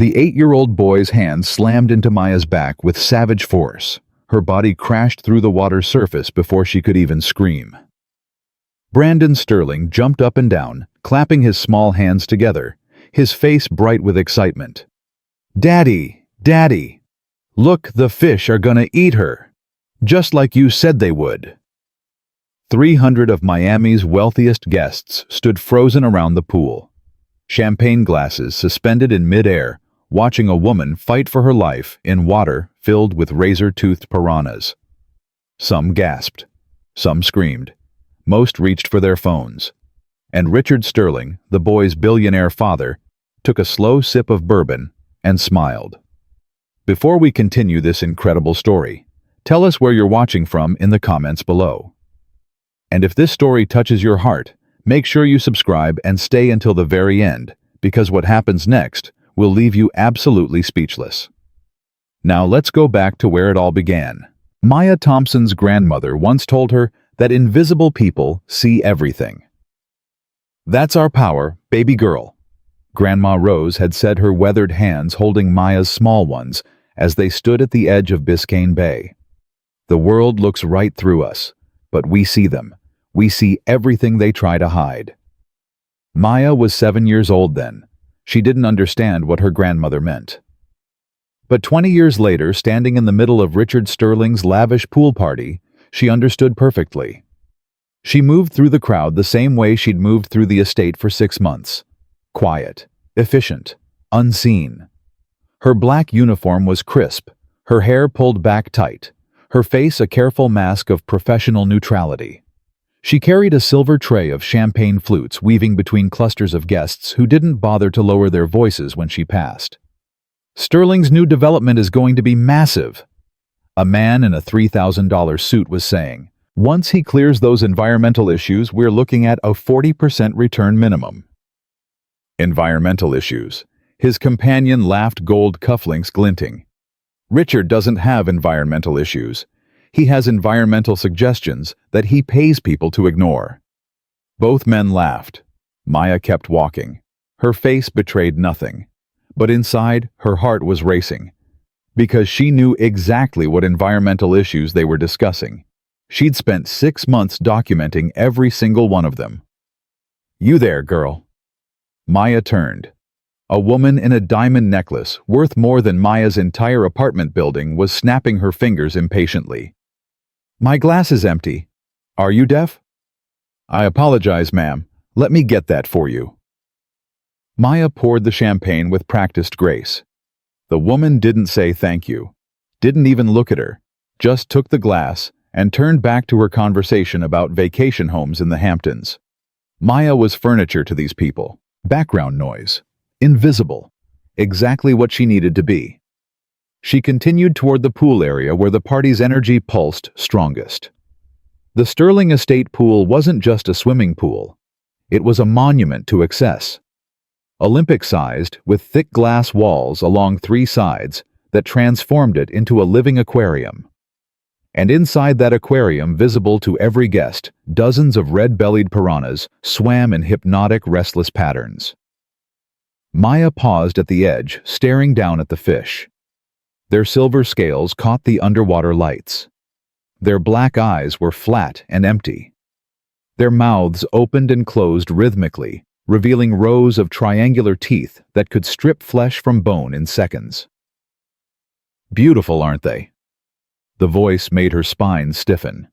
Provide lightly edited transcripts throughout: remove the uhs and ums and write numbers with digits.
The 8-year-old boy's hand slammed into Maya's back with savage force. Her body crashed through the water's surface before she could even scream. Brandon Sterling jumped up and down, clapping his small hands together, his face bright with excitement. "Daddy! Daddy! Look, the fish are gonna eat her! Just like you said they would!" 300 of Miami's wealthiest guests stood frozen around the pool, champagne glasses suspended in mid-air, watching a woman fight for her life in water filled with razor-toothed piranhas. Some gasped. Some screamed. Most reached for their phones. And Richard Sterling, the boy's billionaire father, took a slow sip of bourbon and smiled. Before we continue this incredible story, tell us where you're watching from in the comments below. And if this story touches your heart, make sure you subscribe and stay until the very end, because what happens next will leave you absolutely speechless. Now let's go back to where it all began. Maya Thompson's grandmother once told her that invisible people see everything. "That's our power, baby girl," Grandma Rose had said, her weathered hands holding Maya's small ones as they stood at the edge of Biscayne Bay. "The world looks right through us, but we see them. We see everything they try to hide." Maya was 7 years old then. She didn't understand what her grandmother meant. But 20 years later, standing in the middle of Richard Sterling's lavish pool party, she understood perfectly. She moved through the crowd the same way she'd moved through the estate for 6 months. Quiet, efficient, unseen. Her black uniform was crisp, her hair pulled back tight, her face a careful mask of professional neutrality. She carried a silver tray of champagne flutes weaving between clusters of guests who didn't bother to lower their voices when she passed. "Sterling's new development is going to be massive," a man in a $3,000 suit was saying. "Once he clears those environmental issues, we're looking at a 40% return minimum." Environmental issues. His companion laughed, gold cufflinks glinting. "Richard doesn't have environmental issues. He has environmental suggestions that he pays people to ignore." Both men laughed. Maya kept walking. Her face betrayed nothing. But inside, her heart was racing. Because she knew exactly what environmental issues they were discussing. She'd spent 6 months documenting every single one of them. "You there, girl." Maya turned. A woman in a diamond necklace, worth more than Maya's entire apartment building, was snapping her fingers impatiently. "My glass is empty. Are you deaf?" "I apologize, ma'am. Let me get that for you." Maya poured the champagne with practiced grace. The woman didn't say thank you, didn't even look at her, just took the glass and turned back to her conversation about vacation homes in the Hamptons. Maya was furniture to these people, background noise, invisible, exactly what she needed to be. She continued toward the pool area where the party's energy pulsed strongest. The Sterling Estate pool wasn't just a swimming pool. It was a monument to excess. Olympic-sized, with thick glass walls along 3 sides that transformed it into a living aquarium. And inside that aquarium, visible to every guest, dozens of red-bellied piranhas swam in hypnotic, restless patterns. Maya paused at the edge, staring down at the fish. Their silver scales caught the underwater lights. Their black eyes were flat and empty. Their mouths opened and closed rhythmically, revealing rows of triangular teeth that could strip flesh from bone in seconds. "Beautiful, aren't they?" The voice made her spine stiffen.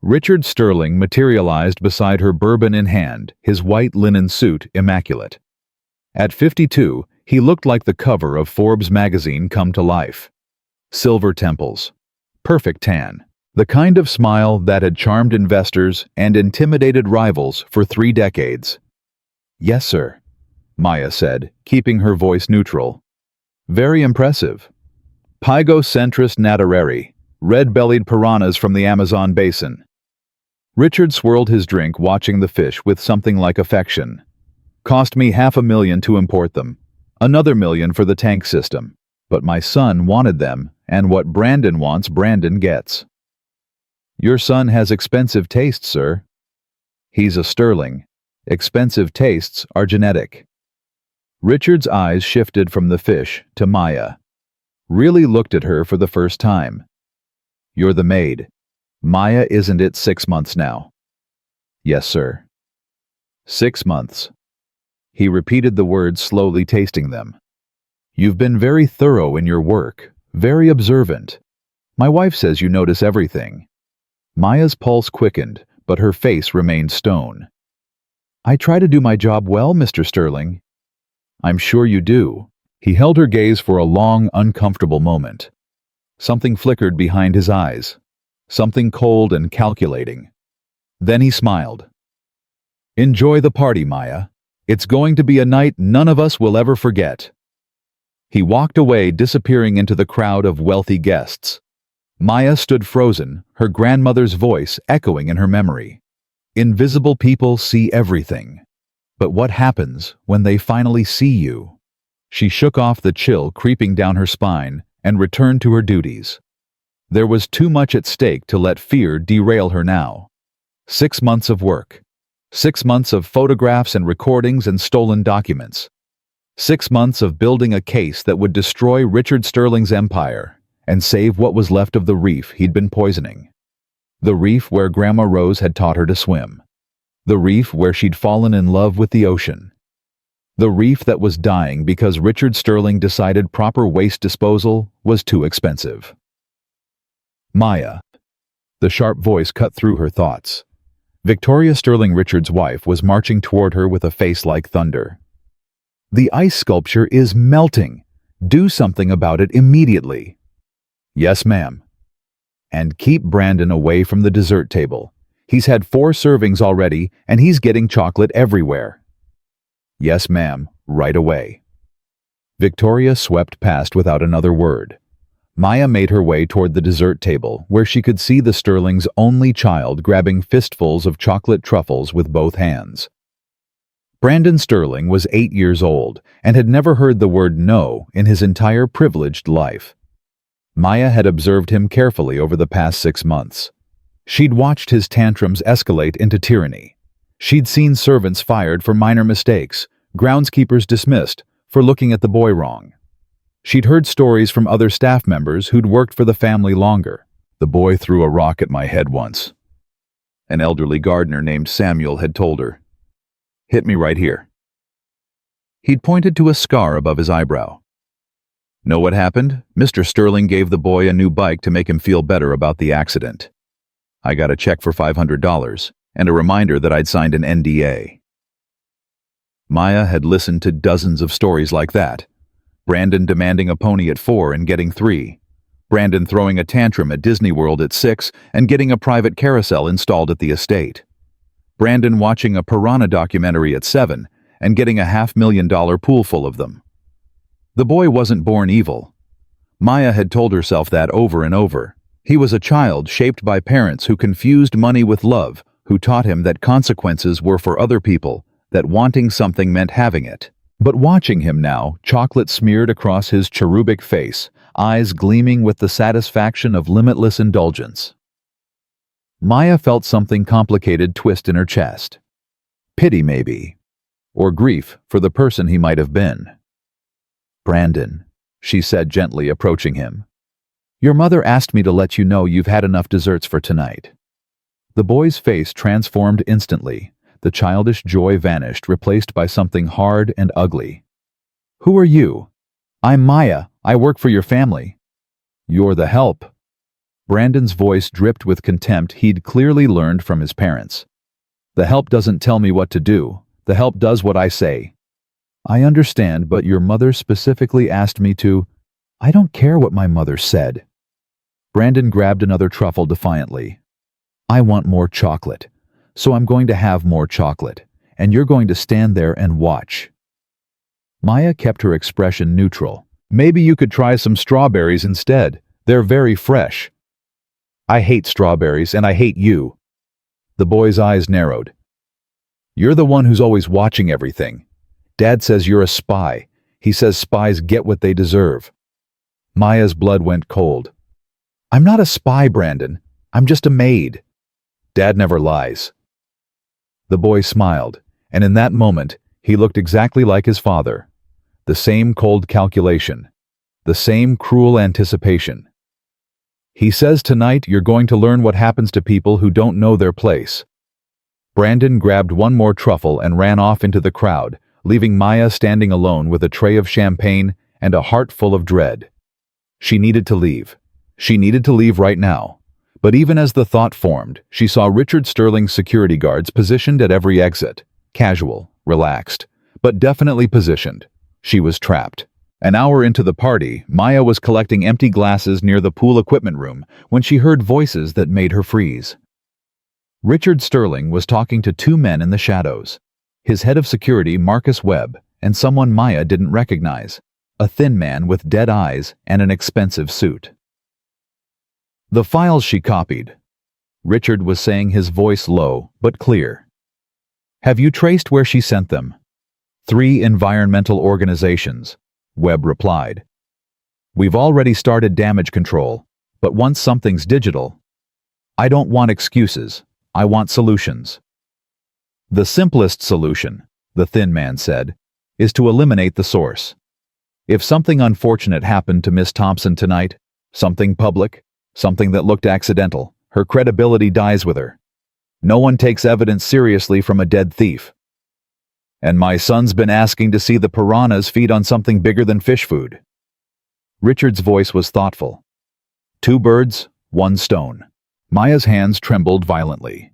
Richard Sterling materialized beside her, bourbon in hand, his white linen suit immaculate. At 52, he looked like the cover of Forbes magazine come to life. Silver temples, perfect tan, the kind of smile that had charmed investors and intimidated rivals for 3 decades. "Yes, sir," Maya said, keeping her voice neutral. "Very impressive. Pygocentris natareri, red-bellied piranhas from the Amazon basin." Richard swirled his drink, watching the fish with something like affection. "Cost me $500,000 to import them. Another $1 million for the tank system. But my son wanted them, and what Brandon wants, Brandon gets." "Your son has expensive taste, sir." "He's a Sterling. Expensive tastes are genetic." Richard's eyes shifted from the fish to Maya. Really looked at her for the first time. You're the maid. Maya, isn't it 6 months now? Yes, sir. 6 months. He repeated the words, slowly tasting them. You've been very thorough in your work, very observant. My wife says you notice everything. Maya's pulse quickened, but her face remained stone. I try to do my job well, Mr. Sterling. I'm sure you do. He held her gaze for a long, uncomfortable moment. Something flickered behind his eyes. Something cold and calculating. Then he smiled. Enjoy the party, Maya. It's going to be a night none of us will ever forget. He walked away, disappearing into the crowd of wealthy guests. Maya stood frozen, her grandmother's voice echoing in her memory. Invisible people see everything. But what happens when they finally see you? She shook off the chill creeping down her spine and returned to her duties. There was too much at stake to let fear derail her now. 6 months of work. 6 months of photographs and recordings and stolen documents. 6 months of building a case that would destroy Richard Sterling's empire and save what was left of the reef he'd been poisoning. The reef where Grandma Rose had taught her to swim. The reef where she'd fallen in love with the ocean. The reef that was dying because Richard Sterling decided proper waste disposal was too expensive. Maya. The sharp voice cut through her thoughts. Victoria Sterling, Richard's wife, was marching toward her with a face like thunder. The ice sculpture is melting. Do something about it immediately. Yes, ma'am. And keep Brandon away from the dessert table. He's had 4 servings already, and he's getting chocolate everywhere. Yes, ma'am, right away. Victoria swept past without another word. Maya made her way toward the dessert table, where she could see the Sterling's only child grabbing fistfuls of chocolate truffles with both hands. Brandon Sterling was 8 years old and had never heard the word no in his entire privileged life. Maya had observed him carefully over the past 6 months. She'd watched his tantrums escalate into tyranny. She'd seen servants fired for minor mistakes, groundskeepers dismissed for looking at the boy wrong. She'd heard stories from other staff members who'd worked for the family longer. The boy threw a rock at my head once. An elderly gardener named Samuel had told her. Hit me right here. He'd pointed to a scar above his eyebrow. Know what happened? Mr. Sterling gave the boy a new bike to make him feel better about the accident. I got a check for $500 and a reminder that I'd signed an NDA. Maya had listened to dozens of stories like that. Brandon demanding a pony at 4 and getting 3. Brandon throwing a tantrum at Disney World at 6 and getting a private carousel installed at the estate. Brandon watching a piranha documentary at 7 and getting a $500,000 pool full of them. The boy wasn't born evil. Maya had told herself that over and over. He was a child shaped by parents who confused money with love, who taught him that consequences were for other people, that wanting something meant having it. But watching him now, chocolate smeared across his cherubic face, eyes gleaming with the satisfaction of limitless indulgence. Maya felt something complicated twist in her chest. Pity, maybe. Or grief for the person he might have been. Brandon, she said gently, approaching him. Your mother asked me to let you know you've had enough desserts for tonight. The boy's face transformed instantly. The childish joy vanished, replaced by something hard and ugly. Who are you? I'm Maya. I work for your family. You're the help. Brandon's voice dripped with contempt he'd clearly learned from his parents. The help doesn't tell me what to do. The help does what I say. I understand, but your mother specifically asked me to. I don't care what my mother said. Brandon grabbed another truffle defiantly. I want more chocolate. So I'm going to have more chocolate, and you're going to stand there and watch. Maya kept her expression neutral. Maybe you could try some strawberries instead. They're very fresh. I hate strawberries, and I hate you. The boy's eyes narrowed. You're the one who's always watching everything. Dad says you're a spy. He says spies get what they deserve. Maya's blood went cold. I'm not a spy, Brandon. I'm just a maid. Dad never lies. The boy smiled, and in that moment, he looked exactly like his father. The same cold calculation. The same cruel anticipation. He says tonight you're going to learn what happens to people who don't know their place. Brandon grabbed one more truffle and ran off into the crowd, leaving Maya standing alone with a tray of champagne and a heart full of dread. She needed to leave. She needed to leave right now. But even as the thought formed, she saw Richard Sterling's security guards positioned at every exit. Casual, relaxed, but definitely positioned. She was trapped. An hour into the party, Maya was collecting empty glasses near the pool equipment room when she heard voices that made her freeze. Richard Sterling was talking to two men in the shadows. His head of security, Marcus Webb, and someone Maya didn't recognize. A thin man with dead eyes and an expensive suit. The files she copied. Richard was saying, his voice low but clear. Have you traced where she sent them? 3 environmental organizations, Webb replied. We've already started damage control, but once something's digital, I don't want excuses, I want solutions. The simplest solution, the thin man said, is to eliminate the source. If something unfortunate happened to Miss Thompson tonight, something public, something that looked accidental, her credibility dies with her. No one takes evidence seriously from a dead thief. And my son's been asking to see the piranhas feed on something bigger than fish food. Richard's voice was thoughtful. 2 birds, 1 stone. Maya's hands trembled violently.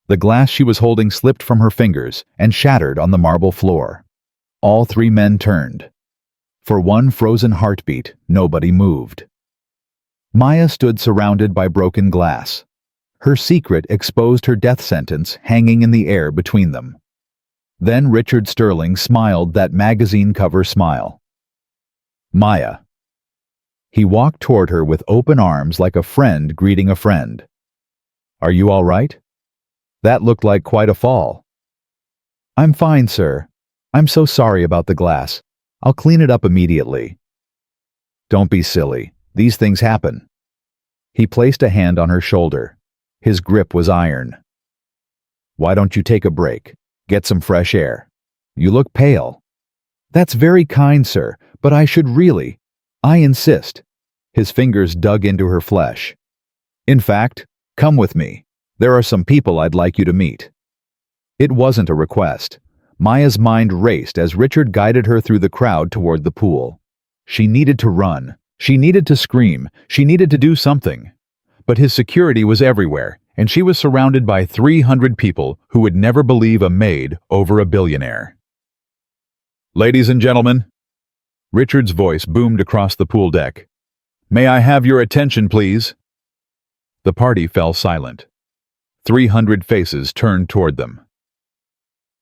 The glass she was holding slipped from her fingers and shattered on the marble floor. All 3 men turned. For one frozen heartbeat, nobody moved. Maya stood surrounded by broken glass. Her secret exposed her death sentence hanging in the air between them. Then Richard Sterling smiled that magazine cover smile. Maya. He walked toward her with open arms like a friend greeting a friend. Are you all right? That looked like quite a fall. I'm fine, sir. I'm so sorry about the glass. I'll clean it up immediately. Don't be silly. These things happen. He placed a hand on her shoulder. His grip was iron. Why don't you take a break? Get some fresh air. You look pale. That's very kind, sir, but I should really. I insist. His fingers dug into her flesh. In fact, come with me. There are some people I'd like you to meet. It wasn't a request. Maya's mind raced as Richard guided her through the crowd toward the pool. She needed to run. She needed to scream. She needed to do something. But his security was everywhere, and she was surrounded by 300 people who would never believe a maid over a billionaire. Ladies and gentlemen, Richard's voice boomed across the pool deck. May I have your attention, please? The party fell silent. 300 faces turned toward them.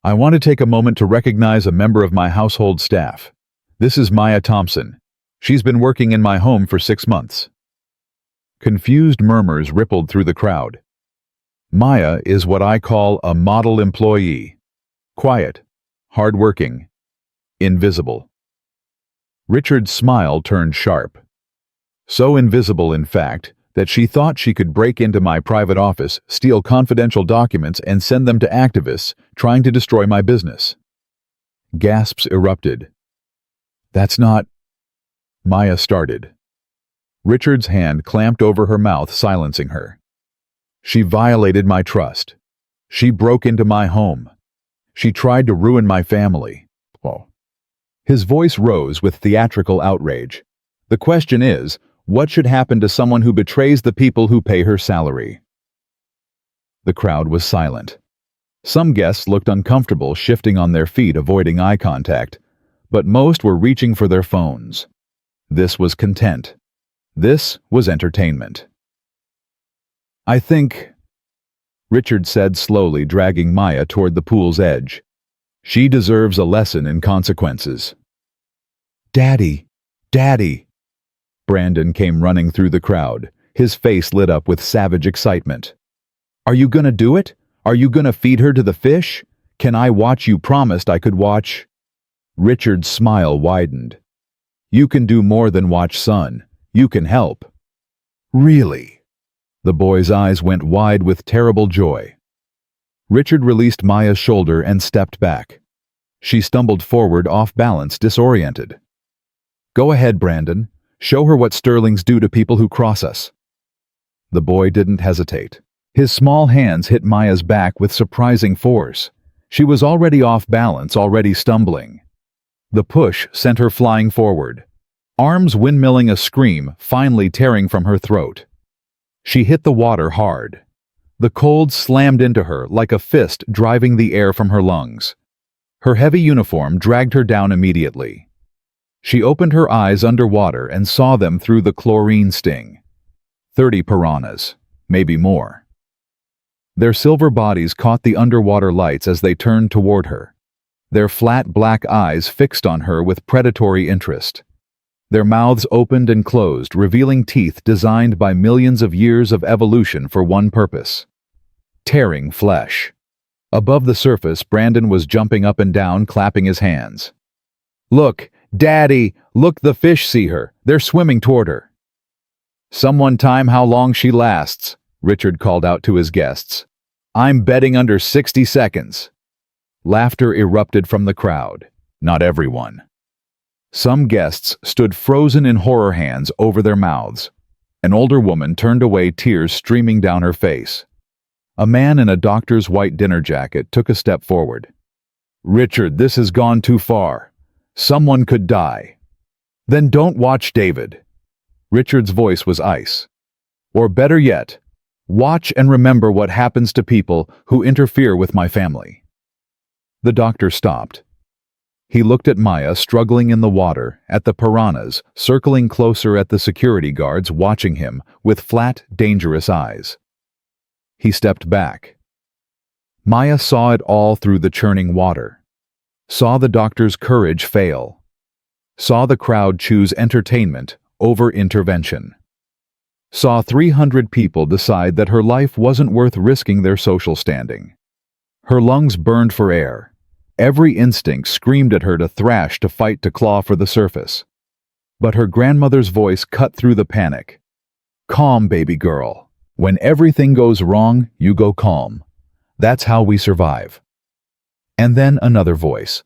I want to take a moment to recognize a member of my household staff. This is Maya Thompson. She's been working in my home for 6 months. Confused murmurs rippled through the crowd. Maya is what I call a model employee. Quiet, hardworking, invisible. Richard's smile turned sharp. So invisible, in fact, that she thought she could break into my private office, steal confidential documents, and send them to activists trying to destroy my business. Gasps erupted. That's not... Maya started. Richard's hand clamped over her mouth, silencing her. She violated my trust. She broke into my home. She tried to ruin my family. Oh. His voice rose with theatrical outrage. The question is, what should happen to someone who betrays the people who pay her salary? The crowd was silent. Some guests looked uncomfortable, shifting on their feet, avoiding eye contact, but most were reaching for their phones. This was content. This was entertainment. I think, Richard said slowly, dragging Maya toward the pool's edge. She deserves a lesson in consequences. Daddy! Daddy! Brandon came running through the crowd, his face lit up with savage excitement. Are you gonna do it? Are you gonna feed her to the fish? Can I watch? You promised I could watch. Richard's smile widened. You can do more than watch, son. You can help. Really? The boy's eyes went wide with terrible joy. Richard released Maya's shoulder and stepped back. She stumbled forward off balance, disoriented. "Go ahead, Brandon. Show her what Sterlings do to people who cross us." The boy didn't hesitate. His small hands hit Maya's back with surprising force. She was already off balance, already stumbling. The push sent her flying forward, arms windmilling a scream finally tearing from her throat. She hit the water hard. The cold slammed into her like a fist driving the air from her lungs. Her heavy uniform dragged her down immediately. She opened her eyes underwater and saw them through the chlorine sting. 30 piranhas, maybe more. Their silver bodies caught the underwater lights as they turned toward her, their flat black eyes fixed on her with predatory interest. Their mouths opened and closed, revealing teeth designed by millions of years of evolution for one purpose: tearing flesh. Above the surface, Brandon was jumping up and down, clapping his hands. "Look, Daddy! Look, the fish see her! They're swimming toward her!" "Someone time how long she lasts," Richard called out to his guests. "I'm betting under 60 seconds. Laughter erupted from the crowd. Not everyone. Some guests stood frozen in horror, hands over their mouths. An older woman turned away, tears streaming down her face. A man in a doctor's white dinner jacket took a step forward. "Richard, this has gone too far. Someone could die." "Then don't watch, David." Richard's voice was ice. "Or better yet, watch and remember what happens to people who interfere with my family." The doctor stopped. He looked at Maya struggling in the water, at the piranhas circling closer, at the security guards watching him with flat, dangerous eyes. He stepped back. Maya saw it all through the churning water. Saw the doctor's courage fail. Saw the crowd choose entertainment over intervention. Saw 300 people decide that her life wasn't worth risking their social standing. Her lungs burned for air. Every instinct screamed at her to thrash, to fight, to claw for the surface. But her grandmother's voice cut through the panic. "Calm, baby girl. When everything goes wrong, you go calm. That's how we survive." And then another voice.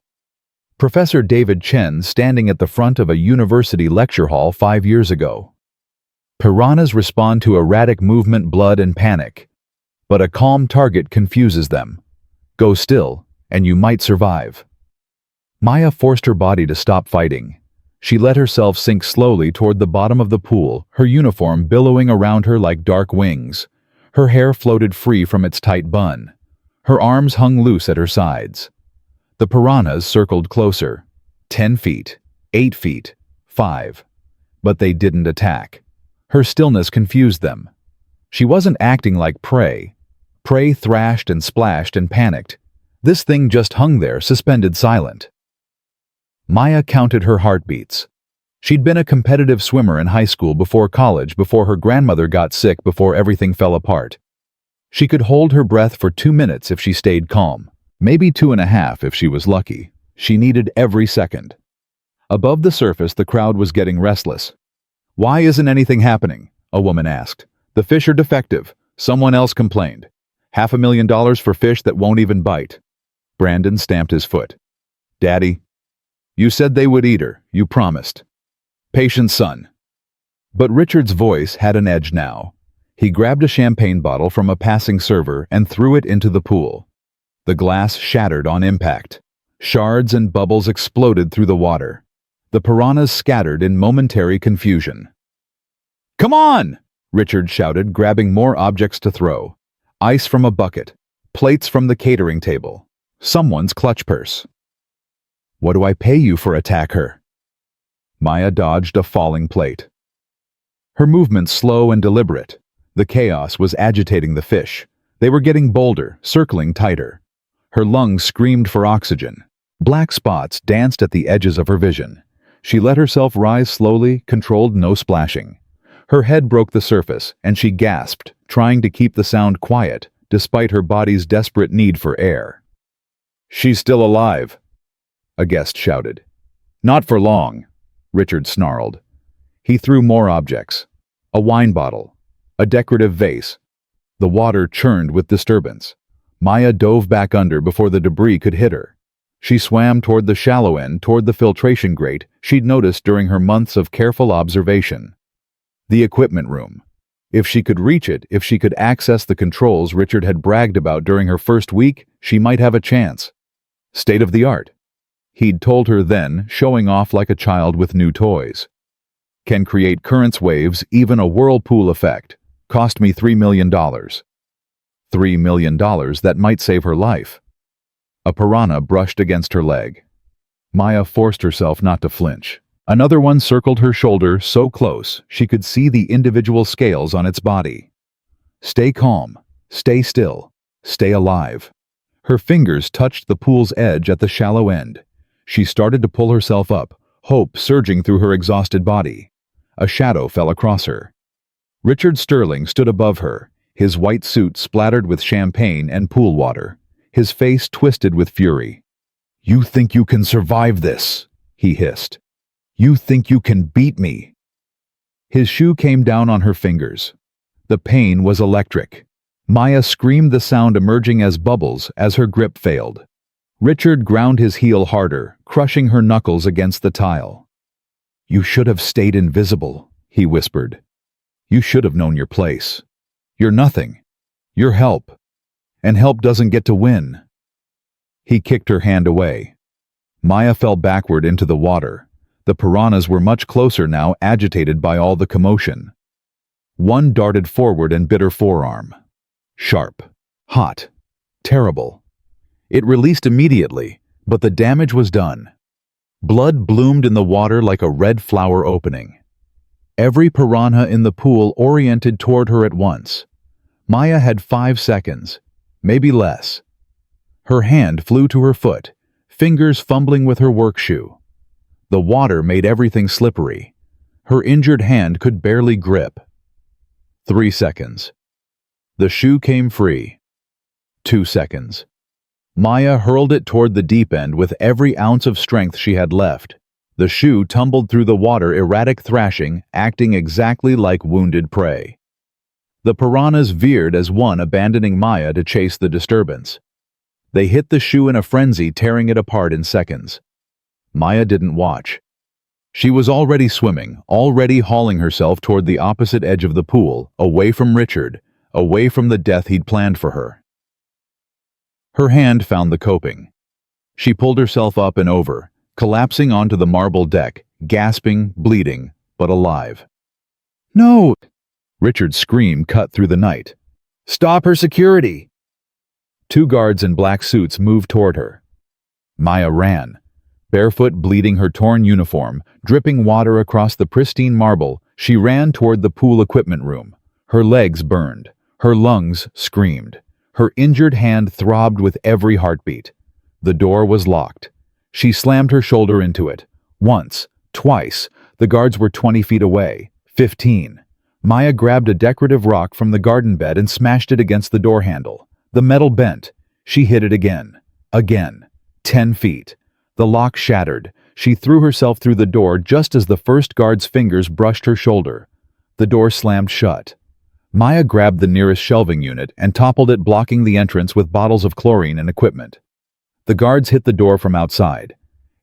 Professor David Chen, standing at the front of a university lecture hall 5 years ago. "Piranhas respond to erratic movement, blood, and panic. But a calm target confuses them. Go still, and you might survive." Maya forced her body to stop fighting. She let herself sink slowly toward the bottom of the pool, her uniform billowing around her like dark wings. Her hair floated free from its tight bun. Her arms hung loose at her sides. The piranhas circled closer. 10 feet, 8 feet, 5. But they didn't attack. Her stillness confused them. She wasn't acting like prey. Prey thrashed and splashed and panicked. This thing just hung there, suspended, silent. Maya counted her heartbeats. She'd been a competitive swimmer in high school, before college, before her grandmother got sick, before everything fell apart. She could hold her breath for 2 minutes if she stayed calm. Maybe 2.5 if she was lucky. She needed every second. Above the surface, the crowd was getting restless. "Why isn't anything happening?" a woman asked. "The fish are defective," someone else complained. $500,000 for fish that won't even bite." Brandon stamped his foot. "Daddy, you said they would eat her. You promised. Patient son." But Richard's voice had an edge now. He grabbed a champagne bottle from a passing server and threw it into the pool. The glass shattered on impact. Shards and bubbles exploded through the water. The piranhas scattered in momentary confusion. "Come on!" Richard shouted, grabbing more objects to throw. Ice from a bucket, plates from the catering table, someone's clutch purse. "What do I pay you for attack her?" Maya dodged a falling plate. Her movements slow and deliberate. The chaos was agitating the fish. They were getting bolder, circling tighter. Her lungs screamed for oxygen. Black spots danced at the edges of her vision. She let herself rise slowly, controlled no splashing. Her head broke the surface, and she gasped, trying to keep the sound quiet, despite her body's desperate need for air. "She's still alive," a guest shouted. "Not for long," Richard snarled. He threw more objects. A wine bottle, a decorative vase. The water churned with disturbance. Maya dove back under before the debris could hit her. She swam toward the shallow end, toward the filtration grate she'd noticed during her months of careful observation. The equipment room. If she could reach it, if she could access the controls Richard had bragged about during her first week, she might have a chance. State of the art. He'd told her then, showing off like a child with new toys. Can create currents waves, even a whirlpool effect. Cost me $3 million. $3 million that might save her life. A piranha brushed against her leg. Maya forced herself not to flinch. Another one circled her shoulder so close she could see the individual scales on its body. Stay calm, stay still, stay alive. Her fingers touched the pool's edge at the shallow end. She started to pull herself up, hope surging through her exhausted body. A shadow fell across her. Richard Sterling stood above her, his white suit splattered with champagne and pool water, his face twisted with fury. "You think you can survive this?" he hissed. "You think you can beat me?" His shoe came down on her fingers. The pain was electric. Maya screamed, the sound emerging as bubbles as her grip failed. Richard ground his heel harder, crushing her knuckles against the tile. "You should have stayed invisible," he whispered. "You should have known your place. You're nothing. You're help. And help doesn't get to win." He kicked her hand away. Maya fell backward into the water. The piranhas were much closer now, agitated by all the commotion. One darted forward and bit her forearm. Sharp, hot, terrible. It released immediately, but the damage was done. Blood bloomed in the water like a red flower opening. Every piranha in the pool oriented toward her at once. Maya had 5 seconds, maybe less. Her hand flew to her foot, fingers fumbling with her work shoe. The water made everything slippery. Her injured hand could barely grip. 3 seconds. The shoe came free. 2 seconds. Maya hurled it toward the deep end with every ounce of strength she had left. The shoe tumbled through the water, erratic thrashing, acting exactly like wounded prey. The piranhas veered as one, abandoning Maya to chase the disturbance. They hit the shoe in a frenzy, tearing it apart in seconds. Maya didn't watch. She was already swimming, already hauling herself toward the opposite edge of the pool, away from Richard, away from the death he'd planned for her. Her hand found the coping. She pulled herself up and over, collapsing onto the marble deck, gasping, bleeding, but alive. "No!" Richard's scream cut through the night. "Stop her, security!" 2 guards in black suits moved toward her. Maya ran. Barefoot, bleeding her torn uniform, dripping water across the pristine marble, she ran toward the pool equipment room. Her legs burned. Her lungs screamed. Her injured hand throbbed with every heartbeat. The door was locked. She slammed her shoulder into it. Once, twice. The guards were 20 feet away. 15. Maya grabbed a decorative rock from the garden bed and smashed it against the door handle. The metal bent. She hit it again. Again. 10 feet. The lock shattered. She threw herself through the door just as the first guard's fingers brushed her shoulder. The door slammed shut. Maya grabbed the nearest shelving unit and toppled it, blocking the entrance with bottles of chlorine and equipment. The guards hit the door from outside.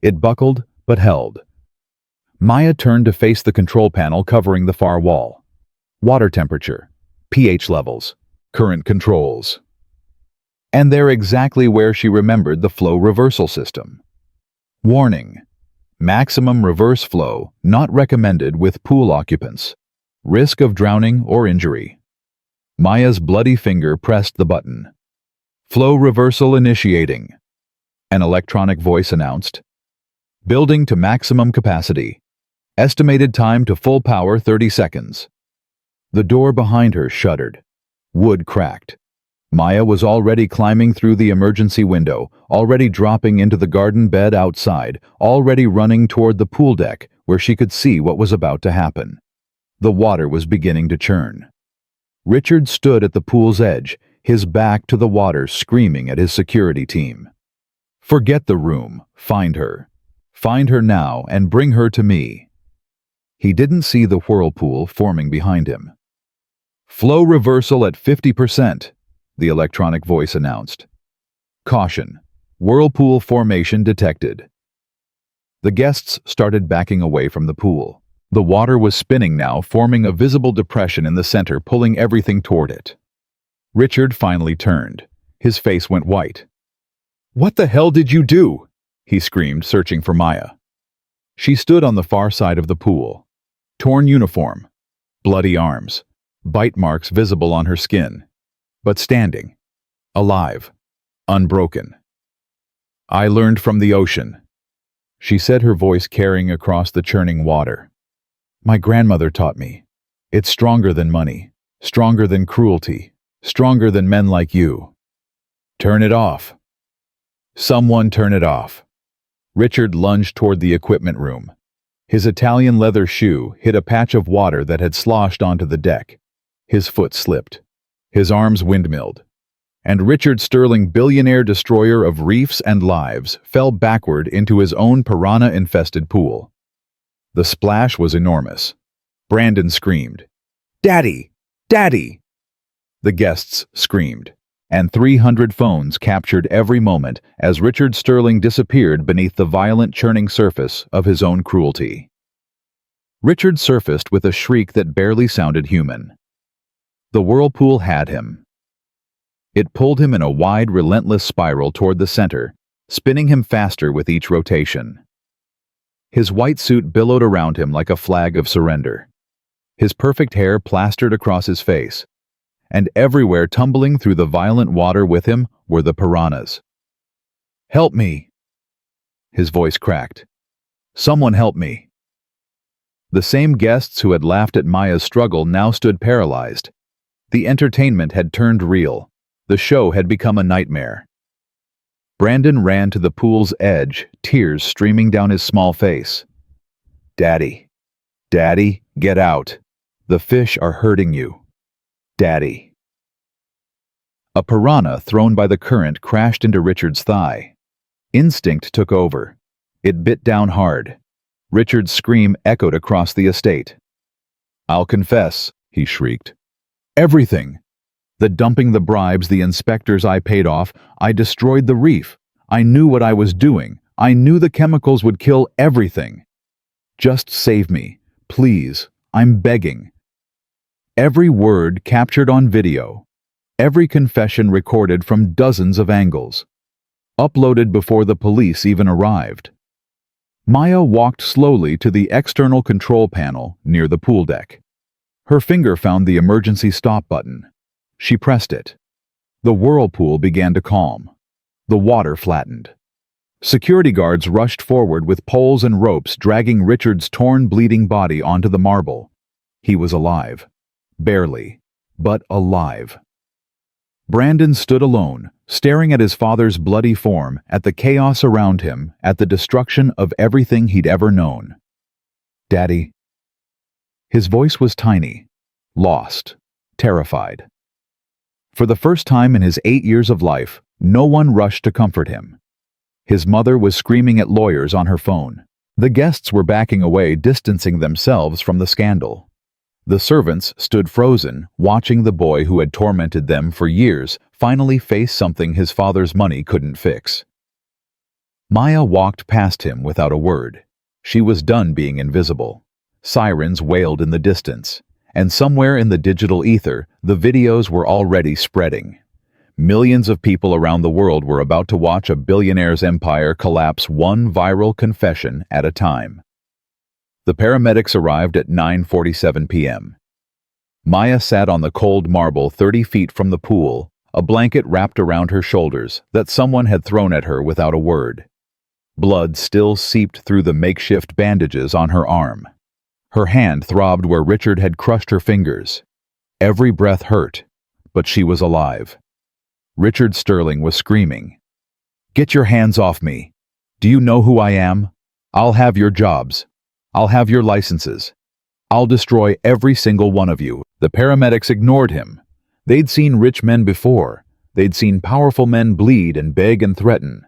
It buckled, but held. Maya turned to face the control panel covering the far wall. Water temperature, pH levels, current controls. And they're exactly where she remembered the flow reversal system. Warning: maximum reverse flow not recommended with pool occupants. Risk of drowning or injury. Maya's bloody finger pressed the button. Flow reversal initiating. An electronic voice announced. Building to maximum capacity. Estimated time to full power 30 seconds. The door behind her shuddered. Wood cracked. Maya was already climbing through the emergency window, already dropping into the garden bed outside, already running toward the pool deck where she could see what was about to happen. The water was beginning to churn. Richard stood at the pool's edge, his back to the water, screaming at his security team. "Forget the room. Find her. Find her now and bring her to me." He didn't see the whirlpool forming behind him. "Flow reversal at 50%, the electronic voice announced. "Caution. Whirlpool formation detected. The guests started backing away from the pool. The water was spinning now, forming a visible depression in the center, pulling everything toward it. Richard finally turned. His face went white. "What the hell did you do?" he screamed, searching for Maya. She stood on the far side of the pool. Torn uniform, bloody arms, bite marks visible on her skin, but standing, alive, unbroken. "I learned from the ocean," she said, her voice carrying across the churning water. "My grandmother taught me. It's stronger than money, stronger than cruelty, stronger than men like you. Turn it off. Someone turn it off." Richard lunged toward the equipment room. His Italian leather shoe hit a patch of water that had sloshed onto the deck. His foot slipped. His arms windmilled. And Richard Sterling, billionaire destroyer of reefs and lives, fell backward into his own piranha-infested pool. The splash was enormous. Brandon screamed, "Daddy! Daddy!" The guests screamed, and 300 phones captured every moment as Richard Sterling disappeared beneath the violent churning surface of his own cruelty. Richard surfaced with a shriek that barely sounded human. The whirlpool had him. It pulled him in a wide, relentless spiral toward the center, spinning him faster with each rotation. His white suit billowed around him like a flag of surrender. His perfect hair plastered across his face, and everywhere tumbling through the violent water with him were the piranhas. "Help me!" His voice cracked. "Someone help me!" The same guests who had laughed at Maya's struggle now stood paralyzed. The entertainment had turned real. The show had become a nightmare. Brandon ran to the pool's edge, tears streaming down his small face. "Daddy! Daddy, get out! The fish are hurting you! Daddy!" A piranha thrown by the current crashed into Richard's thigh. Instinct took over. It bit down hard. Richard's scream echoed across the estate. "I'll confess," he shrieked. "Everything! The dumping, the bribes, the inspectors I paid off. I destroyed the reef. I knew what I was doing. I knew the chemicals would kill everything. Just save me, please. I'm begging." Every word captured on video. Every confession recorded from dozens of angles. Uploaded before the police even arrived. Maya walked slowly to the external control panel near the pool deck. Her finger found the emergency stop button. She pressed it. The whirlpool began to calm. The water flattened. Security guards rushed forward with poles and ropes, dragging Richard's torn, bleeding body onto the marble. He was alive. Barely, but alive. Brandon stood alone, staring at his father's bloody form, at the chaos around him, at the destruction of everything he'd ever known. "Daddy." His voice was tiny, lost, terrified. For the first time in his 8 years of life, no one rushed to comfort him. His mother was screaming at lawyers on her phone. The guests were backing away, distancing themselves from the scandal. The servants stood frozen, watching the boy who had tormented them for years finally face something his father's money couldn't fix. Maya walked past him without a word. She was done being invisible. Sirens wailed in the distance, and somewhere in the digital ether, the videos were already spreading. Millions of people around the world were about to watch a billionaire's empire collapse, one viral confession at a time. The paramedics arrived at 9:47 p.m. Maya sat on the cold marble 30 feet from the pool, a blanket wrapped around her shoulders that someone had thrown at her without a word. Blood still seeped through the makeshift bandages on her arm. Her hand throbbed where Richard had crushed her fingers. Every breath hurt, but she was alive. Richard Sterling was screaming, "Get your hands off me! Do you know who I am? I'll have your jobs. I'll have your licenses. I'll destroy every single one of you." The paramedics ignored him. They'd seen rich men before. They'd seen powerful men bleed and beg and threaten.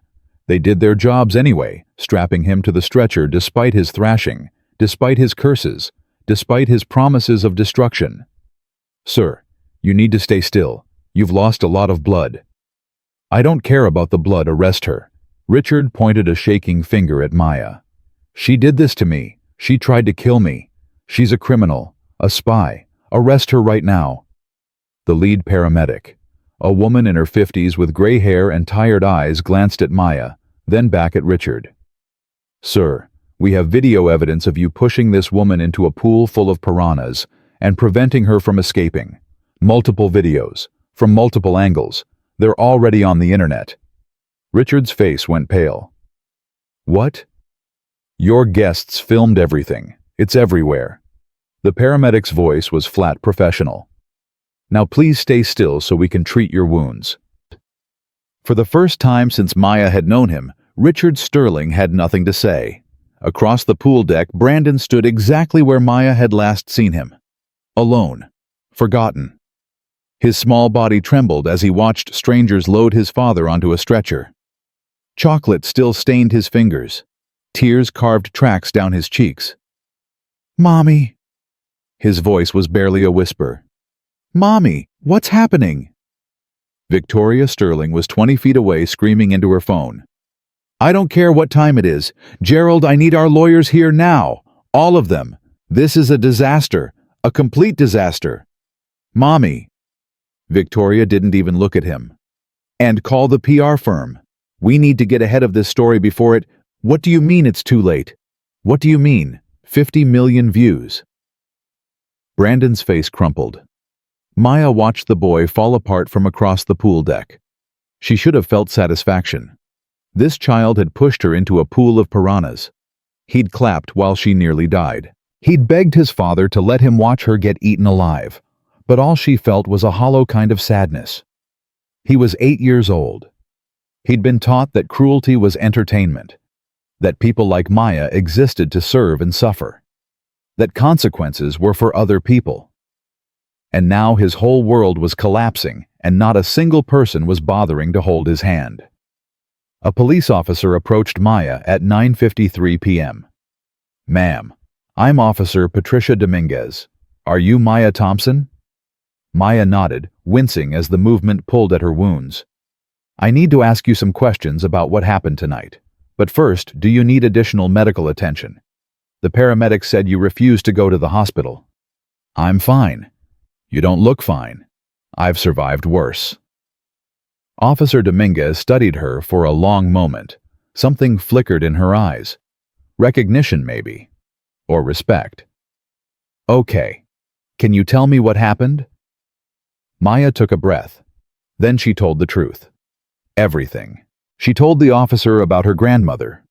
They did their jobs anyway, strapping him to the stretcher despite his thrashing, despite his curses, despite his promises of destruction. "Sir, you need to stay still. You've lost a lot of blood." "I don't care about the blood, arrest her. Richard pointed a shaking finger at Maya. She did this to me. She tried to kill me. She's a criminal, a spy. Arrest her right now. The lead paramedic, a woman in her 50s with gray hair and tired eyes, glanced at Maya, then back at Richard. Sir, we have video evidence of you pushing this woman into a pool full of piranhas and preventing her from escaping. Multiple videos, from multiple angles. They're already on the internet. Richard's face went pale. What? Your guests filmed everything. It's everywhere. The paramedic's voice was flat professional. Now please stay still so we can treat your wounds. For the first time since Maya had known him, Richard Sterling had nothing to say. Across the pool deck, Brandon stood exactly where Maya had last seen him. Alone. Forgotten. His small body trembled as he watched strangers load his father onto a stretcher. Chocolate still stained his fingers. Tears carved tracks down his cheeks. Mommy. His voice was barely a whisper. Mommy, what's happening? Victoria Sterling was 20 feet away, screaming into her phone. I don't care what time it is. Gerald, I need our lawyers here now. All of them. This is a disaster. A complete disaster. Mommy. Victoria didn't even look at him. And call the PR firm. We need to get ahead of this story before it... What do you mean it's too late? What do you mean? 50 million views. Brandon's face crumpled. Maya watched the boy fall apart from across the pool deck. She should have felt satisfaction. This child had pushed her into a pool of piranhas. He'd clapped while she nearly died. He'd begged his father to let him watch her get eaten alive, but all she felt was a hollow kind of sadness. He was 8 years old. He'd been taught that cruelty was entertainment, that people like Maya existed to serve and suffer, that consequences were for other people. And now his whole world was collapsing, and not a single person was bothering to hold his hand. A police officer approached Maya at 9:53 p.m. Ma'am, I'm Officer Patricia Dominguez. Are you Maya Thompson? Maya nodded, wincing as the movement pulled at her wounds. I need to ask you some questions about what happened tonight. But first, do you need additional medical attention? The paramedic said you refused to go to the hospital. I'm fine. You don't look fine. I've survived worse. Officer Dominguez studied her for a long moment. Something flickered in her eyes. Recognition, maybe. Or respect. Okay. Can you tell me what happened? Maya took a breath. Then she told the truth. Everything. She told the officer about her grandmother,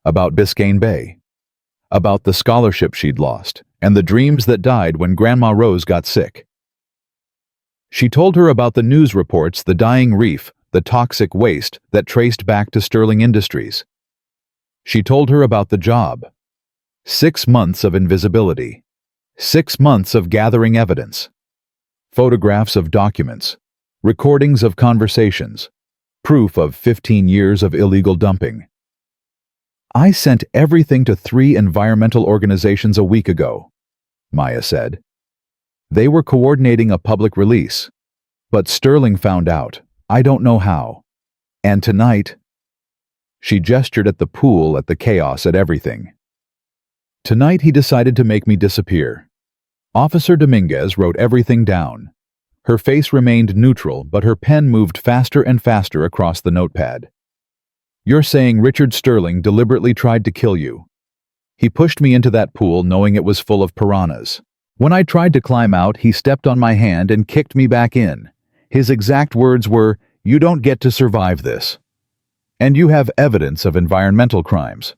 about Biscayne Bay, about the scholarship she'd lost, and the dreams that died when Grandma Rose got sick. She told her about the news reports, the dying reef, the toxic waste that traced back to Sterling Industries. She told her about the job. 6 months of invisibility. 6 months of gathering evidence. Photographs of documents. Recordings of conversations. Proof of 15 years of illegal dumping. I sent everything to 3 environmental organizations a week ago, Maya said. They were coordinating a public release. But Sterling found out. I don't know how. And tonight... She gestured at the pool, at the chaos, at everything. Tonight he decided to make me disappear. Officer Dominguez wrote everything down. Her face remained neutral, but her pen moved faster and faster across the notepad. You're saying Richard Sterling deliberately tried to kill you. He pushed me into that pool knowing it was full of piranhas. When I tried to climb out, he stepped on my hand and kicked me back in. His exact words were, "You don't get to survive this." And you have evidence of environmental crimes.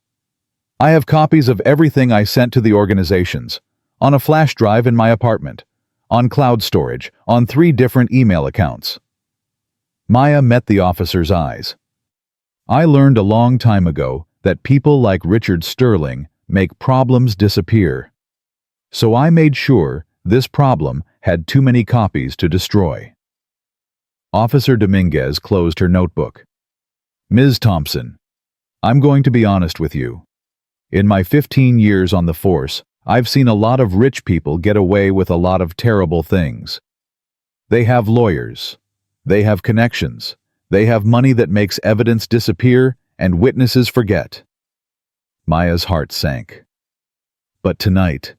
I have copies of everything I sent to the organizations, on a flash drive in my apartment, on cloud storage, on 3 different email accounts. Maya met the officer's eyes. I learned a long time ago that people like Richard Sterling make problems disappear. So I made sure this problem had too many copies to destroy. Officer Dominguez closed her notebook. Ms. Thompson, I'm going to be honest with you. In my 15 years on the force, I've seen a lot of rich people get away with a lot of terrible things. They have lawyers. They have connections. They have money that makes evidence disappear, and witnesses forget. Maya's heart sank. But tonight...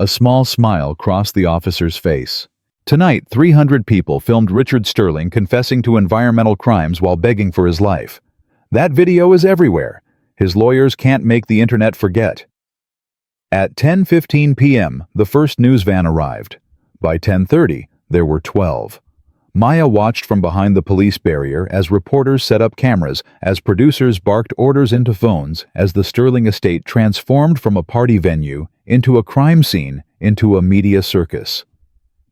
A small smile crossed the officer's face. Tonight, 300 people filmed Richard Sterling confessing to environmental crimes while begging for his life. That video is everywhere. His lawyers can't make the internet forget. At 10:15 p.m., the first news van arrived. By 10:30, there were 12. Maya watched from behind the police barrier as reporters set up cameras, as producers barked orders into phones, as the Sterling estate transformed from a party venue into a crime scene, into a media circus.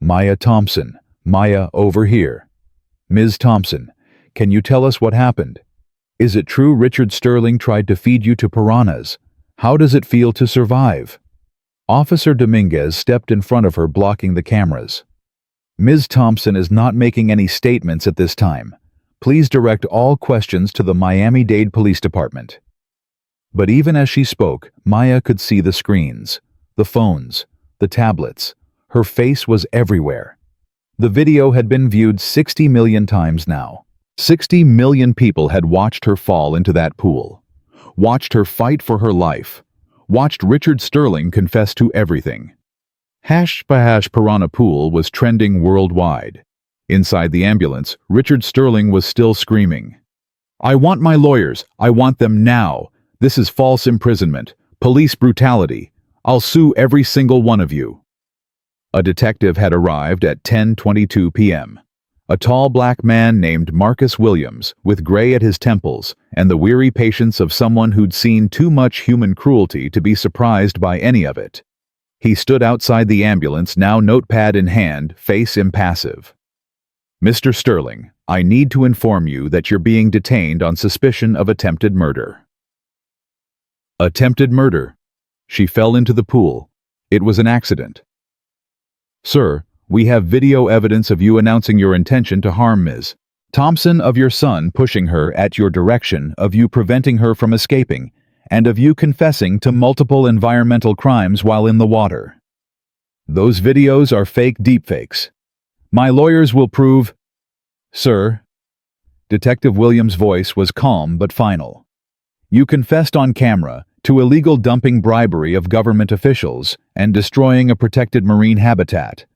Maya Thompson, Maya over here. Ms. Thompson, can you tell us what happened? Is it true Richard Sterling tried to feed you to piranhas? How does it feel to survive? Officer Dominguez stepped in front of her, blocking the cameras. Ms. Thompson is not making any statements at this time. Please direct all questions to the Miami-Dade Police Department. But even as she spoke, Maya could see the screens, the phones, the tablets. Her face was everywhere. The video had been viewed 60 million times now. 60 million people had watched her fall into that pool, watched her fight for her life, watched Richard Sterling confess to everything. Piranha Pool was trending worldwide. Inside the ambulance, Richard Sterling was still screaming. I want my lawyers. I want them now. This is false imprisonment, police brutality. I'll sue every single one of you. A detective had arrived at 10:22 p.m. A tall black man named Marcus Williams, with gray at his temples and the weary patience of someone who'd seen too much human cruelty to be surprised by any of it. He stood outside the ambulance, now notepad in hand, face impassive. Mr. Sterling, I need to inform you that you're being detained on suspicion of attempted murder. Attempted murder? She fell into the pool. It was an accident. Sir, we have video evidence of you announcing your intention to harm Ms. Thompson, of your son pushing her at your direction, of you preventing her from escaping, and of you confessing to multiple environmental crimes while in the water. Those videos are fake deepfakes. My lawyers will prove... Sir, Detective Williams' voice was calm but final. You confessed on camera to illegal dumping bribery of government officials and destroying a protected marine habitat.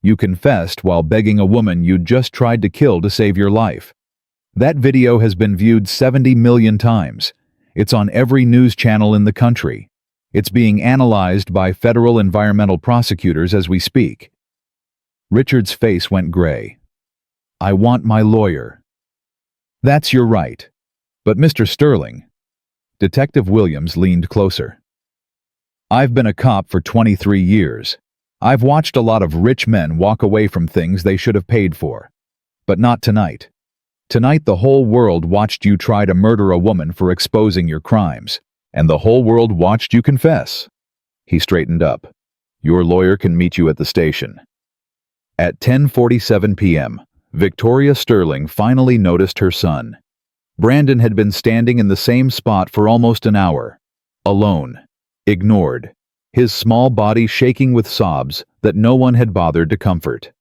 You confessed while begging a woman you'd just tried to kill to save your life. That video has been viewed 70 million times. It's on every news channel in the country. It's being analyzed by federal environmental prosecutors as we speak. Richard's face went gray. I want my lawyer. That's your right. But Mr. Sterling... Detective Williams leaned closer. I've been a cop for 23 years. I've watched a lot of rich men walk away from things they should have paid for. But not tonight. Tonight the whole world watched you try to murder a woman for exposing your crimes. And the whole world watched you confess. He straightened up. Your lawyer can meet you at the station. At 10:47 p.m., Victoria Sterling finally noticed her son. Brandon had been standing in the same spot for almost an hour. Alone. Ignored. His small body shaking with sobs that no one had bothered to comfort.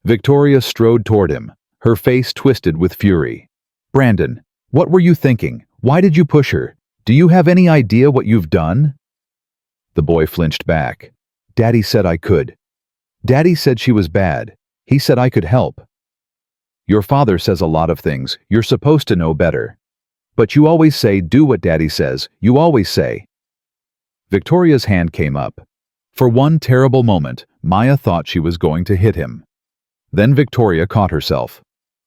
Victoria strode toward him, her face twisted with fury. Brandon, what were you thinking? Why did you push her? Do you have any idea what you've done? The boy flinched back. Daddy said I could. Daddy said she was bad. He said I could help. Your father says a lot of things. You're supposed to know better. But you always say, do what Daddy says. You always say. Victoria's hand came up. For one terrible moment, Maya thought she was going to hit him. Then Victoria caught herself.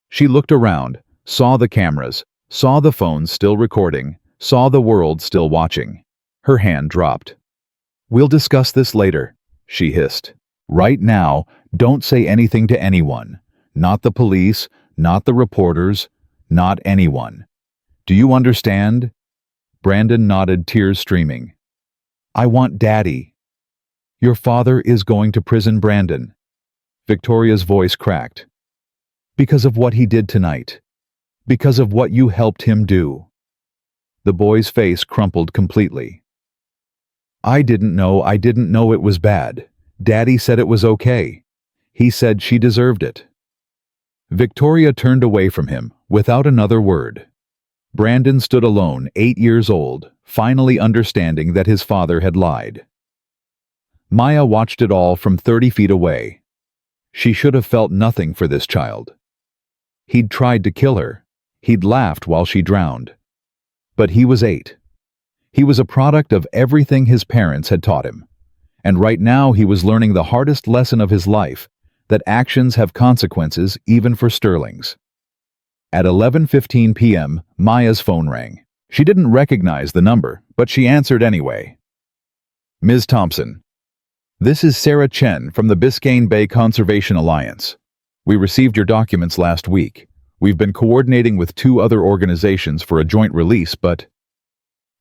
She looked around, saw the cameras, saw the phones still recording, saw the world still watching. Her hand dropped. We'll discuss this later, she hissed. Right now, don't say anything to anyone. Not the police, not the reporters, not anyone. Do you understand? Brandon nodded, tears streaming. I want Daddy. Your father is going to prison, Brandon. Victoria's voice cracked. Because of what he did tonight. Because of what you helped him do. The boy's face crumpled completely. I didn't know it was bad. Daddy said it was okay. He said she deserved it. Victoria turned away from him, without another word. Brandon stood alone, 8 years old, finally understanding that his father had lied. Maya watched it all from 30 feet away. She should have felt nothing for this child. He'd tried to kill her. He'd laughed while she drowned. But he was 8. He was a product of everything his parents had taught him. And right now he was learning the hardest lesson of his life, that actions have consequences even for Sterling's. At 11:15 p.m., Maya's phone rang. She didn't recognize the number, but she answered anyway. Ms. Thompson, this is Sarah Chen from the Biscayne Bay Conservation Alliance. We received your documents last week. We've been coordinating with 2 other organizations for a joint release, but...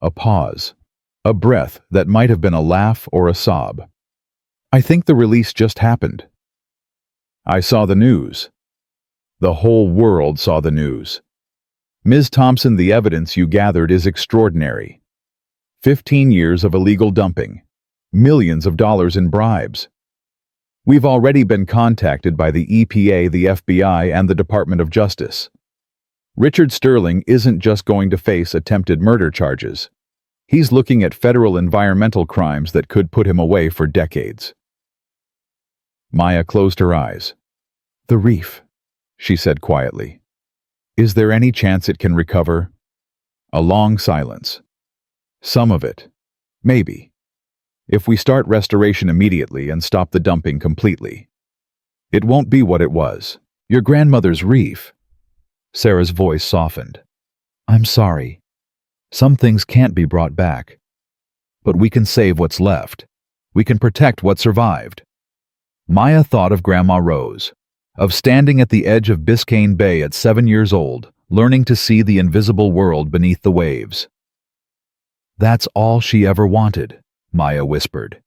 A pause. A breath that might have been a laugh or a sob. I think the release just happened. I saw the news. The whole world saw the news. Ms. Thompson, the evidence you gathered is extraordinary. 15 years of illegal dumping. Millions of dollars in bribes. We've already been contacted by the EPA, the FBI, and the Department of Justice. Richard Sterling isn't just going to face attempted murder charges. He's looking at federal environmental crimes that could put him away for decades. Maya closed her eyes. The reef, she said quietly. Is there any chance it can recover? A long silence. Some of it. Maybe. If we start restoration immediately and stop the dumping completely. It won't be what it was. Your grandmother's reef. Sarah's voice softened. I'm sorry. Some things can't be brought back. But we can save what's left. We can protect what survived. Maya thought of Grandma Rose, of standing at the edge of Biscayne Bay at 7 years old, learning to see the invisible world beneath the waves. That's all she ever wanted, Maya whispered,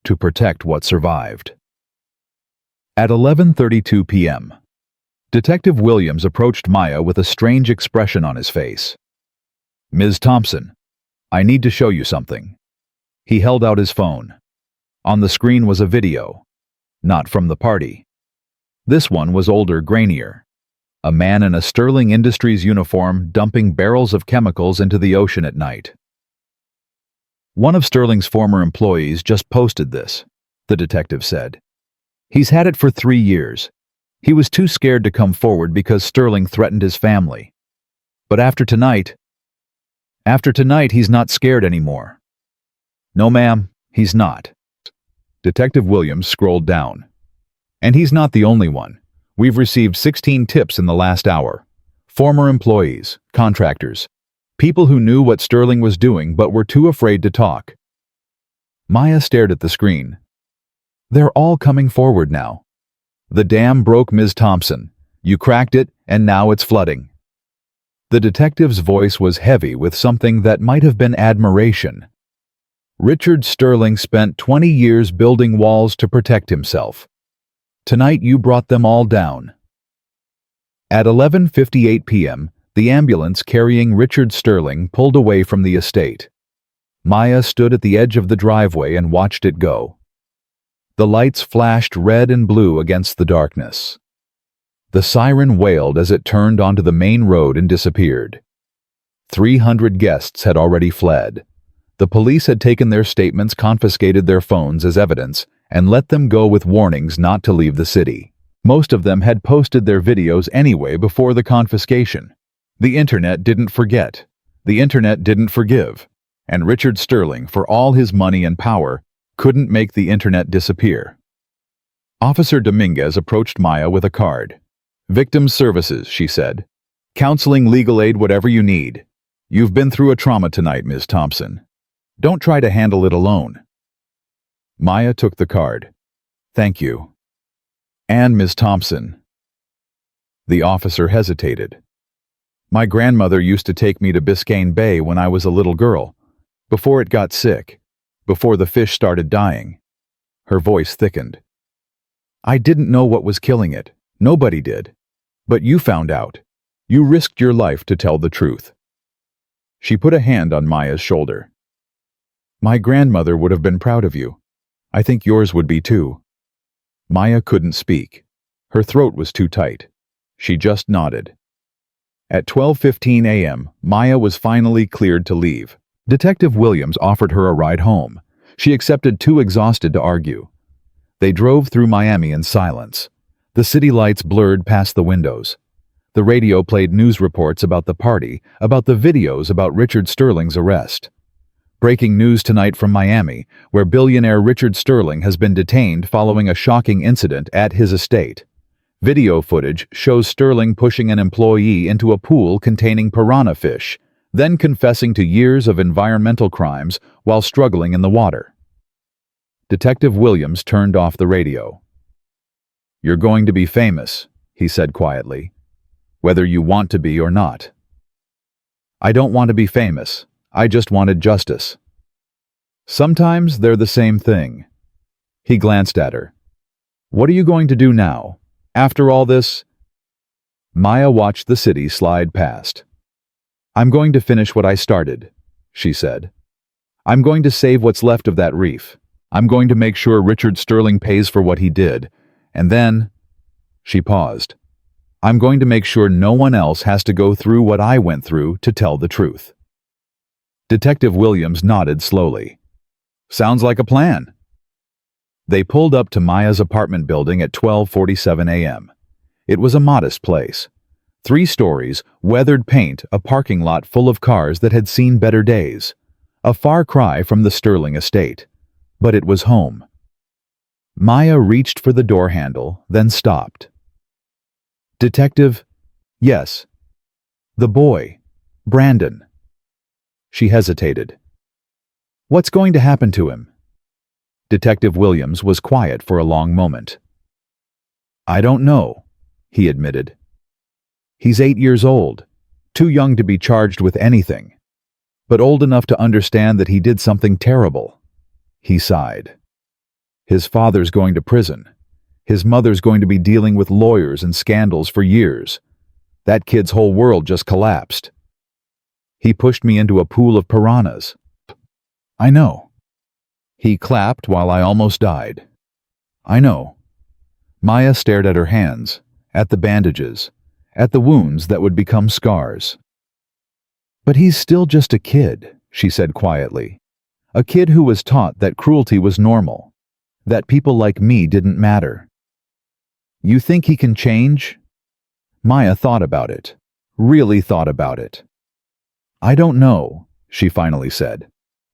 to protect what survived. At 11:32 p.m., Detective Williams approached Maya with a strange expression on his face. Ms. Thompson, I need to show you something. He held out his phone. On the screen was a video. Not from the party. This one was older, grainier. A man in a Sterling Industries uniform dumping barrels of chemicals into the ocean at night. One of Sterling's former employees just posted this, the detective said. He's had it for 3 years. He was too scared to come forward because Sterling threatened his family. But after tonight, he's not scared anymore. No, ma'am, he's not. Detective Williams scrolled down. And he's not the only one. We've received 16 tips in the last hour. Former employees, contractors, people who knew what Sterling was doing but were too afraid to talk. Maya stared at the screen. They're all coming forward now. The dam broke, Ms. Thompson. You cracked it, and now it's flooding. The detective's voice was heavy with something that might have been admiration. Richard Sterling spent 20 years building walls to protect himself. Tonight you brought them all down. At 11:58 p.m., the ambulance carrying Richard Sterling pulled away from the estate. Maya stood at the edge of the driveway and watched it go. The lights flashed red and blue against the darkness. The siren wailed as it turned onto the main road and disappeared. 300 guests had already fled. The police had taken their statements, confiscated their phones as evidence, and let them go with warnings not to leave the city. Most of them had posted their videos anyway before the confiscation. The internet didn't forget. The internet didn't forgive. And Richard Sterling, for all his money and power, couldn't make the internet disappear. Officer Dominguez approached Maya with a card. Victim services, she said. Counseling, legal aid, whatever you need. You've been through a trauma tonight, Ms. Thompson. Don't try to handle it alone. Maya took the card. Thank you. And Ms. Thompson. The officer hesitated. My grandmother used to take me to Biscayne Bay when I was a little girl, before it got sick, before the fish started dying. Her voice thickened. I didn't know what was killing it. Nobody did. But you found out. You risked your life to tell the truth. She put a hand on Maya's shoulder. My grandmother would have been proud of you. I think yours would be too. Maya couldn't speak. Her throat was too tight. She just nodded. At 12:15 a.m., Maya was finally cleared to leave. Detective Williams offered her a ride home. She accepted, too exhausted to argue. They drove through Miami in silence. The city lights blurred past the windows. The radio played news reports about the party, about the videos about Richard Sterling's arrest. Breaking news tonight from Miami, where billionaire Richard Sterling has been detained following a shocking incident at his estate. Video footage shows Sterling pushing an employee into a pool containing piranha fish, then confessing to years of environmental crimes while struggling in the water. Detective Williams turned off the radio. "You're going to be famous," he said quietly, "whether you want to be or not." "I don't want to be famous. I just wanted justice." "Sometimes they're the same thing." He glanced at her. "What are you going to do now? After all this?" Maya watched the city slide past. "I'm going to finish what I started," she said. "I'm going to save what's left of that reef. I'm going to make sure Richard Sterling pays for what he did. And then," she paused, "I'm going to make sure no one else has to go through what I went through to tell the truth." Detective Williams nodded slowly. "Sounds like a plan." They pulled up to Maya's apartment building at 12:47 a.m. It was a modest place. 3 stories, weathered paint, a parking lot full of cars that had seen better days. A far cry from the Sterling estate. But it was home. Maya reached for the door handle, then stopped. "Detective?" "Yes." "The boy, Brandon." She hesitated. "What's going to happen to him?" Detective Williams was quiet for a long moment. "I don't know," he admitted. "He's 8 years old, too young to be charged with anything, but old enough to understand that he did something terrible." He sighed. "His father's going to prison. His mother's going to be dealing with lawyers and scandals for years. That kid's whole world just collapsed. He pushed me into a pool of piranhas." "I know." "He clapped while I almost died." "I know." Maya stared at her hands, at the bandages, at the wounds that would become scars. "But he's still just a kid," she said quietly. "A kid who was taught that cruelty was normal, that people like me didn't matter." "You think he can change?" Maya thought about it, really thought about it. "I don't know," she finally said.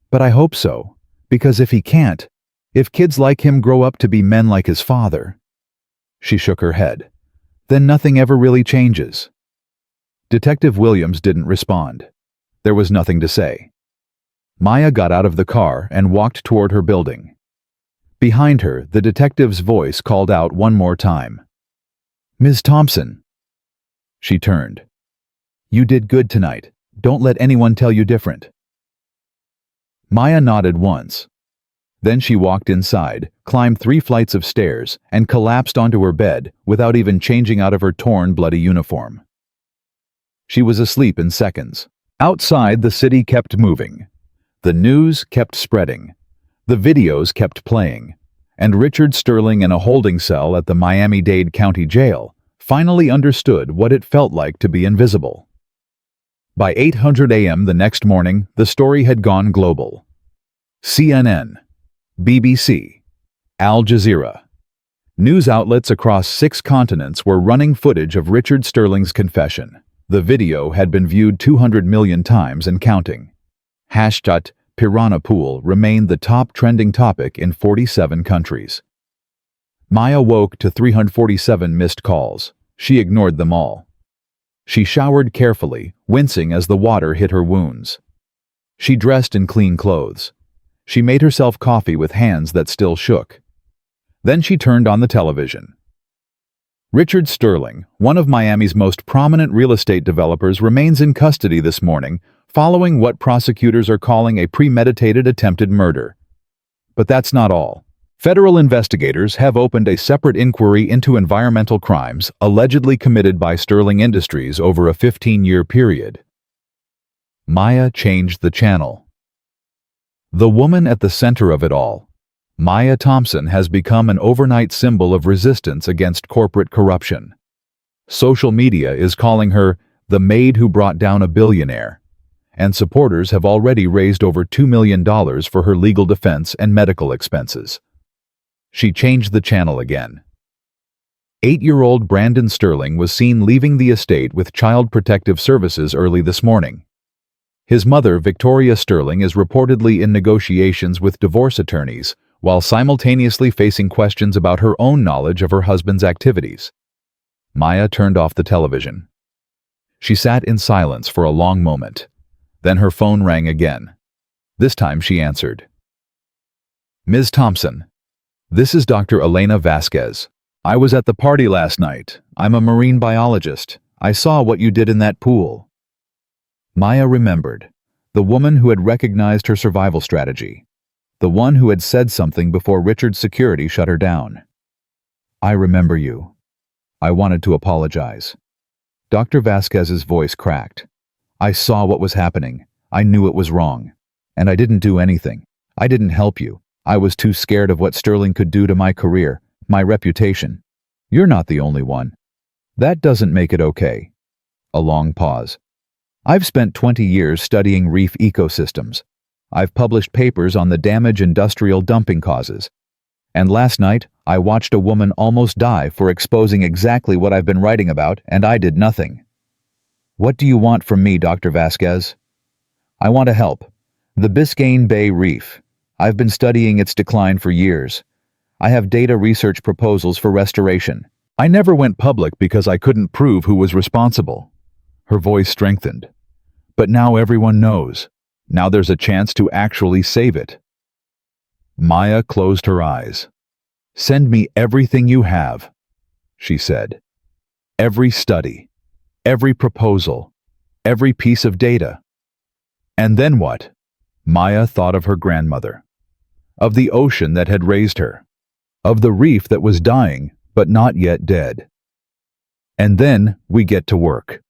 "But I hope so, because if he can't, if kids like him grow up to be men like his father," she shook her head, "then nothing ever really changes." Detective Williams didn't respond. There was nothing to say. Maya got out of the car and walked toward her building. Behind her, the detective's voice called out one more time. "Ms. Thompson." She turned. "You did good tonight. Don't let anyone tell you different." Maya nodded once. Then she walked inside, climbed 3 flights of stairs, and collapsed onto her bed without even changing out of her torn, bloody uniform. She was asleep in seconds. Outside, the city kept moving. The news kept spreading. The videos kept playing. And Richard Sterling, in a holding cell at the Miami-Dade County Jail, finally understood what it felt like to be invisible. By 8:00 a.m. the next morning, the story had gone global. CNN, BBC, Al Jazeera. News outlets across 6 continents were running footage of Richard Sterling's confession. The video had been viewed 200 million times and counting. Hashtag Piranha Pool remained the top trending topic in 47 countries. Maya woke to 347 missed calls. She ignored them all. She showered carefully, wincing as the water hit her wounds. She dressed in clean clothes. She made herself coffee with hands that still shook. Then she turned on the television. Richard Sterling, one of Miami's most prominent real estate developers, remains in custody this morning, following what prosecutors are calling a premeditated attempted murder. But that's not all. Federal investigators have opened a separate inquiry into environmental crimes allegedly committed by Sterling Industries over a 15-year period. Maya changed the channel. The woman at the center of it all, Maya Thompson, has become an overnight symbol of resistance against corporate corruption. Social media is calling her the maid who brought down a billionaire, and supporters have already raised over $2 million for her legal defense and medical expenses. She changed the channel again. 8-year-old Brandon Sterling was seen leaving the estate with Child Protective Services early this morning. His mother, Victoria Sterling, is reportedly in negotiations with divorce attorneys while simultaneously facing questions about her own knowledge of her husband's activities. Maya turned off the television. She sat in silence for a long moment. Then her phone rang again. This time she answered. "Ms. Thompson, this is Dr. Elena Vasquez. I was at the party last night. I'm a marine biologist. I saw what you did in that pool." Maya remembered. The woman who had recognized her survival strategy. The one who had said something before Richard's security shut her down. "I remember you. I wanted to apologize." Dr. Vasquez's voice cracked. "I saw what was happening. I knew it was wrong. And I didn't do anything. I didn't help you. I was too scared of what Sterling could do to my career, my reputation. You're not the only one. That doesn't make it okay." A long pause. "I've spent 20 years studying reef ecosystems. I've published papers on the damage industrial dumping causes. And last night, I watched a woman almost die for exposing exactly what I've been writing about, and I did nothing. What do you want from me, Dr. Vasquez?" "I want to help. The Biscayne Bay Reef. I've been studying its decline for years. I have data research proposals for restoration. I never went public because I couldn't prove who was responsible." Her voice strengthened. "But now everyone knows. Now there's a chance to actually save it." Maya closed her eyes. "Send me everything you have," she said. "Every study, every proposal, every piece of data." And then what? Maya thought of her grandmother, of the ocean that had raised her, of the reef that was dying but not yet dead. And then we get to work.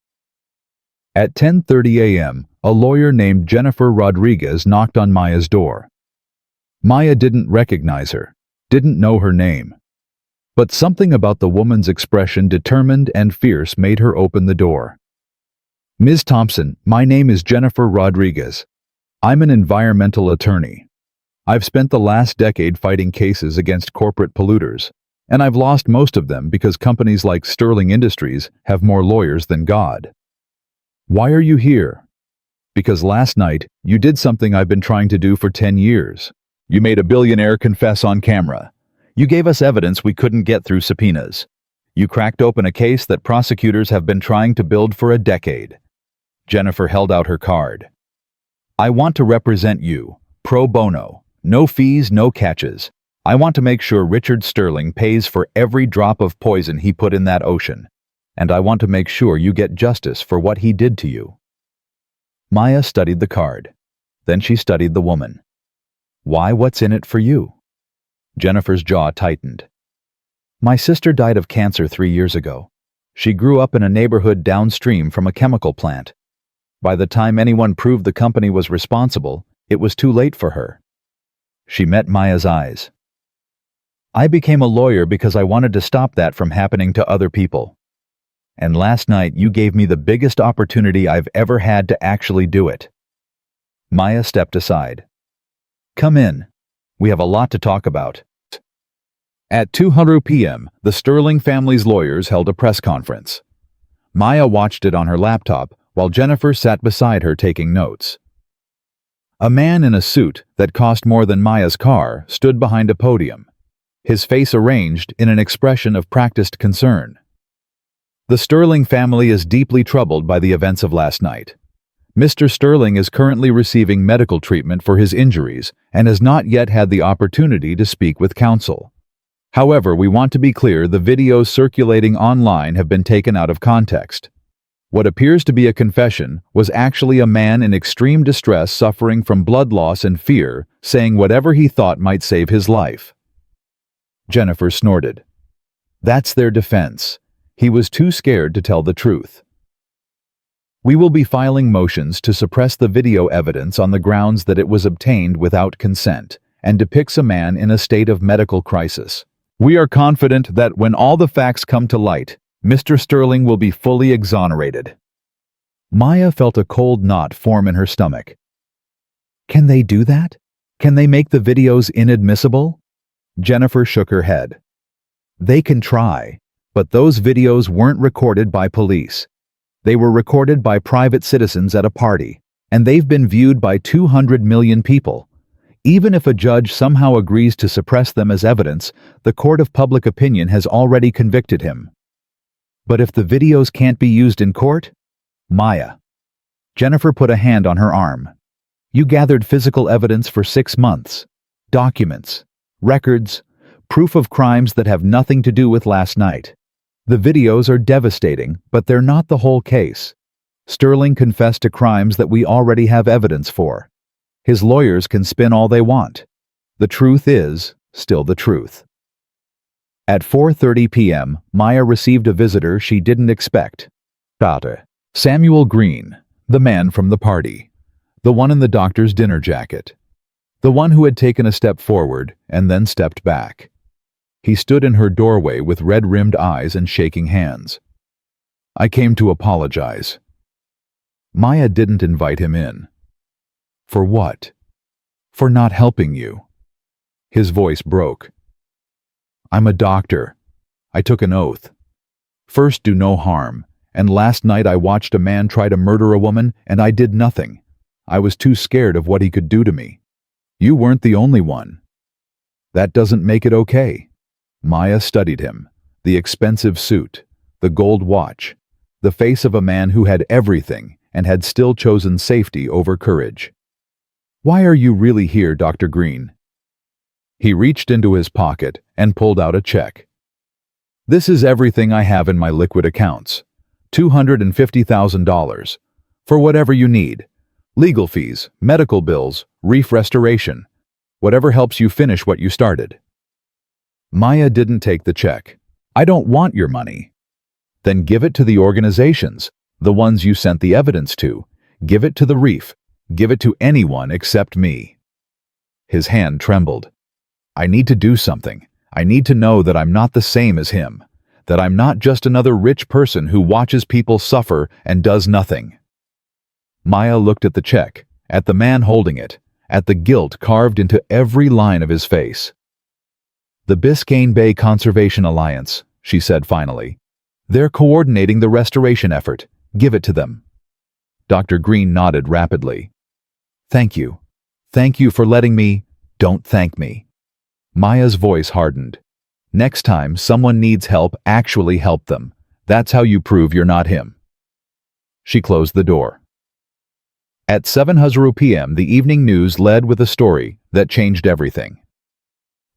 At 10:30 a.m., a lawyer named Jennifer Rodriguez knocked on Maya's door. Maya didn't recognize her, didn't know her name. But something about the woman's expression, determined and fierce, made her open the door. "Ms. Thompson, my name is Jennifer Rodriguez. I'm an environmental attorney. I've spent the last decade fighting cases against corporate polluters, and I've lost most of them because companies like Sterling Industries have more lawyers than God. Why are you here? Because last night, you did something I've been trying to do for 10 years. You made a billionaire confess on camera. You gave us evidence we couldn't get through subpoenas. You cracked open a case that prosecutors have been trying to build for a decade." Jennifer held out her card. "I want to represent you, pro bono, no fees, no catches. I want to make sure Richard Sterling pays for every drop of poison he put in that ocean. And I want to make sure you get justice for what he did to you." Maya studied the card. Then she studied the woman. "Why, what's in it for you?" Jennifer's jaw tightened. "My sister died of cancer 3 years ago. She grew up in a neighborhood downstream from a chemical plant. By the time anyone proved the company was responsible, it was too late for her." She met Maya's eyes. "I became a lawyer because I wanted to stop that from happening to other people. And last night you gave me the biggest opportunity I've ever had to actually do it." Maya stepped aside. "Come in. We have a lot to talk about." At 2:00 p.m., the Sterling family's lawyers held a press conference. Maya watched it on her laptop while Jennifer sat beside her taking notes. A man in a suit that cost more than Maya's car stood behind a podium, his face arranged in an expression of practiced concern. "The Sterling family is deeply troubled by the events of last night. Mr. Sterling is currently receiving medical treatment for his injuries and has not yet had the opportunity to speak with counsel. However, we want to be clear, the videos circulating online have been taken out of context. What appears to be a confession was actually a man in extreme distress suffering from blood loss and fear, saying whatever he thought might save his life." Jennifer snorted. "That's their defense. He was too scared to tell the truth. We will be filing motions to suppress the video evidence on the grounds that it was obtained without consent and depicts a man in a state of medical crisis. We are confident that when all the facts come to light, Mr. Sterling will be fully exonerated." Maya felt a cold knot form in her stomach. Can they do that? Can they make the videos inadmissible? Jennifer shook her head. They can try, but those videos weren't recorded by police. They were recorded by private citizens at a party, and they've been viewed by 200 million people. Even if a judge somehow agrees to suppress them as evidence, the court of public opinion has already convicted him. But if the videos can't be used in court? Maya. Jennifer put a hand on her arm. You gathered physical evidence for 6 months. Documents, records, proof of crimes that have nothing to do with last night. The videos are devastating, but they're not the whole case. Sterling confessed to crimes that we already have evidence for. His lawyers can spin all they want. The truth is still the truth. At 4:30 p.m., Maya received a visitor she didn't expect. Samuel Green, the man from the party. The one in the doctor's dinner jacket. The one who had taken a step forward and then stepped back. He stood in her doorway with red-rimmed eyes and shaking hands. I came to apologize. Maya didn't invite him in. For what? For not helping you. His voice broke. I'm a doctor. I took an oath. First, do no harm, and last night I watched a man try to murder a woman and I did nothing. I was too scared of what he could do to me. You weren't the only one. That doesn't make it okay. Maya studied him, the expensive suit, the gold watch, the face of a man who had everything and had still chosen safety over courage. Why are you really here, Dr. Green? He reached into his pocket and pulled out a check. This is everything I have in my liquid accounts. $250,000. For whatever you need. Legal fees, medical bills, reef restoration. Whatever helps you finish what you started. Maya didn't take the check. I don't want your money. Then give it to the organizations, the ones you sent the evidence to. Give it to the reef. Give it to anyone except me. His hand trembled. I need to do something. I need to know that I'm not the same as him. That I'm not just another rich person who watches people suffer and does nothing. Maya looked at the check, at the man holding it, at the guilt carved into every line of his face. The Biscayne Bay Conservation Alliance, she said finally. They're coordinating the restoration effort. Give it to them. Dr. Green nodded rapidly. Thank you. Thank you for letting me. Don't thank me. Maya's voice hardened. Next time someone needs help, actually help them. That's how you prove you're not him. She closed the door. At 7:00 p.m., the evening news led with a story that changed everything.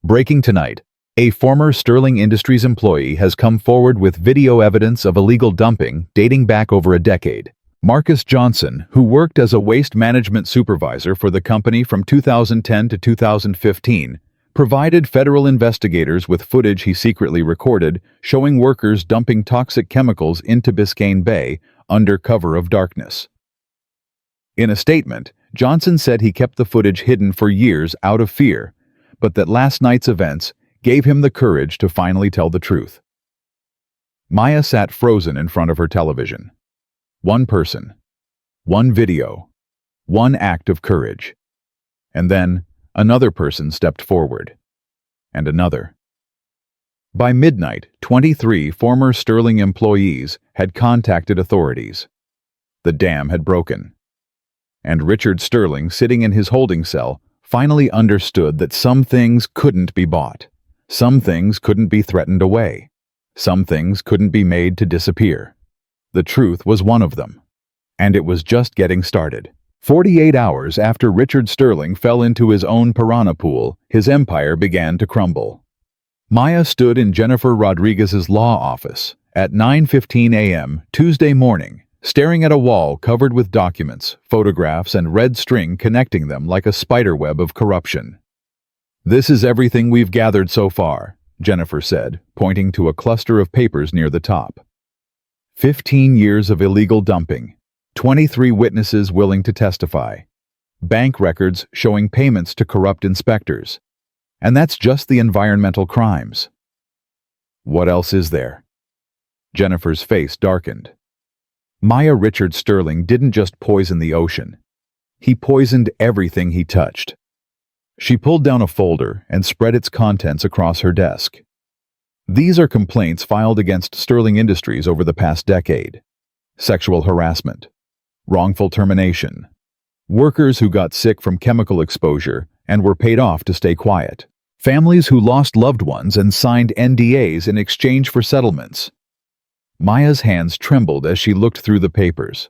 Breaking tonight, a former Sterling Industries employee has come forward with video evidence of illegal dumping dating back over a decade. Marcus Johnson, who worked as a waste management supervisor for the company from 2010 to 2015, provided federal investigators with footage he secretly recorded showing workers dumping toxic chemicals into Biscayne Bay under cover of darkness. In a statement, Johnson said he kept the footage hidden for years out of fear, but that last night's events gave him the courage to finally tell the truth. Maya sat frozen in front of her television. One person, one video, one act of courage. And then another person stepped forward. And another. By midnight, 23 former Sterling employees had contacted authorities. The dam had broken. And Richard Sterling, sitting in his holding cell, finally understood that some things couldn't be bought. Some things couldn't be threatened away. Some things couldn't be made to disappear. The truth was one of them. And it was just getting started. 48 hours after Richard Sterling fell into his own piranha pool, his empire began to crumble. Maya stood in Jennifer Rodriguez's law office at 9:15 a.m. Tuesday morning, staring at a wall covered with documents, photographs, and red string connecting them like a spiderweb of corruption. This is everything we've gathered so far, Jennifer said, pointing to a cluster of papers near the top. 15 years of illegal dumping, 23 witnesses willing to testify, bank records showing payments to corrupt inspectors. And that's just the environmental crimes. What else is there? Jennifer's face darkened. Richard Sterling didn't just poison the ocean. He poisoned everything he touched. She pulled down a folder and spread its contents across her desk. These are complaints filed against Sterling Industries over the past decade. Sexual harassment, wrongful termination, workers who got sick from chemical exposure and were paid off to stay quiet, families who lost loved ones and signed NDAs in exchange for settlements. Maya's hands trembled as she looked through the papers.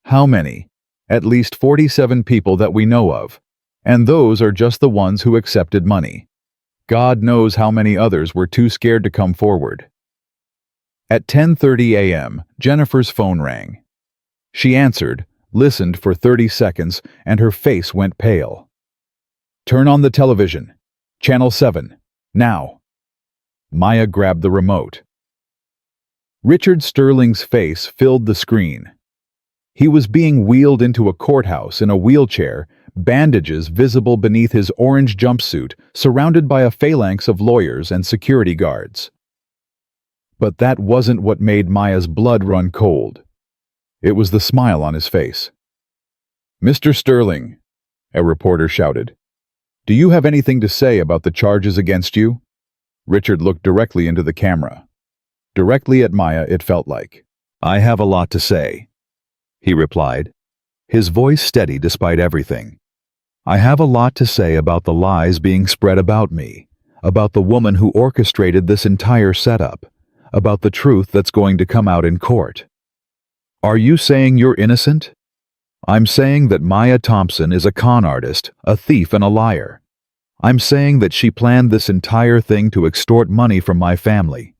How many? At least 47 people that we know of, and those are just the ones who accepted money. God knows how many others were too scared to come forward. At 10:30 a.m., Jennifer's phone rang. She answered, listened for 30 seconds, and her face went pale. "Turn on the television. Channel 7. Now." Maya grabbed the remote. Richard Sterling's face filled the screen. He was being wheeled into a courthouse in a wheelchair, bandages visible beneath his orange jumpsuit, surrounded by a phalanx of lawyers and security guards. But that wasn't what made Maya's blood run cold. It was the smile on his face. "Mr. Sterling," a reporter shouted, "do you have anything to say about the charges against you?" Richard looked directly into the camera. Directly at Maya, it felt like. "I have a lot to say," he replied, his voice steady despite everything. "I have a lot to say about the lies being spread about me, about the woman who orchestrated this entire setup, about the truth that's going to come out in court." "Are you saying you're innocent?" "I'm saying that Maya Thompson is a con artist, a thief and a liar. I'm saying that she planned this entire thing to extort money from my family.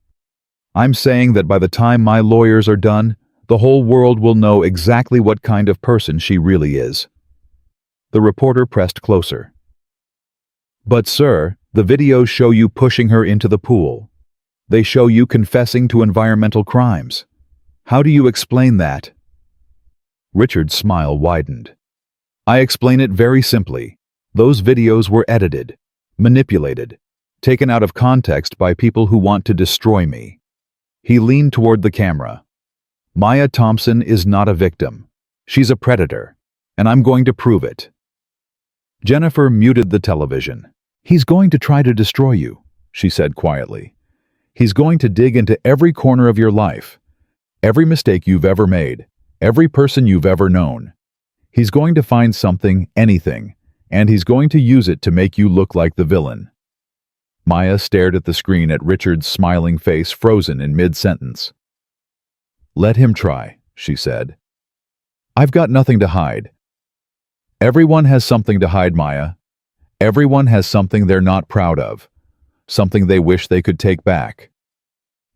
I'm saying that by the time my lawyers are done, the whole world will know exactly what kind of person she really is." The reporter pressed closer. "But sir, the videos show you pushing her into the pool. They show you confessing to environmental crimes. How do you explain that?" Richard's smile widened. "I explain it very simply. Those videos were edited, manipulated, taken out of context by people who want to destroy me." He leaned toward the camera. "Maya Thompson is not a victim. She's a predator, and I'm going to prove it." Jennifer muted the television. "He's going to try to destroy you," she said quietly. "He's going to dig into every corner of your life, every mistake you've ever made, every person you've ever known. He's going to find something, anything, and he's going to use it to make you look like the villain." Maya stared at the screen at Richard's smiling face frozen in mid-sentence. "Let him try," she said. "I've got nothing to hide." "Everyone has something to hide, Maya. Everyone has something they're not proud of, something they wish they could take back."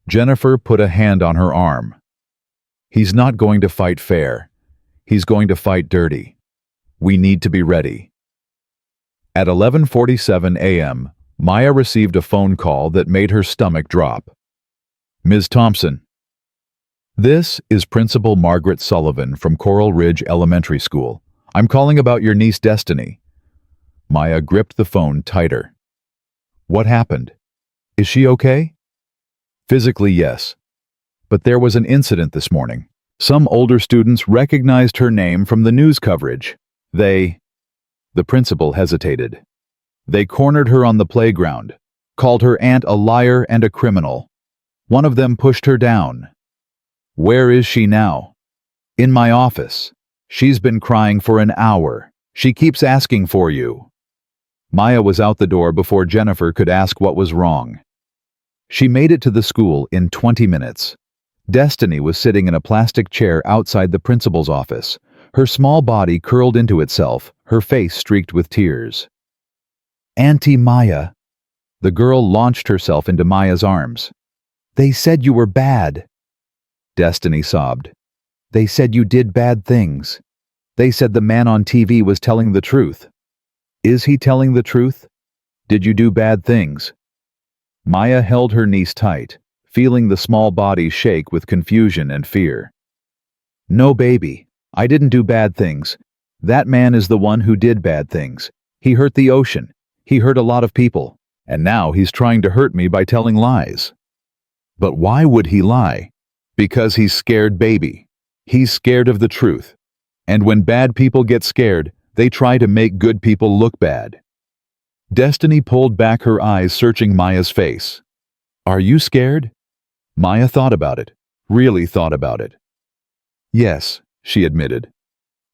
Jennifer put a hand on her arm. "He's not going to fight fair. He's going to fight dirty. We need to be ready." At 11:47 a.m., Maya received a phone call that made her stomach drop. "Ms. Thompson." "This is Principal Margaret Sullivan from Coral Ridge Elementary School. I'm calling about your niece Destiny." Maya gripped the phone tighter. "What happened? Is she okay?" "Physically, yes. But there was an incident this morning. Some older students recognized her name from the news coverage. The principal hesitated. "They cornered her on the playground, called her aunt a liar and a criminal. One of them pushed her down." "Where is she now?" "In my office. She's been crying for an hour. She keeps asking for you." Maya was out the door before Jennifer could ask what was wrong. She made it to the school in 20 minutes. Destiny was sitting in a plastic chair outside the principal's office, her small body curled into itself, her face streaked with tears. "Auntie Maya." The girl launched herself into Maya's arms. "They said you were bad." Destiny sobbed. "They said you did bad things. They said the man on TV was telling the truth." "Is he telling the truth? Did you do bad things?" Maya held her niece tight, feeling the small body shake with confusion and fear. "No, baby. I didn't do bad things. That man is the one who did bad things. He hurt the ocean. He hurt a lot of people. And now he's trying to hurt me by telling lies." "But why would he lie?" "Because he's scared, baby. He's scared of the truth. And when bad people get scared, they try to make good people look bad. Destiny pulled back her eyes, searching Maya's face. Are you scared? Maya thought about it, really thought about it. Yes, she admitted.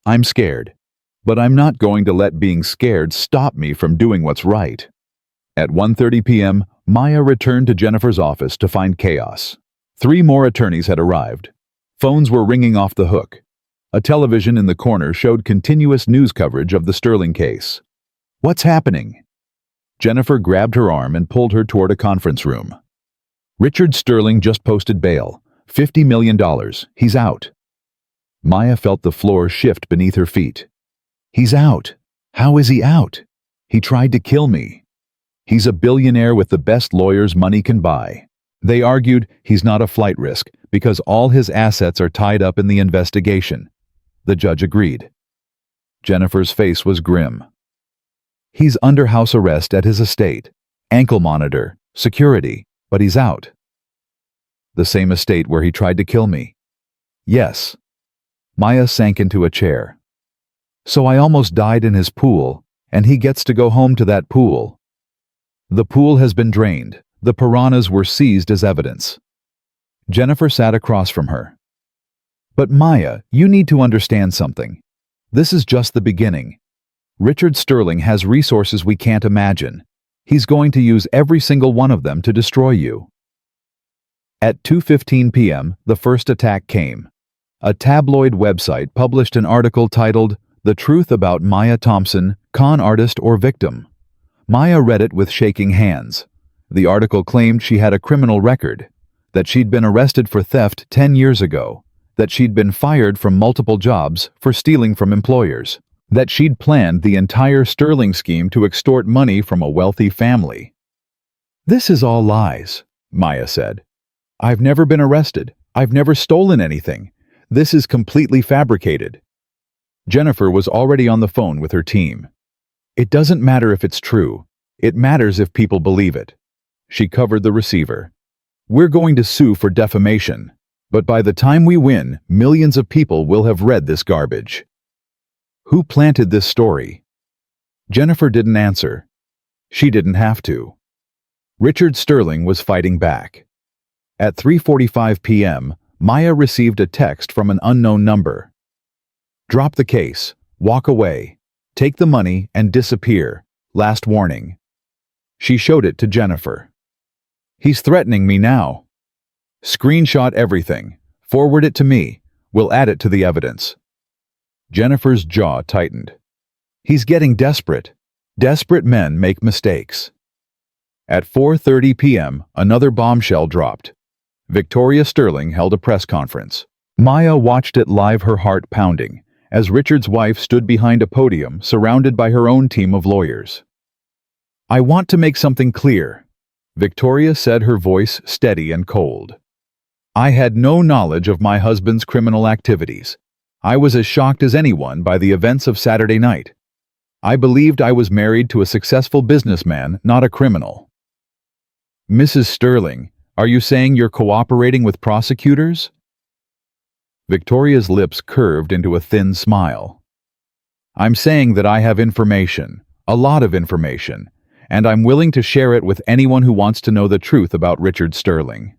I'm scared. But I'm not going to let being scared stop me from doing what's right. At 1:30 p.m., Maya returned to Jennifer's office to find chaos. 3 more attorneys had arrived. Phones were ringing off the hook. A television in the corner showed continuous news coverage of the Sterling case. What's happening? Jennifer grabbed her arm and pulled her toward a conference room. Richard Sterling just posted bail. $50 million. He's out. Maya felt the floor shift beneath her feet. He's out. How is he out? He tried to kill me. He's a billionaire with the best lawyers money can buy. They argued he's not a flight risk because all his assets are tied up in the investigation. The judge agreed. Jennifer's face was grim. He's under house arrest at his estate. Ankle monitor, security, but he's out. The same estate where he tried to kill me. Yes. Maya sank into a chair. So I almost died in his pool, and he gets to go home to that pool. The pool has been drained. The piranhas were seized as evidence. Jennifer sat across from her. But Maya, you need to understand something. This is just the beginning. Richard Sterling has resources we can't imagine. He's going to use every single one of them to destroy you. At 2:15 p.m., the first attack came. A tabloid website published an article titled, "The Truth About Maya Thompson, Con Artist or Victim." Maya read it with shaking hands. The article claimed she had a criminal record, that she'd been arrested for theft 10 years ago, that she'd been fired from multiple jobs for stealing from employers, that she'd planned the entire Sterling scheme to extort money from a wealthy family. This is all lies, Maya said. I've never been arrested. I've never stolen anything. This is completely fabricated. Jennifer was already on the phone with her team. It doesn't matter if it's true. It matters if people believe it. She covered the receiver. We're going to sue for defamation, but by the time we win, millions of people will have read this garbage. Who planted this story? Jennifer didn't answer. She didn't have to. Richard Sterling was fighting back. At 3:45 p.m., Maya received a text from an unknown number. Drop the case, walk away, take the money and disappear. Last warning. She showed it to Jennifer. He's threatening me now. Screenshot everything. Forward it to me. We'll add it to the evidence. Jennifer's jaw tightened. He's getting desperate. Desperate men make mistakes. At 4:30 p.m., another bombshell dropped. Victoria Sterling held a press conference. Maya watched it live, her heart pounding, as Richard's wife stood behind a podium surrounded by her own team of lawyers. I want to make something clear, Victoria said, her voice steady and cold. I had no knowledge of my husband's criminal activities. I was as shocked as anyone by the events of Saturday night. I believed I was married to a successful businessman, not a criminal. Mrs. Sterling, are you saying you're cooperating with prosecutors? Victoria's lips curved into a thin smile. I'm saying that I have information, a lot of information, and I'm willing to share it with anyone who wants to know the truth about Richard Sterling.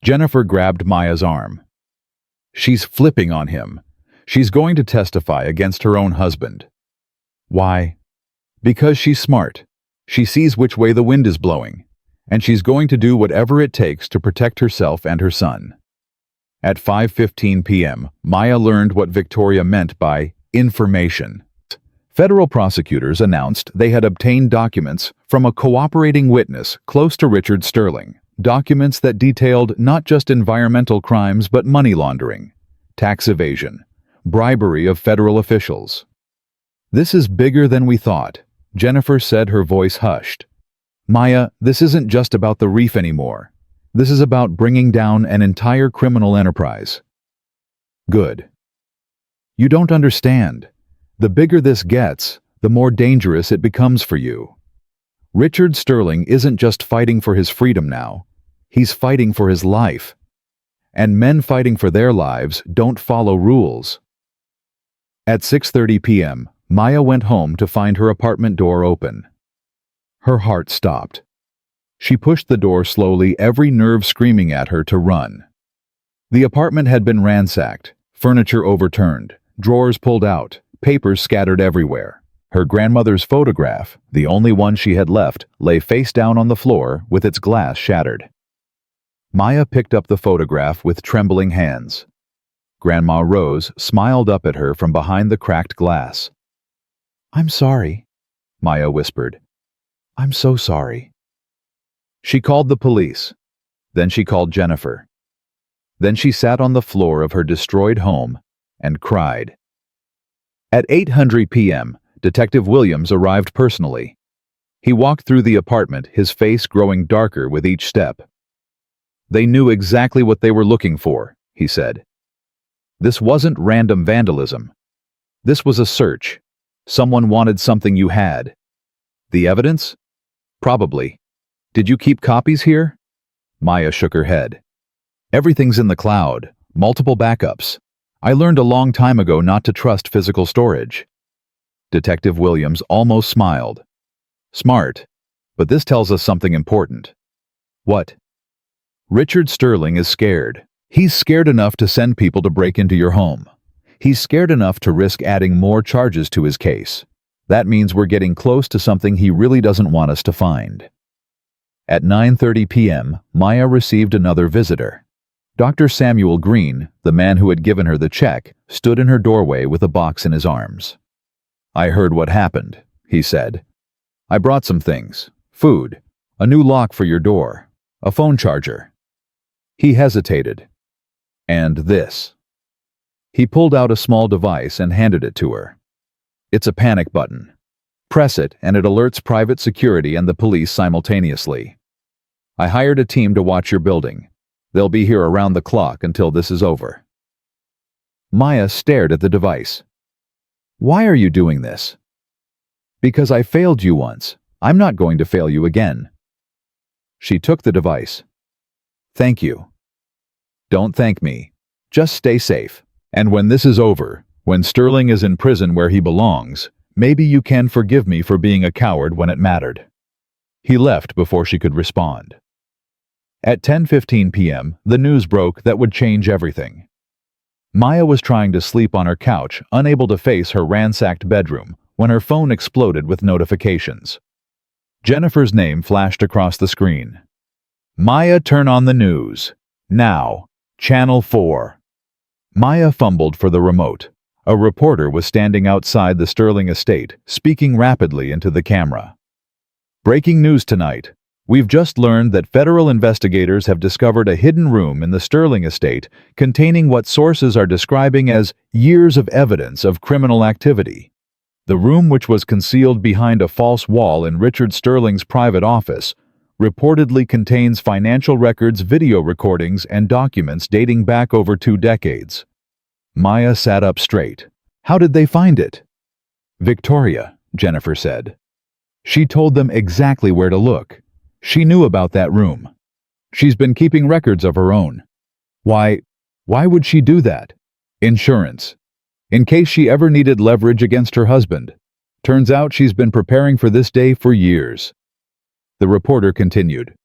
Jennifer grabbed Maya's arm. She's flipping on him. She's going to testify against her own husband. Why? Because she's smart. She sees which way the wind is blowing, and she's going to do whatever it takes to protect herself and her son. At 5:15 p.m., Maya learned what Victoria meant by information. Federal prosecutors announced they had obtained documents from a cooperating witness close to Richard Sterling, documents that detailed not just environmental crimes but money laundering, tax evasion, bribery of federal officials. This is bigger than we thought, Jennifer said, her voice hushed. Maya, this isn't just about the reef anymore. This is about bringing down an entire criminal enterprise. Good. You don't understand. The bigger this gets, the more dangerous it becomes for you. Richard Sterling isn't just fighting for his freedom now. He's fighting for his life. and men fighting for their lives don't follow rules. At 6:30 p.m., Maya went home to find her apartment door open. Her heart stopped. She pushed the door slowly, every nerve screaming at her to run. The apartment had been ransacked, furniture overturned, drawers pulled out, papers scattered everywhere. Her grandmother's photograph, the only one she had left, lay face down on the floor with its glass shattered. Maya picked up the photograph with trembling hands. Grandma Rose smiled up at her from behind the cracked glass. "I'm sorry," Maya whispered. "I'm so sorry." She called the police. Then she called Jennifer. Then she sat on the floor of her destroyed home and cried. At 8:00 p.m., Detective Williams arrived personally. He walked through the apartment, his face growing darker with each step. "They knew exactly what they were looking for," he said. "This wasn't random vandalism. This was a search. Someone wanted something you had. The evidence? Probably. Did you keep copies here?" Maya shook her head. "Everything's in the cloud, multiple backups. I learned a long time ago not to trust physical storage." Detective Williams almost smiled. "Smart, but this tells us something important." "What?" "Richard Sterling is scared. He's scared enough to send people to break into your home. He's scared enough to risk adding more charges to his case. That means we're getting close to something he really doesn't want us to find." At 9:30 p.m., Maya received another visitor. Dr. Samuel Green, the man who had given her the check, stood in her doorway with a box in his arms. "I heard what happened," he said. "I brought some things. Food, a new lock for your door, a phone charger." He hesitated. "And this." He pulled out a small device and handed it to her. "It's a panic button. Press it and it alerts private security and the police simultaneously. I hired a team to watch your building. They'll be here around the clock until this is over." Maya stared at the device. "Why are you doing this?" "Because I failed you once. I'm not going to fail you again." She took the device. "Thank you." "Don't thank me. Just stay safe. And when this is over, when Sterling is in prison where he belongs, maybe you can forgive me for being a coward when it mattered." He left before she could respond. At 10:15 p.m., the news broke that would change everything. Maya was trying to sleep on her couch, unable to face her ransacked bedroom, when her phone exploded with notifications. Jennifer's name flashed across the screen. "Maya, turn on the news. Now. Channel 4. Maya fumbled for the remote. A reporter was standing outside the Sterling estate, speaking rapidly into the camera. "Breaking news tonight. We've just learned that federal investigators have discovered a hidden room in the Sterling estate containing what sources are describing as years of evidence of criminal activity. The room, which was concealed behind a false wall in Richard Sterling's private office, reportedly contains financial records, video recordings, and documents dating back over 2 decades. Maya sat up straight. "How did they find it?" "Victoria," Jennifer said. "She told them exactly where to look. She knew about that room. She's been keeping records of her own. Why would she do that? Insurance. In case she ever needed leverage against her husband. Turns out she's been preparing for this day for years." The reporter continued.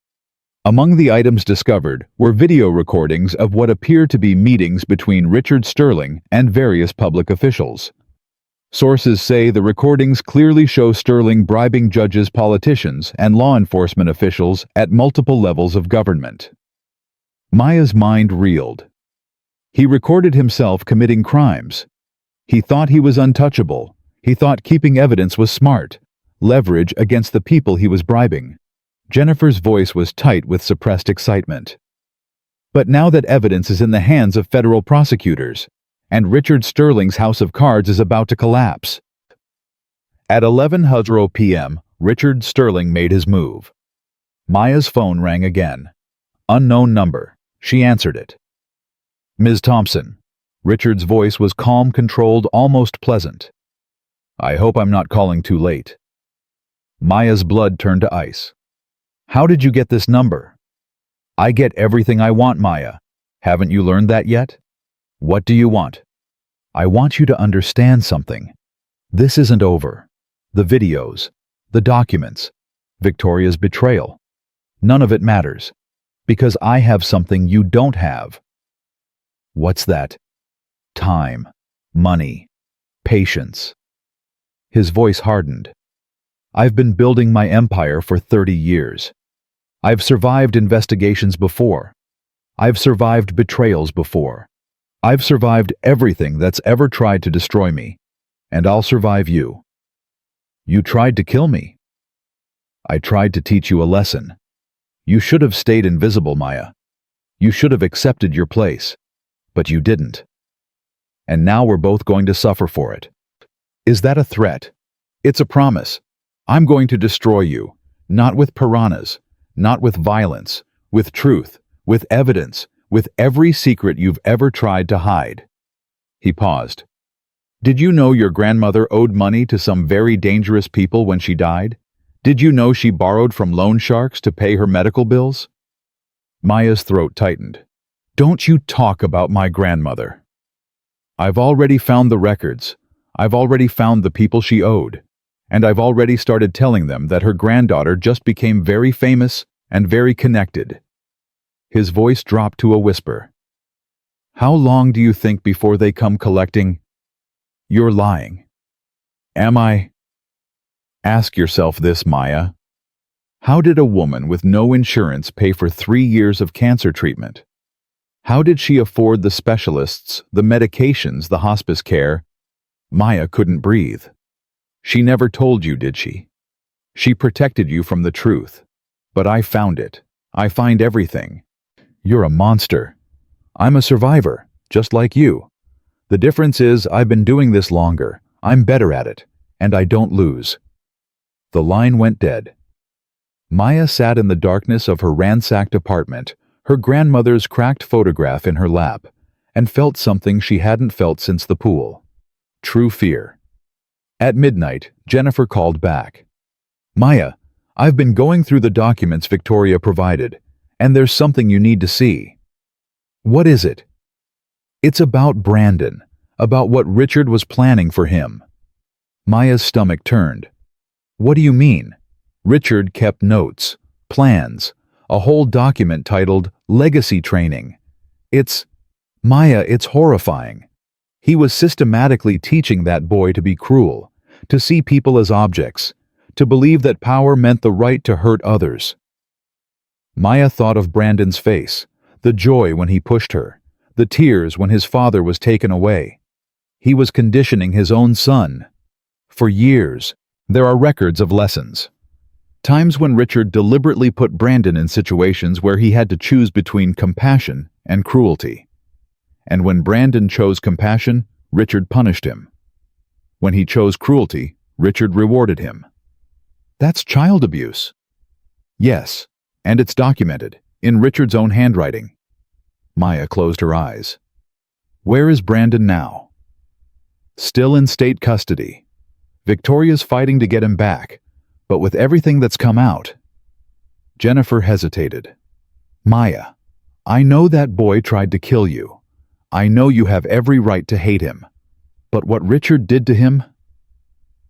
"Among the items discovered were video recordings of what appear to be meetings between Richard Sterling and various public officials. Sources say the recordings clearly show Sterling bribing judges, politicians, and law enforcement officials at multiple levels of government." Maya's mind reeled. He recorded himself committing crimes. He thought he was untouchable. He thought keeping evidence was smart. Leverage against the people he was bribing. Jennifer's voice was tight with suppressed excitement. "But now that evidence is in the hands of federal prosecutors, and Richard Sterling's house of cards is about to collapse." At 11:00 p.m., Richard Sterling made his move. Maya's phone rang again. Unknown number. She answered it. "Ms. Thompson." Richard's voice was calm, controlled, almost pleasant. "I hope I'm not calling too late." Maya's blood turned to ice. "How did you get this number?" "I get everything I want, Maya. Haven't you learned that yet? What do you want? I want you to understand something. This isn't over. The videos, the documents, Victoria's betrayal. None of it matters. Because I have something you don't have. What's that? Time, money, patience. His voice hardened. I've been building my empire for 30 years. I've survived investigations before. I've survived betrayals before. I've survived everything that's ever tried to destroy me. And I'll survive you. You tried to kill me. I tried to teach you a lesson. You should have stayed invisible, Maya. You should have accepted your place. But you didn't. And now we're both going to suffer for it. Is that a threat? It's a promise. I'm going to destroy you, not with piranhas, not with violence, with truth, with evidence, with every secret you've ever tried to hide. He paused. Did you know your grandmother owed money to some very dangerous people when she died? Did you know she borrowed from loan sharks to pay her medical bills? Maya's throat tightened. Don't you talk about my grandmother. I've already found the records. I've already found the people she owed. And I've already started telling them that her granddaughter just became very famous and very connected. His voice dropped to a whisper. How long do you think before they come collecting? You're lying. Am I? Ask yourself this, Maya. How did a woman with no insurance pay for 3 years of cancer treatment? How did she afford the specialists, the medications, the hospice care? Maya couldn't breathe. She never told you, did she? She protected you from the truth. But I found it. I find everything. You're a monster. I'm a survivor, just like you. The difference is I've been doing this longer. I'm better at it, and I don't lose. The line went dead. Maya sat in the darkness of her ransacked apartment, her grandmother's cracked photograph in her lap, and felt something she hadn't felt since the pool. True fear. At midnight, Jennifer called back. Maya, I've been going through the documents Victoria provided, and there's something you need to see. What is it? It's about Brandon, about what Richard was planning for him. Maya's stomach turned. What do you mean? Richard kept notes, plans, a whole document titled Legacy Training. Maya, it's horrifying. He was systematically teaching that boy to be cruel, to see people as objects, to believe that power meant the right to hurt others. Maya thought of Brandon's face, the joy when he pushed her, the tears when his father was taken away. He was conditioning his own son. For years, there are records of lessons. Times when Richard deliberately put Brandon in situations where he had to choose between compassion and cruelty. And when Brandon chose compassion, Richard punished him. When he chose cruelty, Richard rewarded him. That's child abuse. Yes, and it's documented, in Richard's own handwriting. Maya closed her eyes. Where is Brandon now? Still in state custody. Victoria's fighting to get him back, but with everything that's come out. Jennifer hesitated. Maya, I know that boy tried to kill you. I know you have every right to hate him. But what Richard did to him?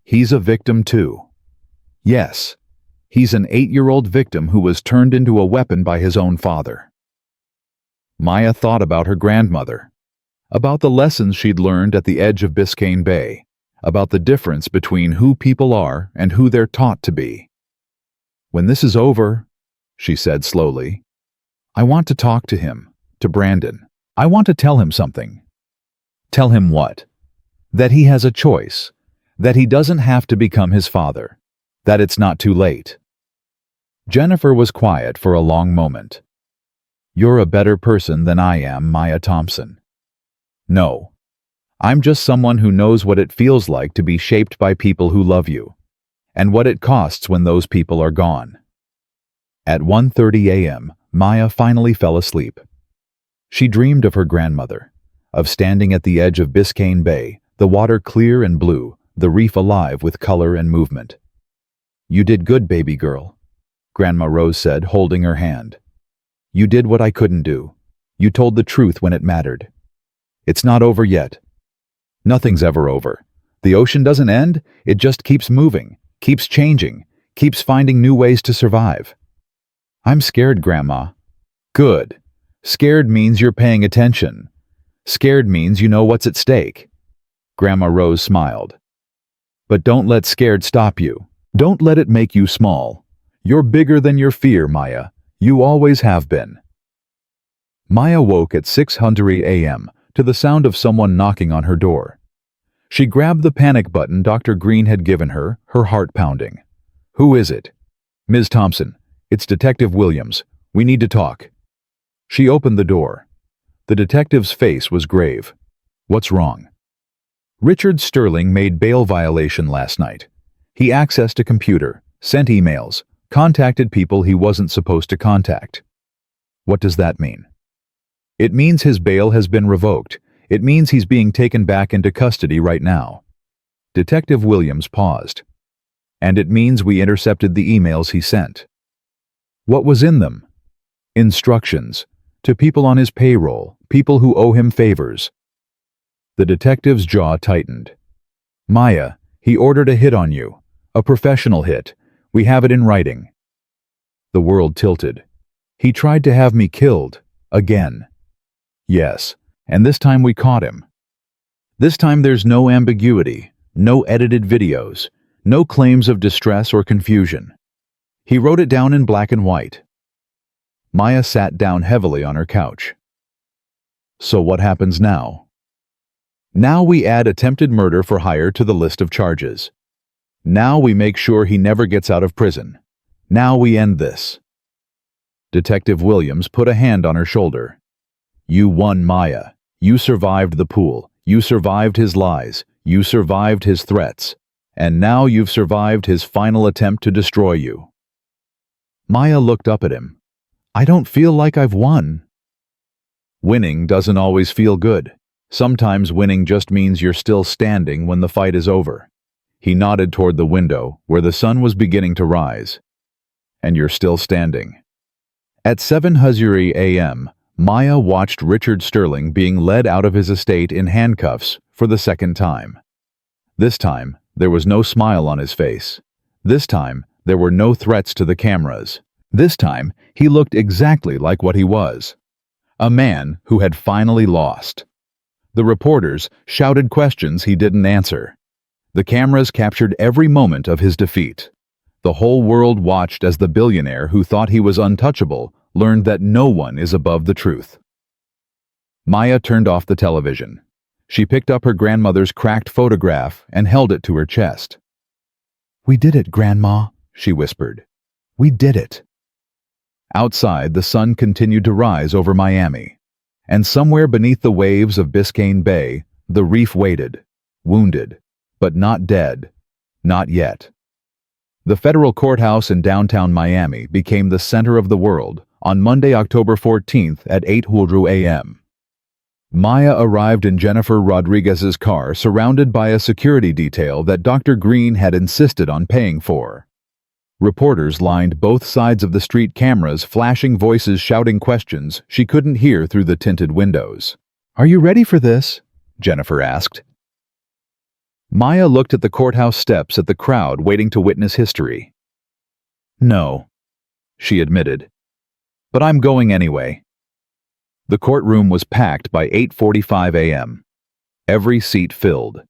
He's a victim too. Yes, he's an 8-year-old victim who was turned into a weapon by his own father. Maya thought about her grandmother, about the lessons she'd learned at the edge of Biscayne Bay, about the difference between who people are and who they're taught to be. When this is over, she said slowly, I want to talk to him, to Brandon. I want to tell him something. Tell him what? That he has a choice, that he doesn't have to become his father, that it's not too late. Jennifer was quiet for a long moment. You're a better person than I am, Maya Thompson. No. I'm just someone who knows what it feels like to be shaped by people who love you, and what it costs when those people are gone. At 1:30 a.m., Maya finally fell asleep. She dreamed of her grandmother, of standing at the edge of Biscayne Bay, the water clear and blue, the reef alive with color and movement. You did good, baby girl, Grandma Rose said, holding her hand. You did what I couldn't do. You told the truth when it mattered. It's not over yet. Nothing's ever over. The ocean doesn't end, it just keeps moving, keeps changing, keeps finding new ways to survive. I'm scared, Grandma. Good. Scared means you're paying attention. Scared means you know what's at stake. Grandma Rose smiled. But don't let scared stop you. Don't let it make you small. You're bigger than your fear, Maya. You always have been. Maya woke at 6:00 a.m. to the sound of someone knocking on her door. She grabbed the panic button Dr. Green had given her, her heart pounding. Who is it? Ms. Thompson, it's Detective Williams. We need to talk. She opened the door. The detective's face was grave. What's wrong? Richard Sterling made bail violation last night. He accessed a computer, sent emails, contacted people he wasn't supposed to contact. What does that mean? It means his bail has been revoked. It means he's being taken back into custody right now. Detective Williams paused. And it means we intercepted the emails he sent. What was in them? Instructions. To people on his payroll, people who owe him favors. The detective's jaw tightened. Maya, he ordered a hit on you. A professional hit. We have it in writing. The world tilted. He tried to have me killed. Again. Yes, and this time we caught him. This time there's no ambiguity, no edited videos, no claims of distress or confusion. He wrote it down in black and white. Maya sat down heavily on her couch. So what happens now? Now we add attempted murder for hire to the list of charges. Now we make sure he never gets out of prison. Now we end this. Detective Williams put a hand on her shoulder. You won, Maya. You survived the pool. You survived his lies. You survived his threats. And now you've survived his final attempt to destroy you. Maya looked up at him. I don't feel like I've won. Winning doesn't always feel good. Sometimes winning just means you're still standing when the fight is over. He nodded toward the window, where the sun was beginning to rise. And you're still standing. At 7:00 a.m., Maya watched Richard Sterling being led out of his estate in handcuffs for the second time. This time, there was no smile on his face. This time, there were no threats to the cameras. This time, he looked exactly like what he was. A man who had finally lost. The reporters shouted questions he didn't answer. The cameras captured every moment of his defeat. The whole world watched as the billionaire who thought he was untouchable learned that no one is above the truth. Maya turned off the television. She picked up her grandmother's cracked photograph and held it to her chest. We did it, Grandma, she whispered. We did it. Outside, the sun continued to rise over Miami, and somewhere beneath the waves of Biscayne Bay, the reef waited, wounded, but not dead, not yet. The federal courthouse in downtown Miami became the center of the world on Monday, October 14th at 8:00 a.m. Maya arrived in Jennifer Rodriguez's car surrounded by a security detail that Dr. Green had insisted on paying for. Reporters lined both sides of the street, cameras flashing, voices shouting questions she couldn't hear through the tinted windows. Are you ready for this? Jennifer asked. Maya looked at the courthouse steps at the crowd waiting to witness history. No, she admitted. But I'm going anyway. The courtroom was packed by 8:45 a.m. Every seat filled.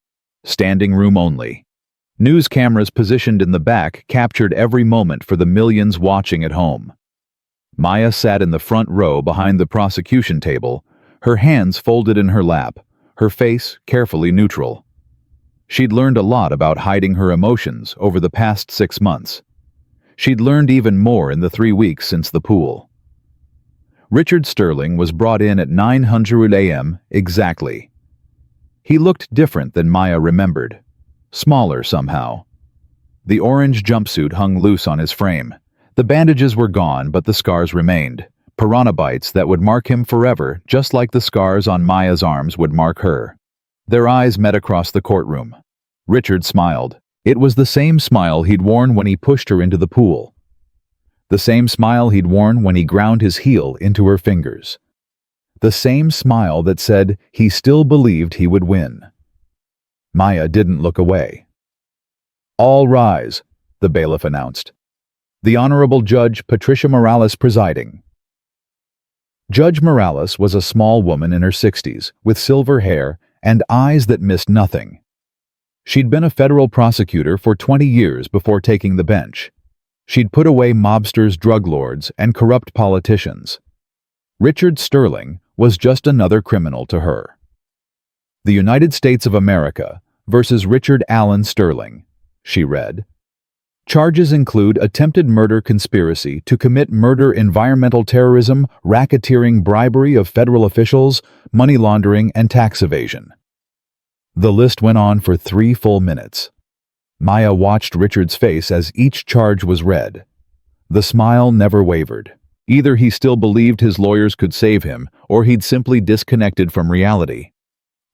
Standing room only. News cameras positioned in the back captured every moment for the millions watching at home. Maya sat in the front row behind the prosecution table, her hands folded in her lap, her face carefully neutral. She'd learned a lot about hiding her emotions over the past 6 months. She'd learned even more in the 3 weeks since the pool. Richard Sterling was brought in at 9:00 a.m. exactly. He looked different than Maya remembered. Smaller somehow. The orange jumpsuit hung loose on his frame. The bandages were gone, but the scars remained. Piranha bites that would mark him forever, just like the scars on Maya's arms would mark her. Their eyes met across the courtroom. Richard smiled. It was the same smile he'd worn when he pushed her into the pool. The same smile he'd worn when he ground his heel into her fingers. The same smile that said he still believed he would win. Maya didn't look away. "All rise," the bailiff announced. "The Honorable Judge Patricia Morales presiding." Judge Morales was a small woman in her 60s, with silver hair and eyes that missed nothing. She'd been a federal prosecutor for 20 years before taking the bench. She'd put away mobsters, drug lords, and corrupt politicians. Richard Sterling was just another criminal to her. "The United States of America versus Richard Allen Sterling," she read. "Charges include attempted murder conspiracy to commit murder, environmental terrorism, racketeering, bribery of federal officials, money laundering, and tax evasion." The list went on for 3 full minutes. Maya watched Richard's face as each charge was read. The smile never wavered. Either he still believed his lawyers could save him, or he'd simply disconnected from reality.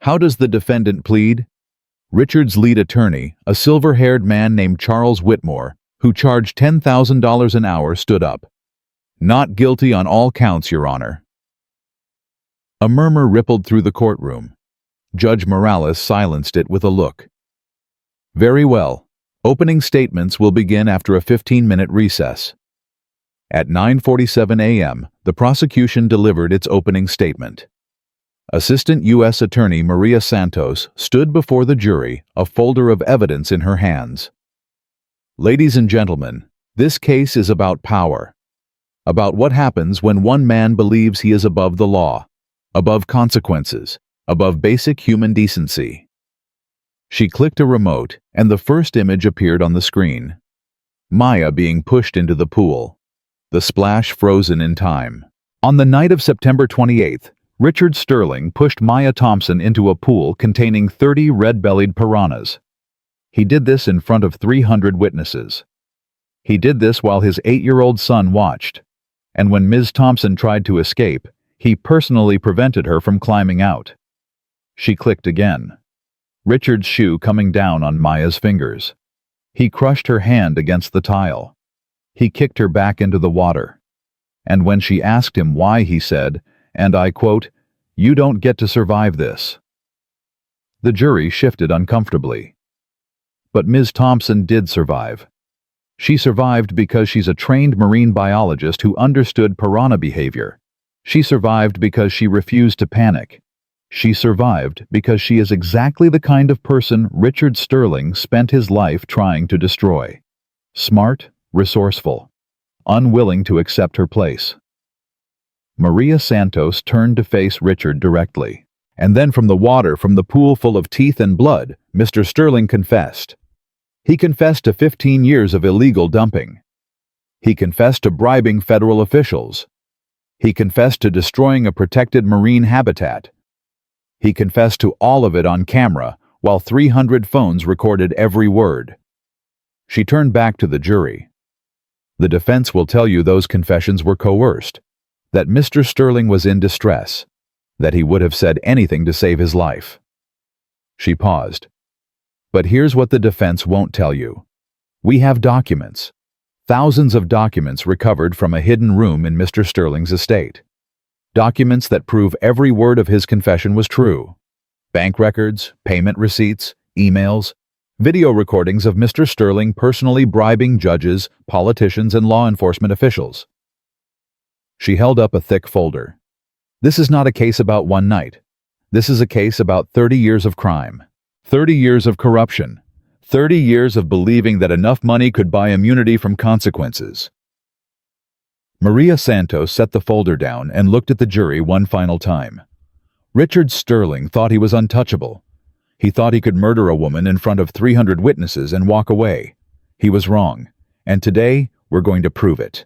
"How does the defendant plead?" Richard's lead attorney, a silver-haired man named Charles Whitmore, who charged $10,000 an hour, stood up. "Not guilty on all counts, Your Honor." A murmur rippled through the courtroom. Judge Morales silenced it with a look. "Very well. Opening statements will begin after a 15-minute recess." At 9:47 a.m., the prosecution delivered its opening statement. Assistant U.S. Attorney Maria Santos stood before the jury, a folder of evidence in her hands. "Ladies and gentlemen, this case is about power. About what happens when one man believes he is above the law, above consequences, above basic human decency." She clicked a remote, and the first image appeared on the screen. Maya being pushed into the pool. The splash frozen in time. On the night of September 28th, Richard Sterling pushed Maya Thompson into a pool containing 30 red-bellied piranhas. He did this in front of 300 witnesses. He did this while his 8-year-old son watched. And when Ms. Thompson tried to escape, he personally prevented her from climbing out. She clicked again. Richard's shoe coming down on Maya's fingers. He crushed her hand against the tile. He kicked her back into the water. And when she asked him why, he said, and I quote, "You don't get to survive this." The jury shifted uncomfortably. But Ms. Thompson did survive. She survived because she's a trained marine biologist who understood piranha behavior. She survived because she refused to panic. She survived because she is exactly the kind of person Richard Sterling spent his life trying to destroy. Smart, resourceful, unwilling to accept her place. Maria Santos turned to face Richard directly. And then from the water, from the pool full of teeth and blood, Mr. Sterling confessed. He confessed to 15 years of illegal dumping. He confessed to bribing federal officials. He confessed to destroying a protected marine habitat. He confessed to all of it on camera, while 300 phones recorded every word. She turned back to the jury. The defense will tell you those confessions were coerced, that Mr. Sterling was in distress, that he would have said anything to save his life. She paused. But here's what the defense won't tell you. We have documents. Thousands of documents recovered from a hidden room in Mr. Sterling's estate. Documents that prove every word of his confession was true. Bank records, payment receipts, emails, video recordings of Mr. Sterling personally bribing judges, politicians, and law enforcement officials. She held up a thick folder. This is not a case about one night. This is a case about 30 years of crime, 30 years of corruption, 30 years of believing that enough money could buy immunity from consequences. Maria Santos set the folder down and looked at the jury one final time. Richard Sterling thought he was untouchable. He thought he could murder a woman in front of 300 witnesses and walk away. He was wrong, and today we're going to prove it.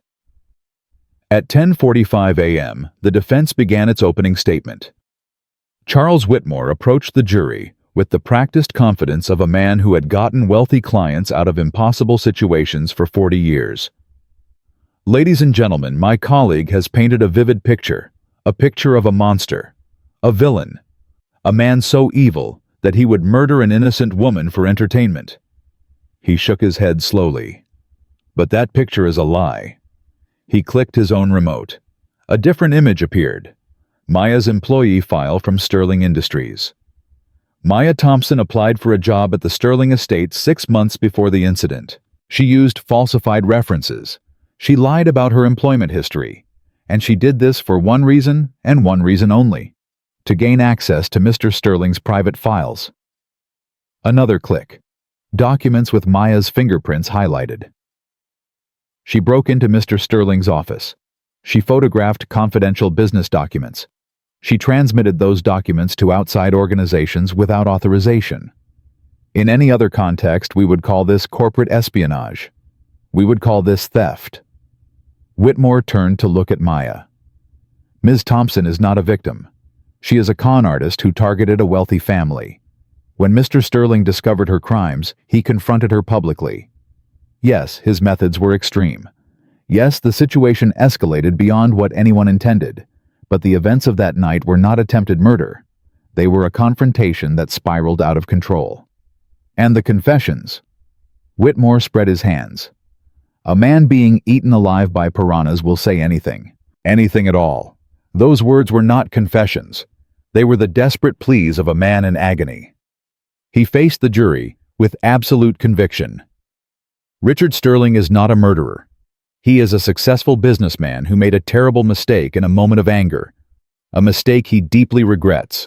At 10:45 a.m., the defense began its opening statement. Charles Whitmore approached the jury with the practiced confidence of a man who had gotten wealthy clients out of impossible situations for 40 years. "Ladies and gentlemen, my colleague has painted a vivid picture, a picture of a monster, a villain, a man so evil that he would murder an innocent woman for entertainment." He shook his head slowly. "But that picture is a lie." He clicked his own remote. A different image appeared. Maya's employee file from Sterling Industries. Maya Thompson applied for a job at the Sterling estate 6 months before the incident. She used falsified references. She lied about her employment history. And she did this for one reason and one reason only: to gain access to Mr. Sterling's private files. Another click. Documents with Maya's fingerprints highlighted. She broke into Mr. Sterling's office. She photographed confidential business documents. She transmitted those documents to outside organizations without authorization. In any other context, we would call this corporate espionage. We would call this theft. Whitmore turned to look at Maya. Ms. Thompson is not a victim. She is a con artist who targeted a wealthy family. When Mr. Sterling discovered her crimes, he confronted her publicly. Yes, his methods were extreme. Yes, the situation escalated beyond what anyone intended. But the events of that night were not attempted murder. They were a confrontation that spiraled out of control. And the confessions. Whitmore spread his hands. A man being eaten alive by piranhas will say anything. Anything at all. Those words were not confessions. They were the desperate pleas of a man in agony. He faced the jury with absolute conviction. Richard Sterling is not a murderer. He is a successful businessman who made a terrible mistake in a moment of anger. A mistake he deeply regrets.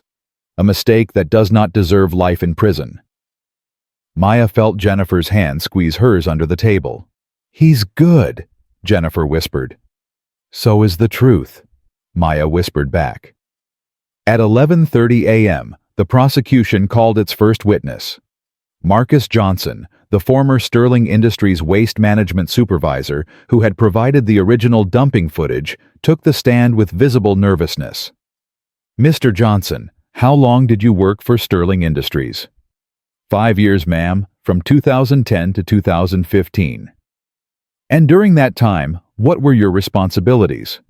A mistake that does not deserve life in prison. Maya felt Jennifer's hand squeeze hers under the table. "He's good," Jennifer whispered. "So is the truth," Maya whispered back. At 11:30 a.m., the prosecution called its first witness. Marcus Johnson, the former Sterling Industries waste management supervisor who had provided the original dumping footage, took the stand with visible nervousness. "Mr. Johnson, how long did you work for Sterling Industries?" 5 years, ma'am, from 2010 to 2015. "And during that time, what were your responsibilities?"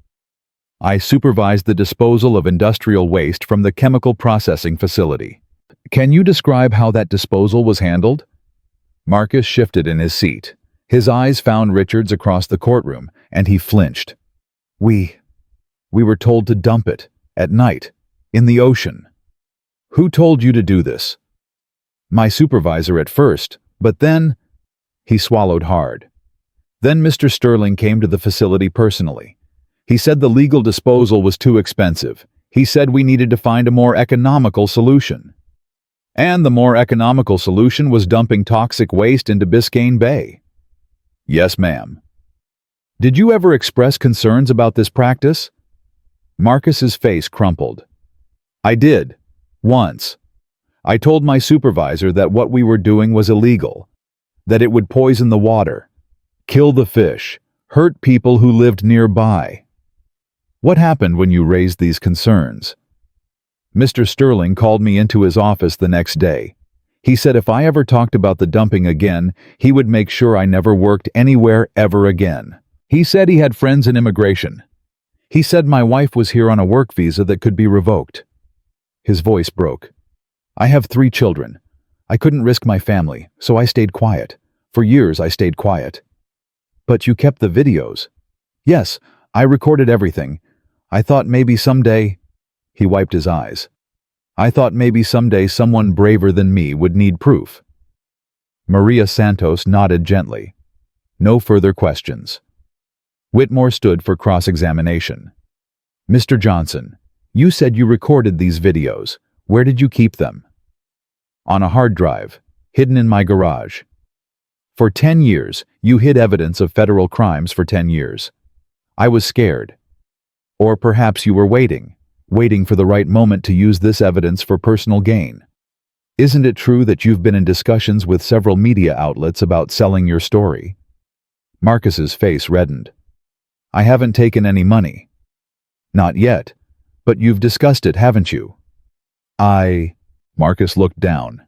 "I supervised the disposal of industrial waste from the chemical processing facility." "Can you describe how that disposal was handled?" Marcus shifted in his seat. His eyes found Richard's across the courtroom, and he flinched. We were told to dump it, at night, in the ocean." "Who told you to do this?" "My supervisor at first, but then—" He swallowed hard. "Then Mr. Sterling came to the facility personally. He said the legal disposal was too expensive. He said we needed to find a more economical solution. And the more economical solution was dumping toxic waste into Biscayne Bay." "Yes, ma'am." "Did you ever express concerns about this practice?" Marcus's face crumpled. "I did. Once. I told my supervisor that what we were doing was illegal, that it would poison the water, kill the fish, hurt people who lived nearby." "What happened when you raised these concerns?" "Mr. Sterling called me into his office the next day. He said if I ever talked about the dumping again, he would make sure I never worked anywhere ever again. He said he had friends in immigration. He said my wife was here on a work visa that could be revoked." His voice broke. "I have 3 children. I couldn't risk my family, so I stayed quiet. For years I stayed quiet." "But you kept the videos." "Yes, I recorded everything. I thought maybe someday—" He wiped his eyes. "I thought maybe someday someone braver than me would need proof." Maria Santos nodded gently. No further questions. Whitmore stood for cross-examination. "Mr. Johnson, you said you recorded these videos. Where did you keep them?" "On a hard drive, hidden in my garage." "For 10 years, you hid evidence of federal crimes for 10 years. I was scared. Or perhaps you were waiting for the right moment to use this evidence for personal gain. Isn't it true that you've been in discussions with several media outlets about selling your story?" Marcus's face reddened. "I haven't taken any money." "Not yet, but you've discussed it, haven't you?" Marcus looked down.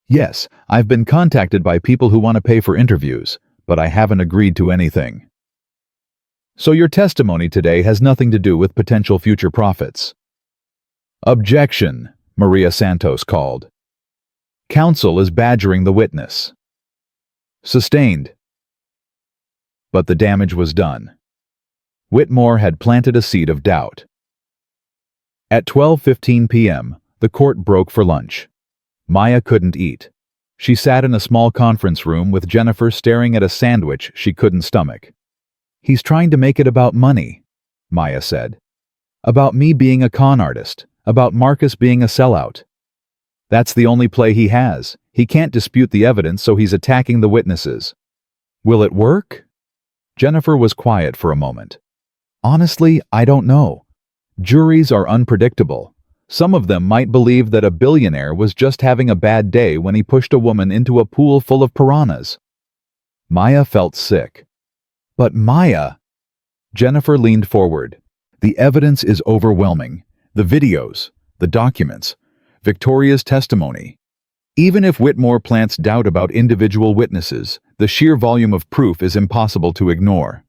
"Yes, I've been contacted by people who want to pay for interviews, but I haven't agreed to anything." "So your testimony today has nothing to do with potential future profits?" "Objection," Maria Santos called. "Counsel is badgering the witness." "Sustained." But the damage was done. Whitmore had planted a seed of doubt. At 12:15 p.m., the court broke for lunch. Maya couldn't eat. She sat in a small conference room with Jennifer staring at a sandwich she couldn't stomach. "He's trying to make it about money," Maya said. "About me being a con artist, about Marcus being a sellout. That's the only play he has. He can't dispute the evidence, so he's attacking the witnesses. Will it work?" Jennifer was quiet for a moment. "Honestly, I don't know. Juries are unpredictable. Some of them might believe that a billionaire was just having a bad day when he pushed a woman into a pool full of piranhas." Maya felt sick. "But Maya..." Jennifer leaned forward. "The evidence is overwhelming. The videos, the documents, Victoria's testimony. Even if Whitmore plants doubt about individual witnesses, the sheer volume of proof is impossible to ignore.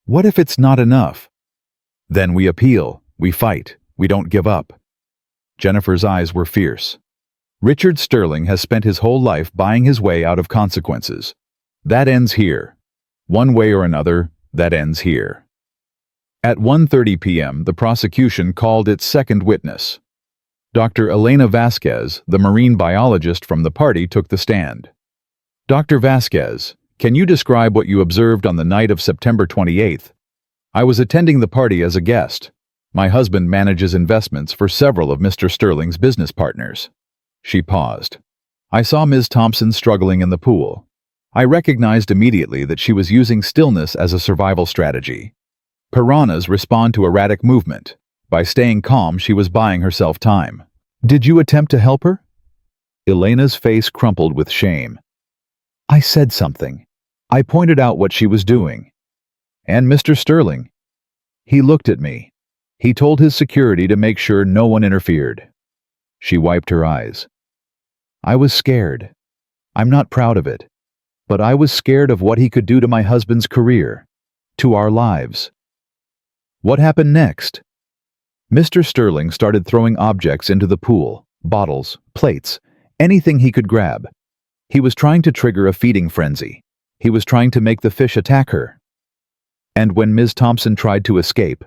What if it's not enough? Then we appeal, we fight, we don't give up." Jennifer's eyes were fierce. "Richard Sterling has spent his whole life buying his way out of consequences. That ends here. One way or another, that ends here." At 1:30 p.m., the prosecution called its second witness. Dr. Elena Vasquez, the marine biologist from the party, took the stand. "Dr. Vasquez, can you describe what you observed on the night of September 28th? I was attending the party as a guest. My husband manages investments for several of Mr. Sterling's business partners." She paused. "I saw Ms. Thompson struggling in the pool. I recognized immediately that she was using stillness as a survival strategy. Piranhas respond to erratic movement. By staying calm, she was buying herself time. Did you attempt to help her?" Elena's face crumpled with shame. "I said something. I pointed out what she was doing. And Mr. Sterling? He looked at me. He told his security to make sure no one interfered." She wiped her eyes. "I was scared. I'm not proud of it. But I was scared of what he could do to my husband's career, to our lives." "What happened next?" "Mr. Sterling started throwing objects into the pool, bottles, plates, anything he could grab. He was trying to trigger a feeding frenzy. He was trying to make the fish attack her. And when Ms. Thompson tried to escape,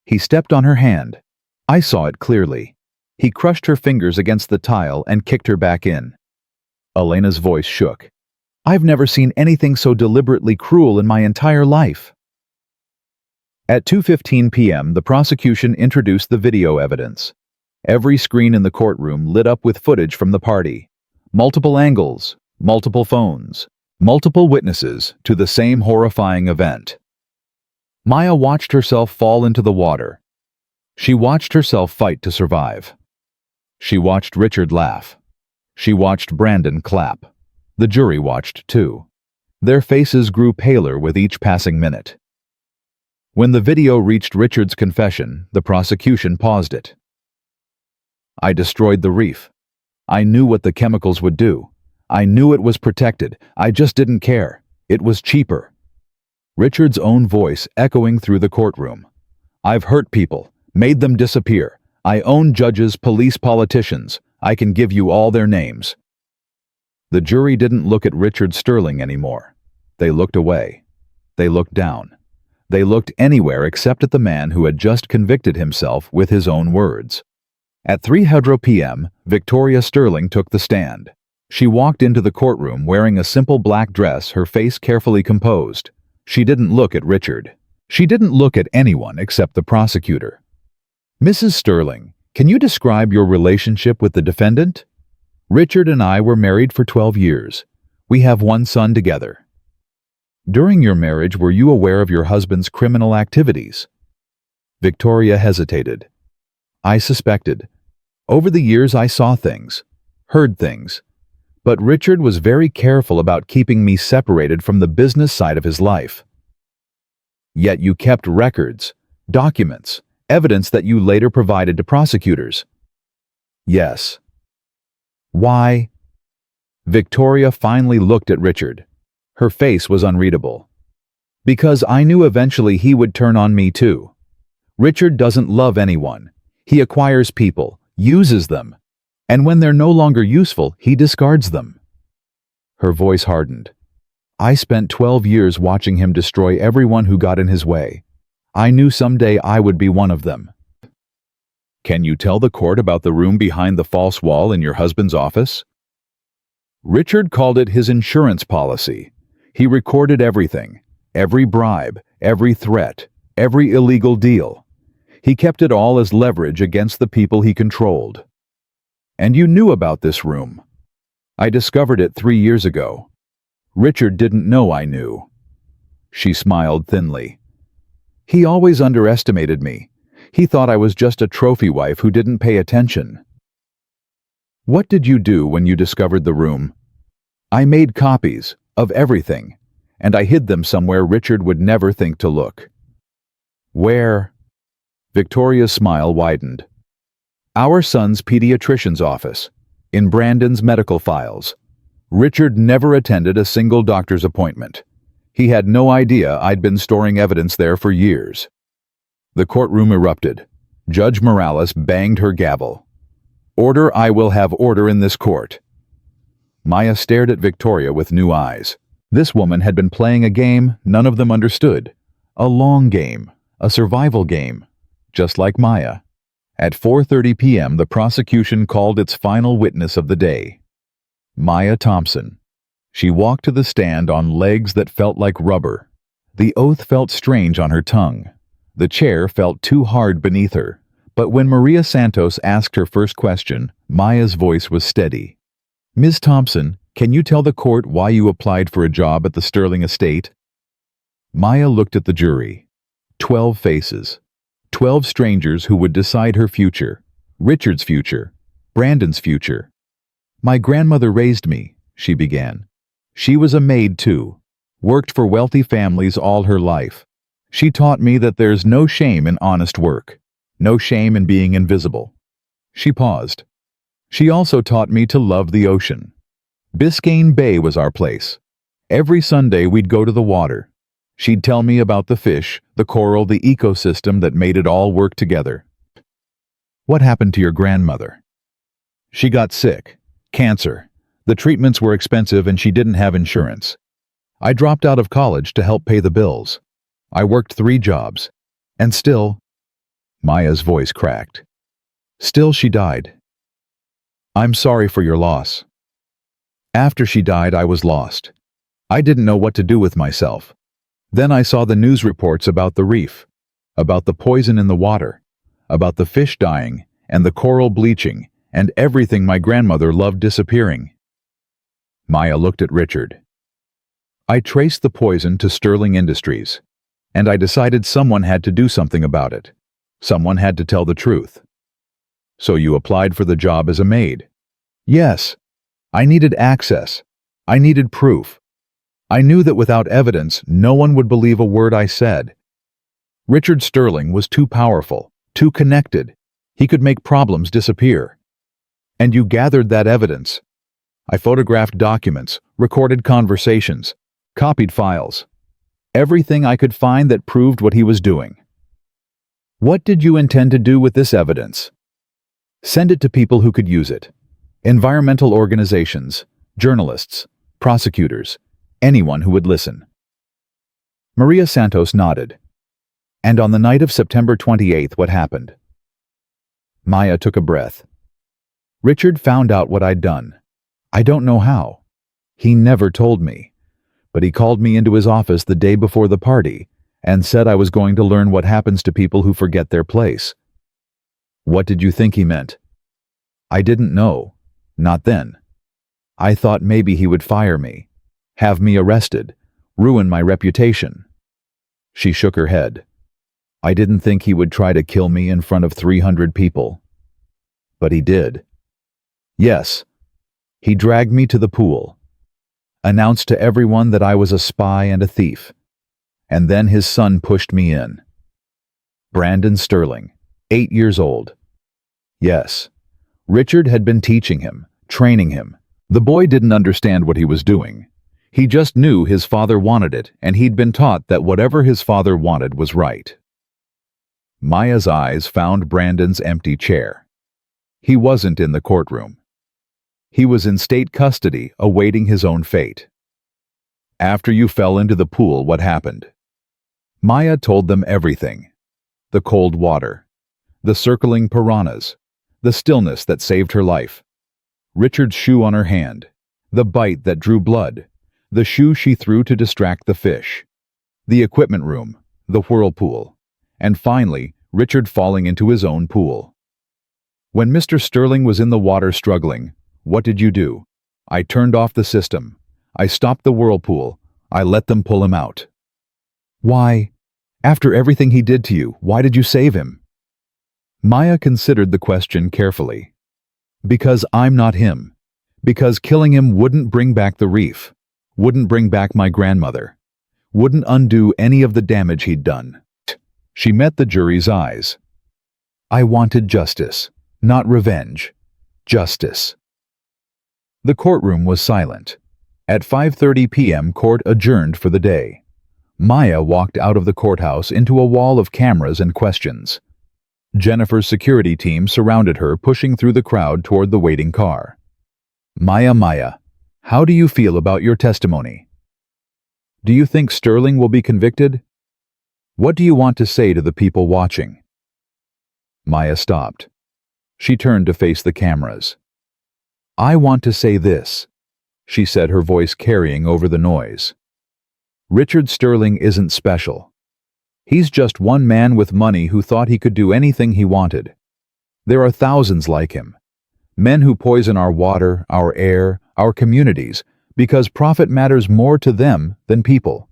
he stepped on her hand. I saw it clearly. He crushed her fingers against the tile and kicked her back in." Elena's voice shook. "I've never seen anything so deliberately cruel in my entire life." At 2:15 p.m., the prosecution introduced the video evidence. Every screen in the courtroom lit up with footage from the party. Multiple angles, multiple phones, multiple witnesses to the same horrifying event. Maya watched herself fall into the water. She watched herself fight to survive. She watched Richard laugh. She watched Brandon clap. The jury watched too. Their faces grew paler with each passing minute. When the video reached Richard's confession, the prosecution paused it. "I destroyed the reef. I knew what the chemicals would do. I knew it was protected. I just didn't care. It was cheaper." Richard's own voice echoing through the courtroom. "I've hurt people, made them disappear. I own judges, police, politicians. I can give you all their names." The jury didn't look at Richard Sterling anymore. They looked away. They looked down. They looked anywhere except at the man who had just convicted himself with his own words. At 3:00 p.m., Victoria Sterling took the stand. She walked into the courtroom wearing a simple black dress, her face carefully composed. She didn't look at Richard. She didn't look at anyone except the prosecutor. "Mrs. Sterling, can you describe your relationship with the defendant?" "Richard and I were married for 12 years. We have one son together." "During your marriage, were you aware of your husband's criminal activities?" Victoria hesitated. "I suspected. Over the years I saw things, heard things. But Richard was very careful about keeping me separated from the business side of his life." "Yet you kept records, documents, evidence that you later provided to prosecutors." "Yes." "Why?" Victoria finally looked at Richard. Her face was unreadable. "Because I knew eventually he would turn on me too. Richard doesn't love anyone. He acquires people, uses them, and when they're no longer useful, he discards them." Her voice hardened. "I spent 12 years watching him destroy everyone who got in his way. I knew someday I would be one of them." Can you tell the court about the room behind the false wall in your husband's office? Richard called it his insurance policy. He recorded everything, every bribe, every threat, every illegal deal. He kept it all as leverage against the people he controlled. And you knew about this room. I discovered it 3 years ago. Richard didn't know I knew. She smiled thinly. He always underestimated me. He thought I was just a trophy wife who didn't pay attention. What did you do when you discovered the room? I made copies of everything, and I hid them somewhere Richard would never think to look. Where? Victoria's smile widened. Our son's pediatrician's office, in Brandon's medical files. Richard never attended a single doctor's appointment. He had no idea I'd been storing evidence there for years. The courtroom erupted. Judge Morales banged her gavel. Order, I will have order in this court. Maya stared at Victoria with new eyes. This woman had been playing a game none of them understood. A long game, a survival game, just like Maya. At 4:30 p.m., the prosecution called its final witness of the day. Maya Thompson. She walked to the stand on legs that felt like rubber. The oath felt strange on her tongue. The chair felt too hard beneath her. But when Maria Santos asked her first question, Maya's voice was steady. Ms. Thompson, can you tell the court why you applied for a job at the Sterling estate? Maya looked at the jury. 12 faces. 12 strangers who would decide her future. Richard's future. Brandon's future. My grandmother raised me, she began. She was a maid too. Worked for wealthy families all her life. She taught me that there's no shame in honest work. No shame in being invisible. She paused. She also taught me to love the ocean. Biscayne Bay was our place. Every Sunday we'd go to the water. She'd tell me about the fish, the coral, the ecosystem that made it all work together. What happened to your grandmother? She got sick. Cancer. The treatments were expensive and she didn't have insurance. I dropped out of college to help pay the bills. I worked 3 jobs. And still... Maya's voice cracked. Still she died. I'm sorry for your loss. After she died, I was lost. I didn't know what to do with myself. Then I saw the news reports about the reef, about the poison in the water, about the fish dying and the coral bleaching and everything my grandmother loved disappearing. Maya looked at Richard. I traced the poison to Sterling Industries, and I decided someone had to do something about it. Someone had to tell the truth. So you applied for the job as a maid? Yes. I needed access. I needed proof. I knew that without evidence, no one would believe a word I said. Richard Sterling was too powerful, too connected. He could make problems disappear. And you gathered that evidence. I photographed documents, recorded conversations, copied files. Everything I could find that proved what he was doing. What did you intend to do with this evidence? Send it to people who could use it. Environmental organizations, journalists, prosecutors, anyone who would listen. Maria Santos nodded. And on the night of September 28th, what happened? Maya took a breath. Richard found out what I'd done. I don't know how. He never told me. But he called me into his office the day before the party and said I was going to learn what happens to people who forget their place. What did you think he meant? I didn't know. Not then. I thought maybe he would fire me, have me arrested, ruin my reputation. She shook her head. I didn't think he would try to kill me in front of 300 people. But he did. Yes. He dragged me to the pool, announced to everyone that I was a spy and a thief, and then his son pushed me in. Brandon Sterling, 8 years old. Yes. Richard had been teaching him, training him. The boy didn't understand what he was doing. He just knew his father wanted it, and he'd been taught that whatever his father wanted was right. Maya's eyes found Brandon's empty chair. He wasn't in the courtroom. He was in state custody, awaiting his own fate. After you fell into the pool, what happened? Maya told them everything. The cold water. The circling piranhas. The stillness that saved her life. Richard's shoe on her hand. The bite that drew blood. The shoe she threw to distract the fish. The equipment room. The whirlpool. And finally, Richard falling into his own pool. When Mr. Sterling was in the water struggling, what did you do? I turned off the system. I stopped the whirlpool. I let them pull him out. Why? After everything he did to you, why did you save him? Maya considered the question carefully. Because I'm not him. Because killing him wouldn't bring back the reef. Wouldn't bring back my grandmother. Wouldn't undo any of the damage he'd done. She met the jury's eyes. I wanted justice, not revenge. Justice. The courtroom was silent. At 5:30 p.m., court adjourned for the day. Maya walked out of the courthouse into a wall of cameras and questions. Jennifer's security team surrounded her, pushing through the crowd toward the waiting car. Maya, how do you feel about your testimony? Do you think Sterling will be convicted? What do you want to say to the people watching? Maya stopped. She turned to face the cameras. I want to say this, she said, her voice carrying over the noise. Richard Sterling isn't special. He's just one man with money who thought he could do anything he wanted. There are thousands like him. Men who poison our water, our air, our communities, because profit matters more to them than people.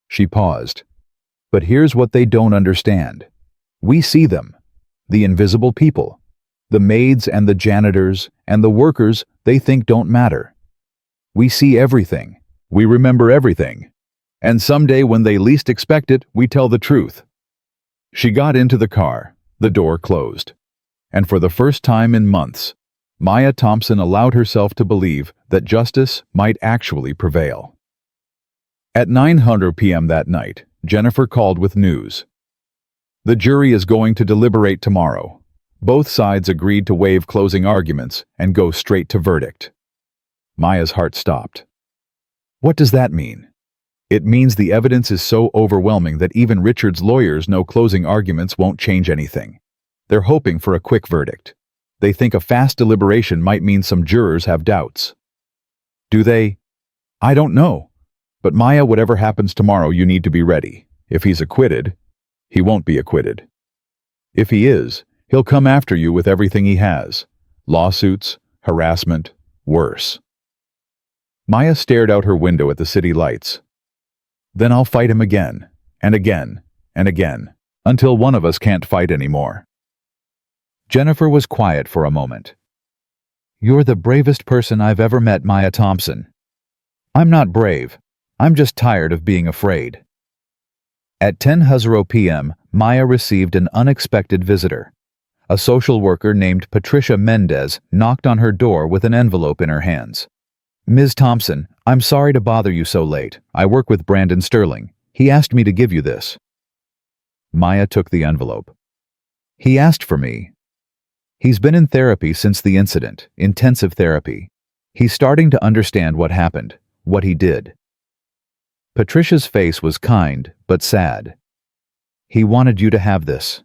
She paused. But here's what they don't understand. We see them. The invisible people. The maids and the janitors and the workers they think don't matter. We see everything. We remember everything. And someday when they least expect it, we tell the truth. She got into the car. The door closed. And for the first time in months, Maya Thompson allowed herself to believe that justice might actually prevail. At 9:00 p.m. that night, Jennifer called with news. The jury is going to deliberate tomorrow. Both sides agreed to waive closing arguments and go straight to verdict. Maya's heart stopped. What does that mean? It means the evidence is so overwhelming that even Richard's lawyers know closing arguments won't change anything. They're hoping for a quick verdict. They think a fast deliberation might mean some jurors have doubts. Do they? I don't know. But Maya, whatever happens tomorrow, you need to be ready. If he's acquitted, he won't be acquitted. If he is, he'll come after you with everything he has. Lawsuits, harassment, worse. Maya stared out her window at the city lights. Then I'll fight him again, and again, and again, until one of us can't fight anymore. Jennifer was quiet for a moment. You're the bravest person I've ever met, Maya Thompson. I'm not brave. I'm just tired of being afraid. At 10:00 p.m., Maya received an unexpected visitor. A social worker named Patricia Mendez knocked on her door with an envelope in her hands. Ms. Thompson, I'm sorry to bother you so late. I work with Brandon Sterling. He asked me to give you this. Maya took the envelope. He asked for me. He's been in therapy since the incident, intensive therapy. He's starting to understand what happened, what he did. Patricia's face was kind, but sad. He wanted you to have this.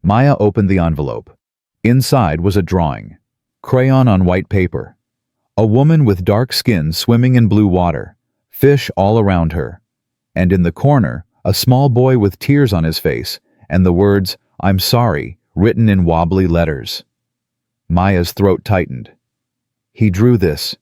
Maya opened the envelope. Inside was a drawing, crayon on white paper. A woman with dark skin swimming in blue water, fish all around her. And in the corner, a small boy with tears on his face, and the words, I'm sorry, written in wobbly letters. Maya's throat tightened. He drew this.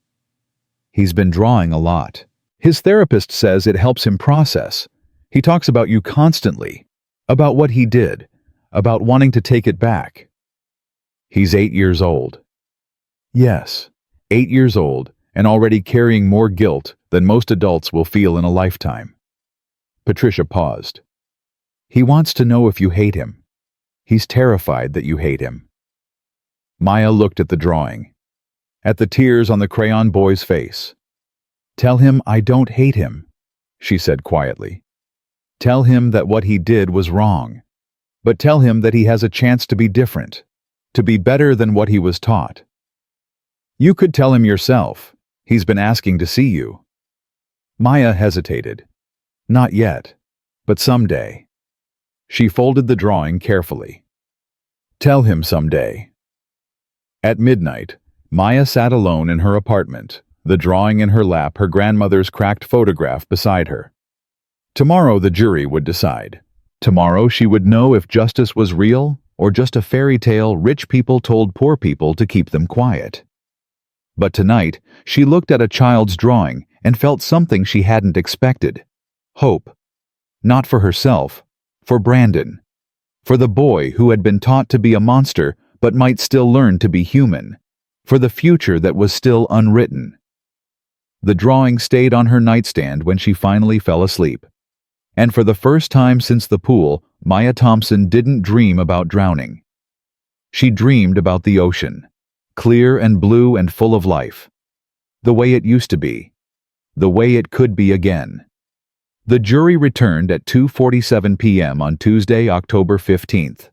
He's been drawing a lot. His therapist says it helps him process. He talks about you constantly, about what he did, about wanting to take it back. He's 8 years old. Yes, 8 years old, and already carrying more guilt than most adults will feel in a lifetime. Patricia paused. He wants to know if you hate him. He's terrified that you hate him. Maya looked at the drawing, at the tears on the crayon boy's face. Tell him I don't hate him, she said quietly. Tell him that what he did was wrong, but tell him that he has a chance to be different, to be better than what he was taught. You could tell him yourself. He's been asking to see you. Maya hesitated. Not yet, but someday. She folded the drawing carefully. Tell him someday. At midnight, Maya sat alone in her apartment, the drawing in her lap, her grandmother's cracked photograph beside her. Tomorrow the jury would decide. Tomorrow she would know if justice was real or just a fairy tale rich people told poor people to keep them quiet. But tonight, she looked at a child's drawing and felt something she hadn't expected. Hope. Not for herself, for Brandon. For the boy who had been taught to be a monster but might still learn to be human. For the future that was still unwritten. The drawing stayed on her nightstand when she finally fell asleep. And for the first time since the pool, Maya Thompson didn't dream about drowning. She dreamed about the ocean, clear and blue and full of life. The way it used to be. The way it could be again. The jury returned at 2:47 p.m. on Tuesday, October 15th.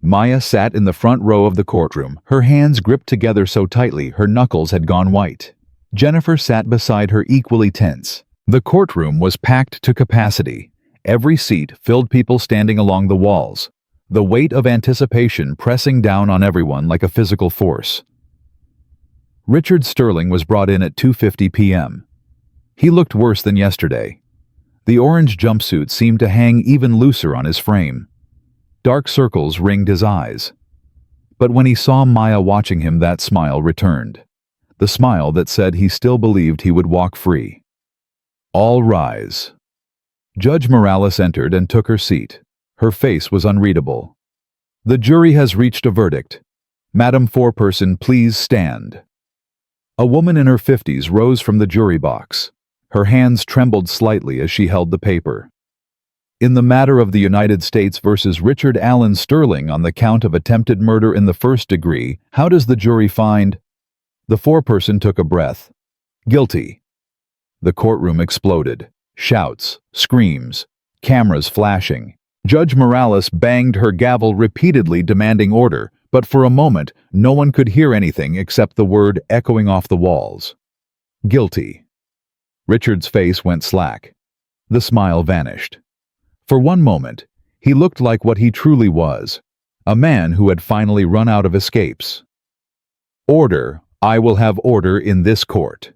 Maya sat in the front row of the courtroom, her hands gripped together so tightly her knuckles had gone white. Jennifer sat beside her, equally tense. The courtroom was packed to capacity. Every seat filled, people standing along the walls. The weight of anticipation pressing down on everyone like a physical force. Richard Sterling was brought in at 2:50 p.m. He looked worse than yesterday. The orange jumpsuit seemed to hang even looser on his frame. Dark circles ringed his eyes. But when he saw Maya watching him, that smile returned. The smile that said he still believed he would walk free. All rise. Judge Morales entered and took her seat. Her face was unreadable. The jury has reached a verdict. Madam Foreperson, please stand. A woman in her 50s rose from the jury box. Her hands trembled slightly as she held the paper. In the matter of the United States versus Richard Allen Sterling on the count of attempted murder in the first degree, how does the jury find? The foreperson took a breath. Guilty. The courtroom exploded. Shouts, screams, cameras flashing. Judge Morales banged her gavel repeatedly, demanding order, but for a moment no one could hear anything except the word echoing off the walls. Guilty. Richard's face went slack. The smile vanished. For one moment, he looked like what he truly was, a man who had finally run out of escapes. Order. I will have order in this court.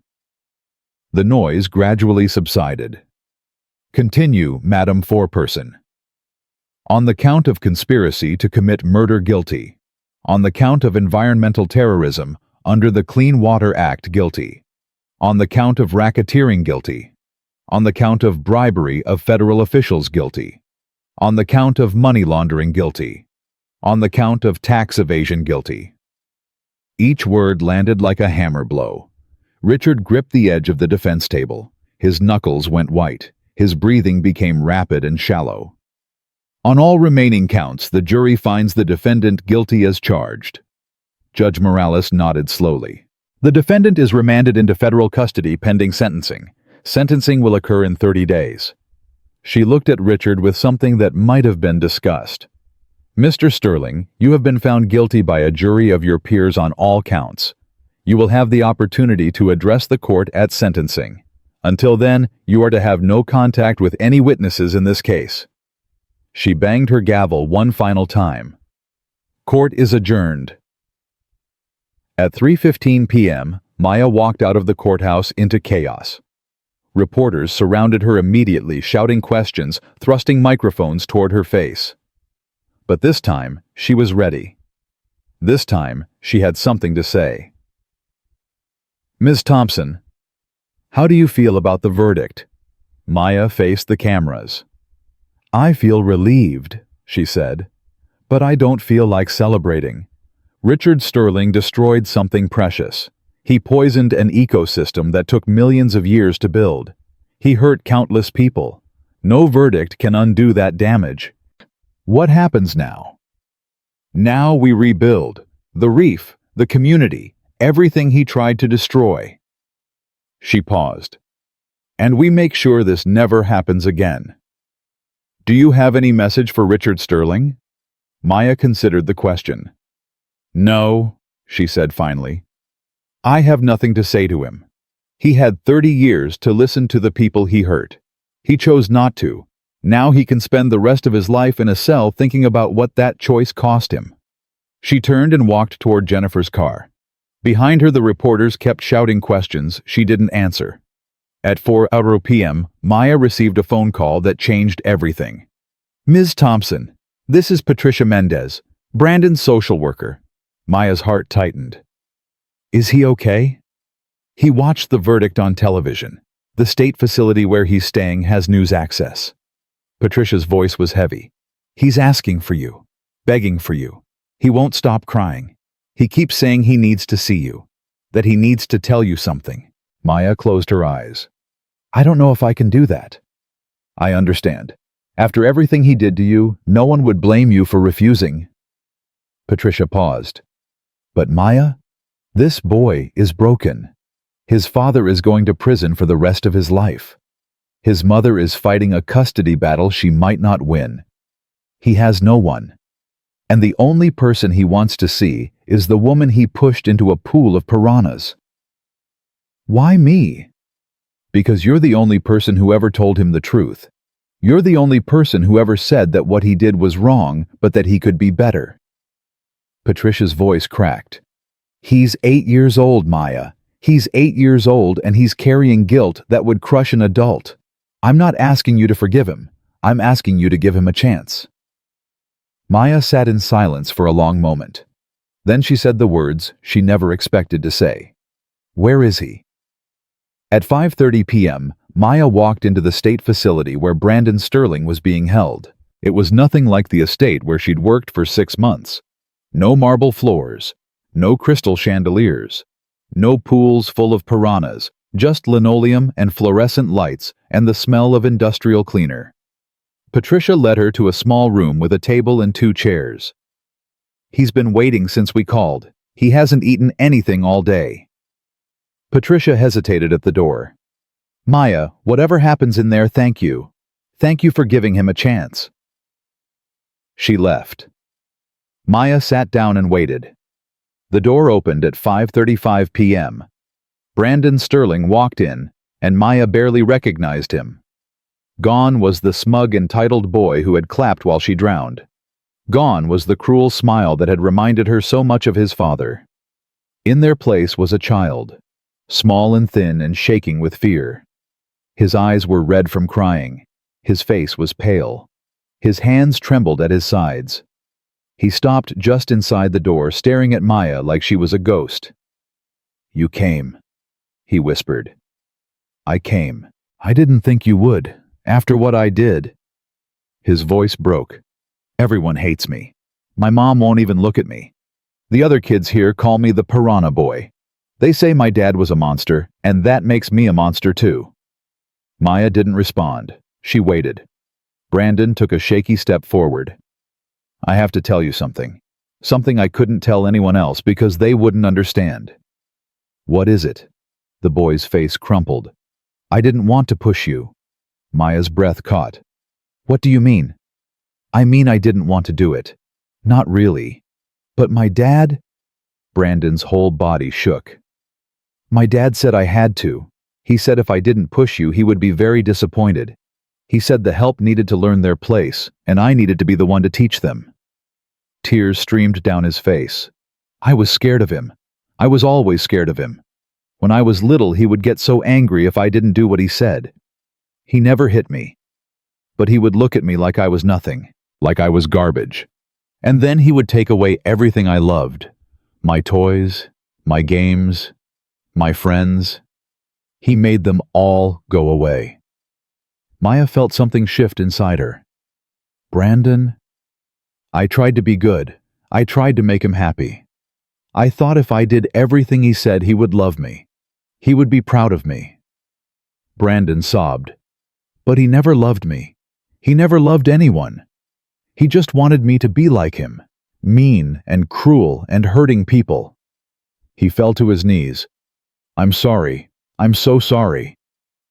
The noise gradually subsided. Continue, Madam Foreperson. On the count of conspiracy to commit murder, guilty. On the count of environmental terrorism, under the Clean Water Act, guilty. On the count of racketeering, guilty. On the count of bribery of federal officials, guilty. On the count of money laundering, guilty. On the count of tax evasion, guilty. Each word landed like a hammer blow. Richard gripped the edge of the defense table. His knuckles went white. His breathing became rapid and shallow. On all remaining counts, the jury finds the defendant guilty as charged. Judge Morales nodded slowly. The defendant is remanded into federal custody pending sentencing. Sentencing will occur in 30 days. She looked at Richard with something that might have been disgust. Mr. Sterling, you have been found guilty by a jury of your peers on all counts. You will have the opportunity to address the court at sentencing. Until then, you are to have no contact with any witnesses in this case. She banged her gavel one final time. Court is adjourned. At 3:15 p.m., Maya walked out of the courthouse into chaos. Reporters surrounded her immediately, shouting questions, thrusting microphones toward her face. But this time, she was ready. This time, she had something to say. Ms. Thompson, how do you feel about the verdict? Maya faced the cameras. I feel relieved, she said, but I don't feel like celebrating. Richard Sterling destroyed something precious. He poisoned an ecosystem that took millions of years to build. He hurt countless people. No verdict can undo that damage. What happens now? Now we rebuild. The reef, the community, everything he tried to destroy. She paused. And we make sure this never happens again. Do you have any message for Richard Sterling? Maya considered the question. No, she said finally. I have nothing to say to him. He had 30 years to listen to the people he hurt. He chose not to. Now he can spend the rest of his life in a cell thinking about what that choice cost him. She turned and walked toward Jennifer's car. Behind her, the reporters kept shouting questions she didn't answer. At 4 p.m., Maya received a phone call that changed everything. "Ms. Thompson, this is Patricia Mendez, Brandon's social worker." Maya's heart tightened. "Is he okay?" He watched the verdict on television. The state facility where he's staying has news access. Patricia's voice was heavy. "He's asking for you, begging for you. He won't stop crying. He keeps saying he needs to see you, that he needs to tell you something." Maya closed her eyes. "I don't know if I can do that." "I understand. After everything he did to you, no one would blame you for refusing." Patricia paused. "But Maya, this boy is broken. His father is going to prison for the rest of his life. His mother is fighting a custody battle she might not win. He has no one. And the only person he wants to see is the woman he pushed into a pool of piranhas." "Why me?" "Because you're the only person who ever told him the truth. You're the only person who ever said that what he did was wrong, but that he could be better." Patricia's voice cracked. "He's 8 years old, Maya. He's 8 years old and he's carrying guilt that would crush an adult. I'm not asking you to forgive him. I'm asking you to give him a chance." Maya sat in silence for a long moment. Then she said the words she never expected to say. "Where is he?" At 5:30 p.m., Maya walked into the state facility where Brandon Sterling was being held. It was nothing like the estate where she'd worked for 6 months. No marble floors, no crystal chandeliers, no pools full of piranhas, just linoleum and fluorescent lights and the smell of industrial cleaner. Patricia led her to a small room with a table and 2 chairs. "He's been waiting since we called. He hasn't eaten anything all day." Patricia hesitated at the door. "Maya, whatever happens in there, thank you. Thank you for giving him a chance." She left. Maya sat down and waited. The door opened at 5:35 p.m. Brandon Sterling walked in, and Maya barely recognized him. Gone was the smug, entitled boy who had clapped while she drowned. Gone was the cruel smile that had reminded her so much of his father. In their place was a child, small and thin and shaking with fear. His eyes were red from crying. His face was pale. His hands trembled at his sides. He stopped just inside the door, staring at Maya like she was a ghost. "You came," he whispered. "I came. I didn't think you would, after what I did." His voice broke. "Everyone hates me. My mom won't even look at me. The other kids here call me the piranha boy. They say my dad was a monster, and that makes me a monster too." Maya didn't respond. She waited. Brandon took a shaky step forward. "I have to tell you something. Something I couldn't tell anyone else because they wouldn't understand." "What is it?" The boy's face crumpled. "I didn't want to push you." Maya's breath caught. "What do you mean?" "I mean I didn't want to do it. Not really. But my dad—" Brandon's whole body shook. "My dad said I had to. He said if I didn't push you, he would be very disappointed. He said the help needed to learn their place, and I needed to be the one to teach them." Tears streamed down his face. "I was scared of him. I was always scared of him. When I was little, he would get so angry if I didn't do what he said. He never hit me. But he would look at me like I was nothing, like I was garbage. And then he would take away everything I loved. My toys, my games, my friends. He made them all go away." Maya felt something shift inside her. "Brandon?" "I tried to be good. I tried to make him happy. I thought if I did everything he said, he would love me. He would be proud of me." Brandon sobbed. "But he never loved me. He never loved anyone. He just wanted me to be like him, mean and cruel and hurting people." He fell to his knees. "I'm sorry. I'm so sorry.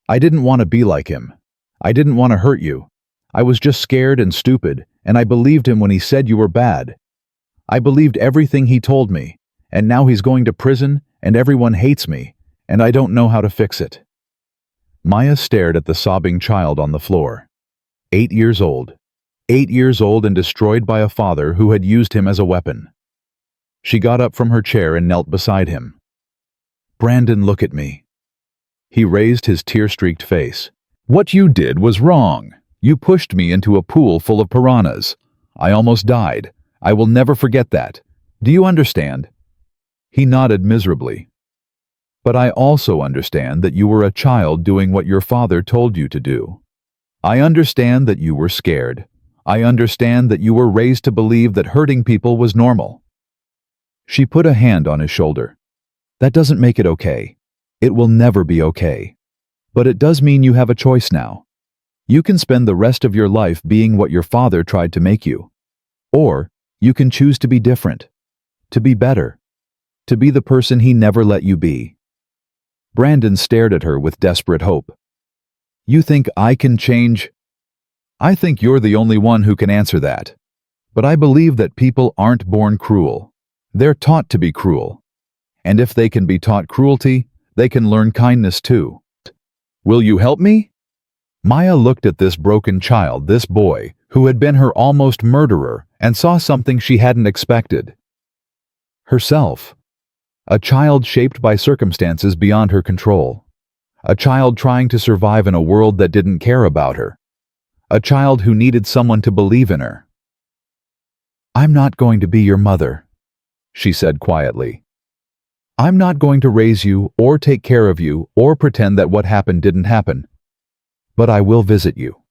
I didn't want to be like him. I didn't want to hurt you. I was just scared and stupid, and I believed him when he said you were bad. I believed everything he told me, and now he's going to prison, and everyone hates me, and I don't know how to fix it." Maya stared at the sobbing child on the floor. 8 years old. 8 years old and destroyed by a father who had used him as a weapon. She got up from her chair and knelt beside him. "Brandon, look at me." He raised his tear-streaked face. "What you did was wrong. You pushed me into a pool full of piranhas. I almost died. I will never forget that. Do you understand?" He nodded miserably. "But I also understand that you were a child doing what your father told you to do. I understand that you were scared. I understand that you were raised to believe that hurting people was normal." She put a hand on his shoulder. "That doesn't make it okay. It will never be okay. But it does mean you have a choice now. You can spend the rest of your life being what your father tried to make you. Or you can choose to be different, to be better, to be the person he never let you be." Brandon stared at her with desperate hope. "You think I can change?" "I think you're the only one who can answer that. But I believe that people aren't born cruel. They're taught to be cruel. And if they can be taught cruelty, they can learn kindness too. Will you help me?" Maya looked at this broken child, this boy, who had been her almost murderer, and saw something she hadn't expected. Herself. A child shaped by circumstances beyond her control. A child trying to survive in a world that didn't care about her. A child who needed someone to believe in her. "I'm not going to be your mother," she said quietly. "I'm not going to raise you or take care of you or pretend that what happened didn't happen. But I will visit you.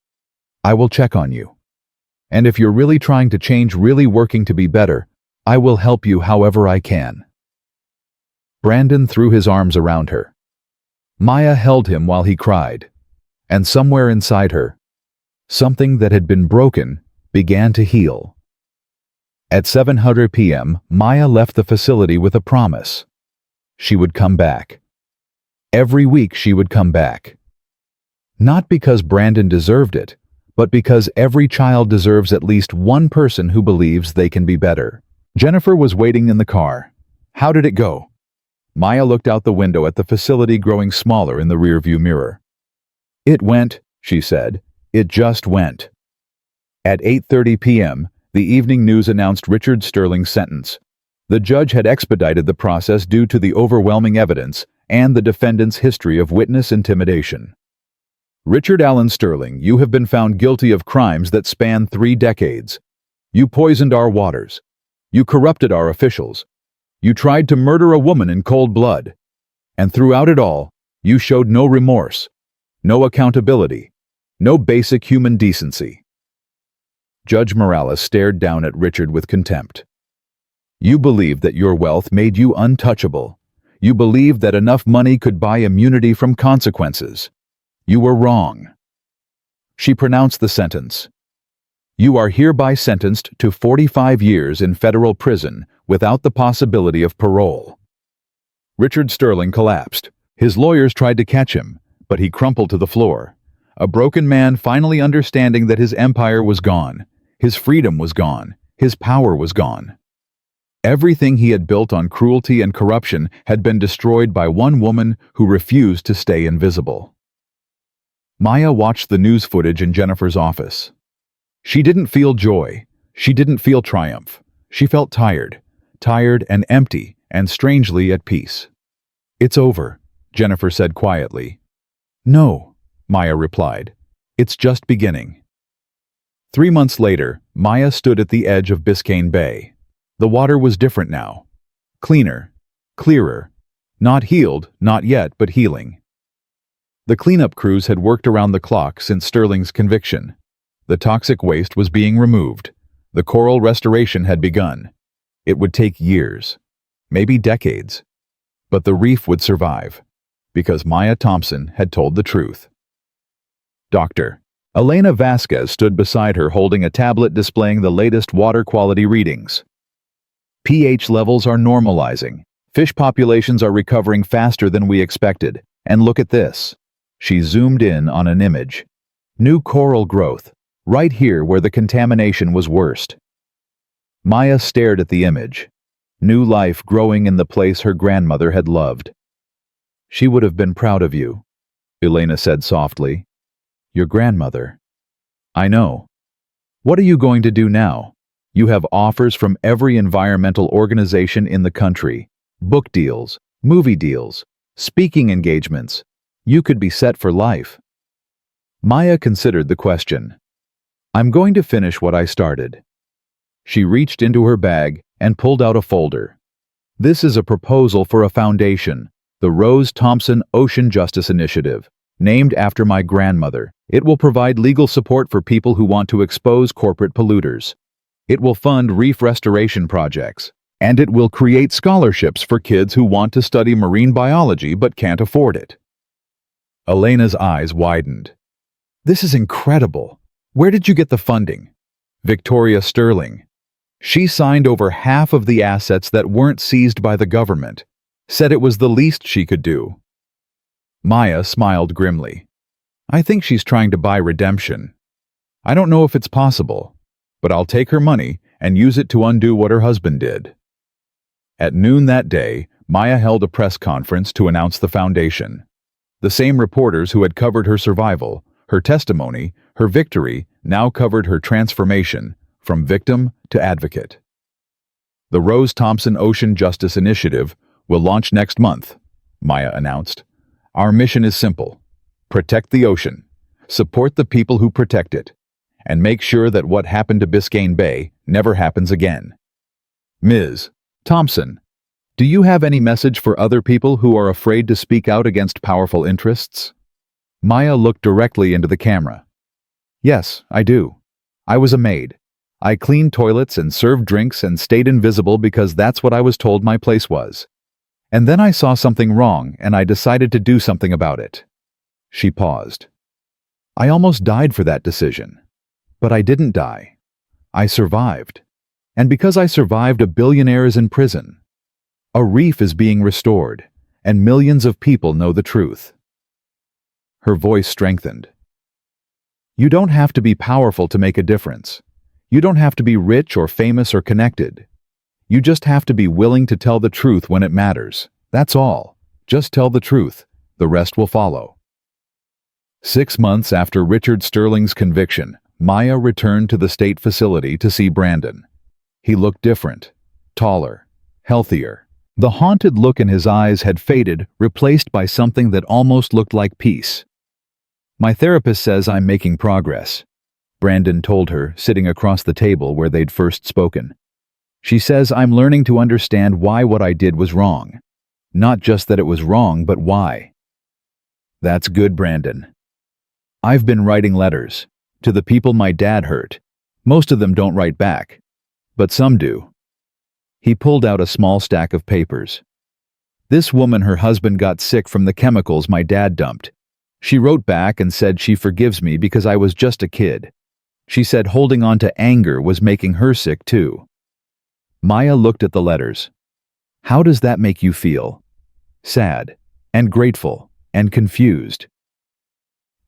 I will check on you. And if you're really trying to change, really working to be better, I will help you however I can." Brandon threw his arms around her. Maya held him while he cried. And somewhere inside her, something that had been broken began to heal. At 7:00 p.m., Maya left the facility with a promise. She would come back. Every week she would come back. Not because Brandon deserved it, but because every child deserves at least one person who believes they can be better. Jennifer was waiting in the car. "How did it go?" Maya looked out the window at the facility growing smaller in the rearview mirror. "It went," she said. "It just went." At 8:30 p.m., the evening news announced Richard Sterling's sentence. The judge had expedited the process due to the overwhelming evidence and the defendant's history of witness intimidation. "Richard Allen Sterling, you have been found guilty of crimes that span 3 decades. You poisoned our waters. You corrupted our officials. You tried to murder a woman in cold blood. And throughout it all, you showed no remorse, no accountability, no basic human decency." Judge Morales stared down at Richard with contempt. "You believed that your wealth made you untouchable. You believed that enough money could buy immunity from consequences. You were wrong." She pronounced the sentence. "You are hereby sentenced to 45 years in federal prison without the possibility of parole." Richard Sterling collapsed. His lawyers tried to catch him, but he crumpled to the floor. A broken man finally understanding that his empire was gone, his freedom was gone, his power was gone. Everything he had built on cruelty and corruption had been destroyed by one woman who refused to stay invisible. Maya watched the news footage in Jennifer's office. She didn't feel joy. She didn't feel triumph. She felt tired and empty, and strangely at peace. "It's over," Jennifer said quietly. "No," Maya replied. "It's just beginning." 3 months later, Maya stood at the edge of Biscayne Bay. The water was different now. Cleaner, clearer. Not healed, not yet, but healing. The cleanup crews had worked around the clock since Sterling's conviction. The toxic waste was being removed. The coral restoration had begun. It would take years, maybe decades. But the reef would survive, because Maya Thompson had told the truth. Dr. Elena Vasquez stood beside her holding a tablet displaying the latest water quality readings. pH levels are normalizing. Fish populations are recovering faster than we expected. And look at this. She zoomed in on an image. New coral growth, right here where the contamination was worst. Maya stared at the image. New life growing in the place her grandmother had loved. "She would have been proud of you," Elena said softly. "Your grandmother." "I know. What are you going to do now?" You have offers from every environmental organization in the country, book deals, movie deals, speaking engagements. You could be set for life. Maya considered the question. I'm going to finish what I started. She reached into her bag and pulled out a folder. This is a proposal for a foundation, the Rose Thompson Ocean Justice Initiative, named after my grandmother. It will provide legal support for people who want to expose corporate polluters. It will fund reef restoration projects, and it will create scholarships for kids who want to study marine biology but can't afford it. Elena's eyes widened. This is incredible. Where did you get the funding? Victoria Sterling. She signed over half of the assets that weren't seized by the government, said it was the least she could do. Maya smiled grimly. I think she's trying to buy redemption. I don't know if it's possible, but I'll take her money and use it to undo what her husband did. At noon that day, Maya held a press conference to announce the foundation. The same reporters who had covered her survival, her testimony, her victory, now covered her transformation from victim to advocate. The Rose Thompson Ocean Justice Initiative will launch next month, Maya announced. Our mission is simple. Protect the ocean, support the people who protect it, and make sure that what happened to Biscayne Bay never happens again. Ms. Thompson, do you have any message for other people who are afraid to speak out against powerful interests? Maya looked directly into the camera. Yes, I do. I was a maid. I cleaned toilets and served drinks and stayed invisible because that's what I was told my place was. And then I saw something wrong and I decided to do something about it. She paused. I almost died for that decision. But I didn't die. I survived. And because I survived, a billionaire is in prison. A reef is being restored, and millions of people know the truth. Her voice strengthened. You don't have to be powerful to make a difference. You don't have to be rich or famous or connected. You just have to be willing to tell the truth when it matters. That's all. Just tell the truth. The rest will follow. 6 months after Richard Sterling's conviction, Maya returned to the state facility to see Brandon. He looked different, taller, healthier. The haunted look in his eyes had faded, replaced by something that almost looked like peace. My therapist says I'm making progress, Brandon told her, sitting across the table where they'd first spoken. She says I'm learning to understand why what I did was wrong. Not just that it was wrong, but why. That's good, Brandon. I've been writing letters to the people my dad hurt. Most of them don't write back, but some do. He pulled out a small stack of papers. This woman, her husband got sick from the chemicals my dad dumped. She wrote back and said she forgives me because I was just a kid. She said holding on to anger was making her sick too. Maya looked at the letters. How does that make you feel? Sad, and grateful, and confused.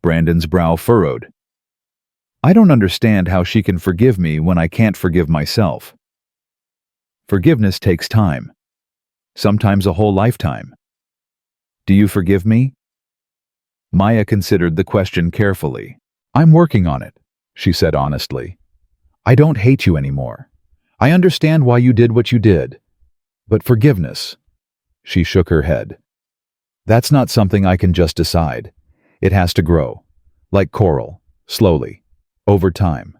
Brandon's brow furrowed. I don't understand how she can forgive me when I can't forgive myself. Forgiveness takes time. Sometimes a whole lifetime. Do you forgive me? Maya considered the question carefully. I'm working on it, she said honestly. I don't hate you anymore. I understand why you did what you did. But forgiveness, she shook her head. That's not something I can just decide. It has to grow, like coral, slowly, over time.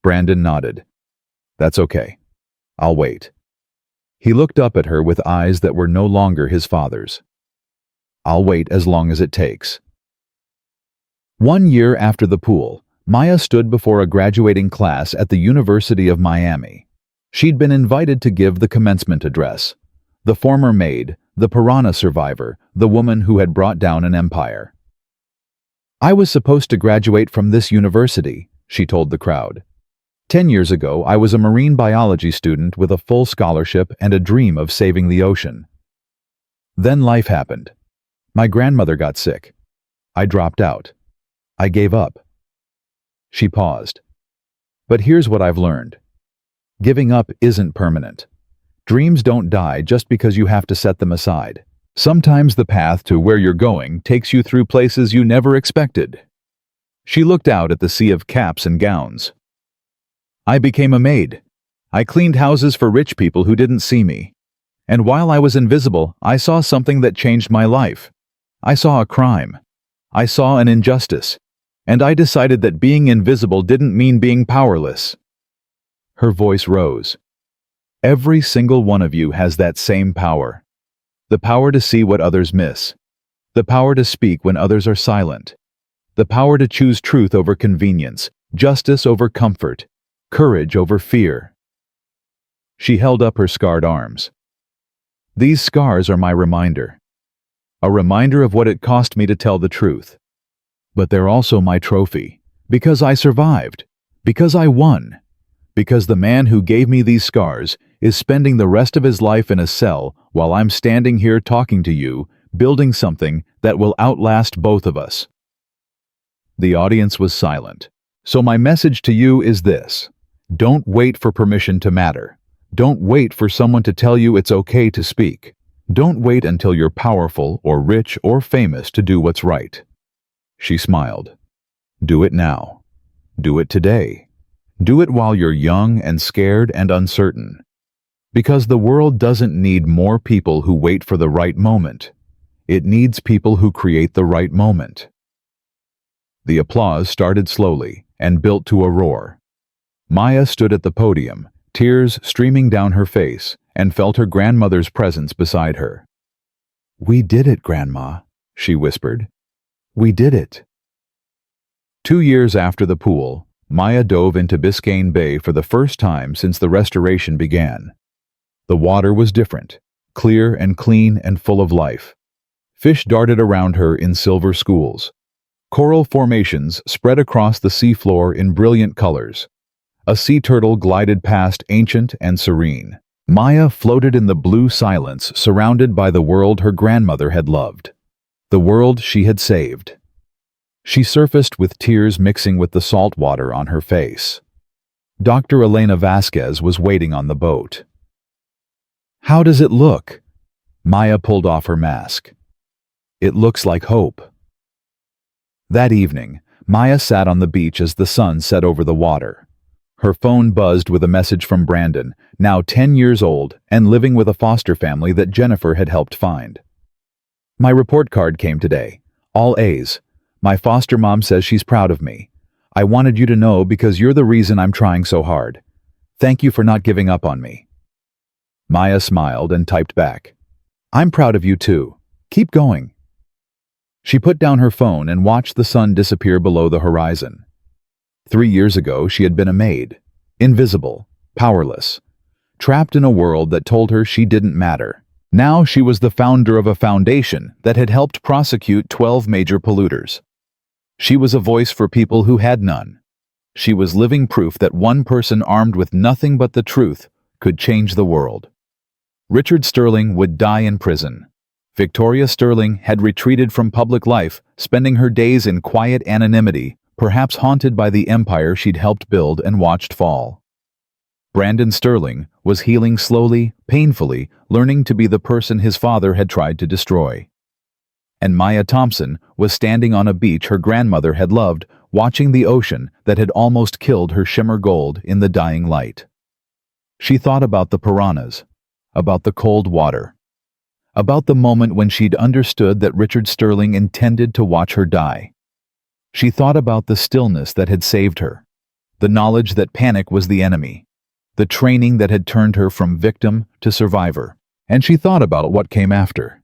Brandon nodded. That's okay. I'll wait. He looked up at her with eyes that were no longer his father's. I'll wait as long as it takes. 1 year after the pool, Maya stood before a graduating class at the University of Miami. She'd been invited to give the commencement address. The former maid, the piranha survivor, the woman who had brought down an empire. I was supposed to graduate from this university, she told the crowd. 10 years ago, I was a marine biology student with a full scholarship and a dream of saving the ocean. Then life happened. My grandmother got sick. I dropped out. I gave up. She paused. But here's what I've learned. Giving up isn't permanent. Dreams don't die just because you have to set them aside. Sometimes the path to where you're going takes you through places you never expected. She looked out at the sea of caps and gowns. I became a maid, I cleaned houses for rich people who didn't see me. And while I was invisible, I saw something that changed my life. I saw a crime. I saw an injustice. And I decided that being invisible didn't mean being powerless. Her voice rose. Every single one of you has that same power. The power to see what others miss. The power to speak when others are silent. The power to choose truth over convenience, justice over comfort, courage over fear. She held up her scarred arms. These scars are my reminder. A reminder of what it cost me to tell the truth. But they're also my trophy, because I survived, because I won, because the man who gave me these scars is spending the rest of his life in a cell while I'm standing here talking to you, building something that will outlast both of us. The audience was silent. So my message to you is this: don't wait for permission to matter. Don't wait for someone to tell you it's okay to speak. Don't wait until you're powerful or rich or famous to do what's right. She smiled. Do it now. Do it today. Do it while you're young and scared and uncertain. Because the world doesn't need more people who wait for the right moment. It needs people who create the right moment. The applause started slowly and built to a roar. Maya stood at the podium, tears streaming down her face, and felt her grandmother's presence beside her. "We did it, Grandma," she whispered. "We did it." 2 years after the pool, Maya dove into Biscayne Bay for the first time since the restoration began. The water was different, clear and clean and full of life. Fish darted around her in silver schools. Coral formations spread across the seafloor in brilliant colors. A sea turtle glided past, ancient and serene. Maya floated in the blue silence, surrounded by the world her grandmother had loved. The world she had saved. She surfaced with tears mixing with the salt water on her face. Dr. Elena Vasquez was waiting on the boat. "How does it look?" Maya pulled off her mask. "It looks like hope." That evening, Maya sat on the beach as the sun set over the water. Her phone buzzed with a message from Brandon, now 10 years old and living with a foster family that Jennifer had helped find. "My report card came today. All A's. My foster mom says she's proud of me. I wanted you to know because you're the reason I'm trying so hard. Thank you for not giving up on me." Maya smiled and typed back, "I'm proud of you too. Keep going." She put down her phone and watched the sun disappear below the horizon. 3 years ago, she had been a maid, invisible, powerless, trapped in a world that told her she didn't matter. Now she was the founder of a foundation that had helped prosecute 12 major polluters. She was a voice for people who had none. She was living proof that one person armed with nothing but the truth could change the world. Richard Sterling would die in prison. Victoria Sterling had retreated from public life, spending her days in quiet anonymity, perhaps haunted by the empire she'd helped build and watched fall. Brandon Sterling was healing slowly, painfully, learning to be the person his father had tried to destroy. And Maya Thompson was standing on a beach her grandmother had loved, watching the ocean that had almost killed her shimmer gold in the dying light. She thought about the piranhas, about the cold water, about the moment when she'd understood that Richard Sterling intended to watch her die. She thought about the stillness that had saved her, the knowledge that panic was the enemy, the training that had turned her from victim to survivor. And she thought about what came after.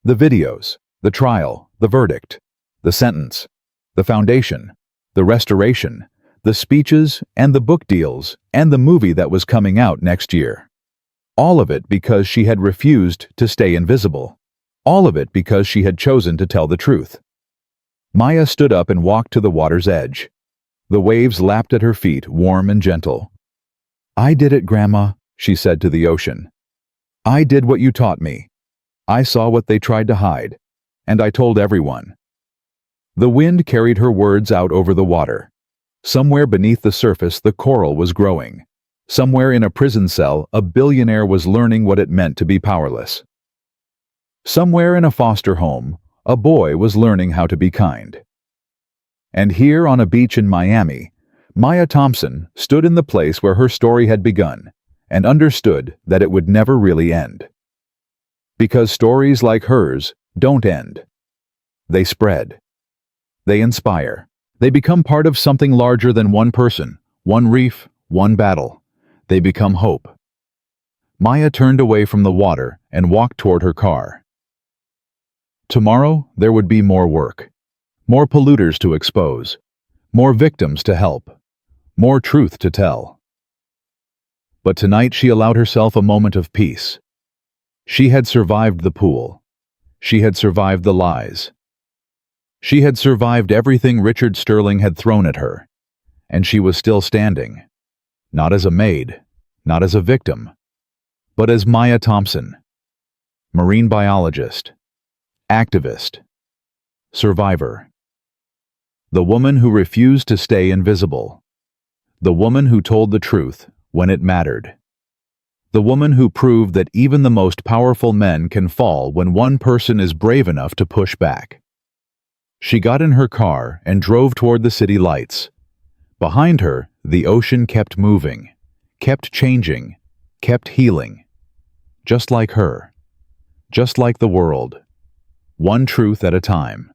The videos, the trial, the verdict, the sentence, the foundation, the restoration, the speeches and the book deals, and the movie that was coming out next year. All of it because she had refused to stay invisible. All of it because she had chosen to tell the truth. Maya stood up and walked to the water's edge. The waves lapped at her feet, warm and gentle. "I did it, Grandma," she said to the ocean. "I did what you taught me. I saw what they tried to hide, and I told everyone." The wind carried her words out over the water. Somewhere beneath the surface, the coral was growing. Somewhere in a prison cell, a billionaire was learning what it meant to be powerless. Somewhere in a foster home, a boy was learning how to be kind. And here on a beach in Miami, Maya Thompson stood in the place where her story had begun, and understood that it would never really end. Because stories like hers don't end. They spread. They inspire. They become part of something larger than one person, one reef, one battle. They become hope. Maya turned away from the water and walked toward her car. Tomorrow, there would be more work. More polluters to expose. More victims to help. More truth to tell. But tonight she allowed herself a moment of peace. She had survived the pool. She had survived the lies. She had survived everything Richard Sterling had thrown at her. And she was still standing. Not as a maid, not as a victim, but as Maya Thompson. Marine biologist. Activist. Survivor. The woman who refused to stay invisible. The woman who told the truth when it mattered. The woman who proved that even the most powerful men can fall when one person is brave enough to push back. She got in her car and drove toward the city lights. Behind her, the ocean kept moving, kept changing, kept healing. Just like her. Just like the world. One truth at a time.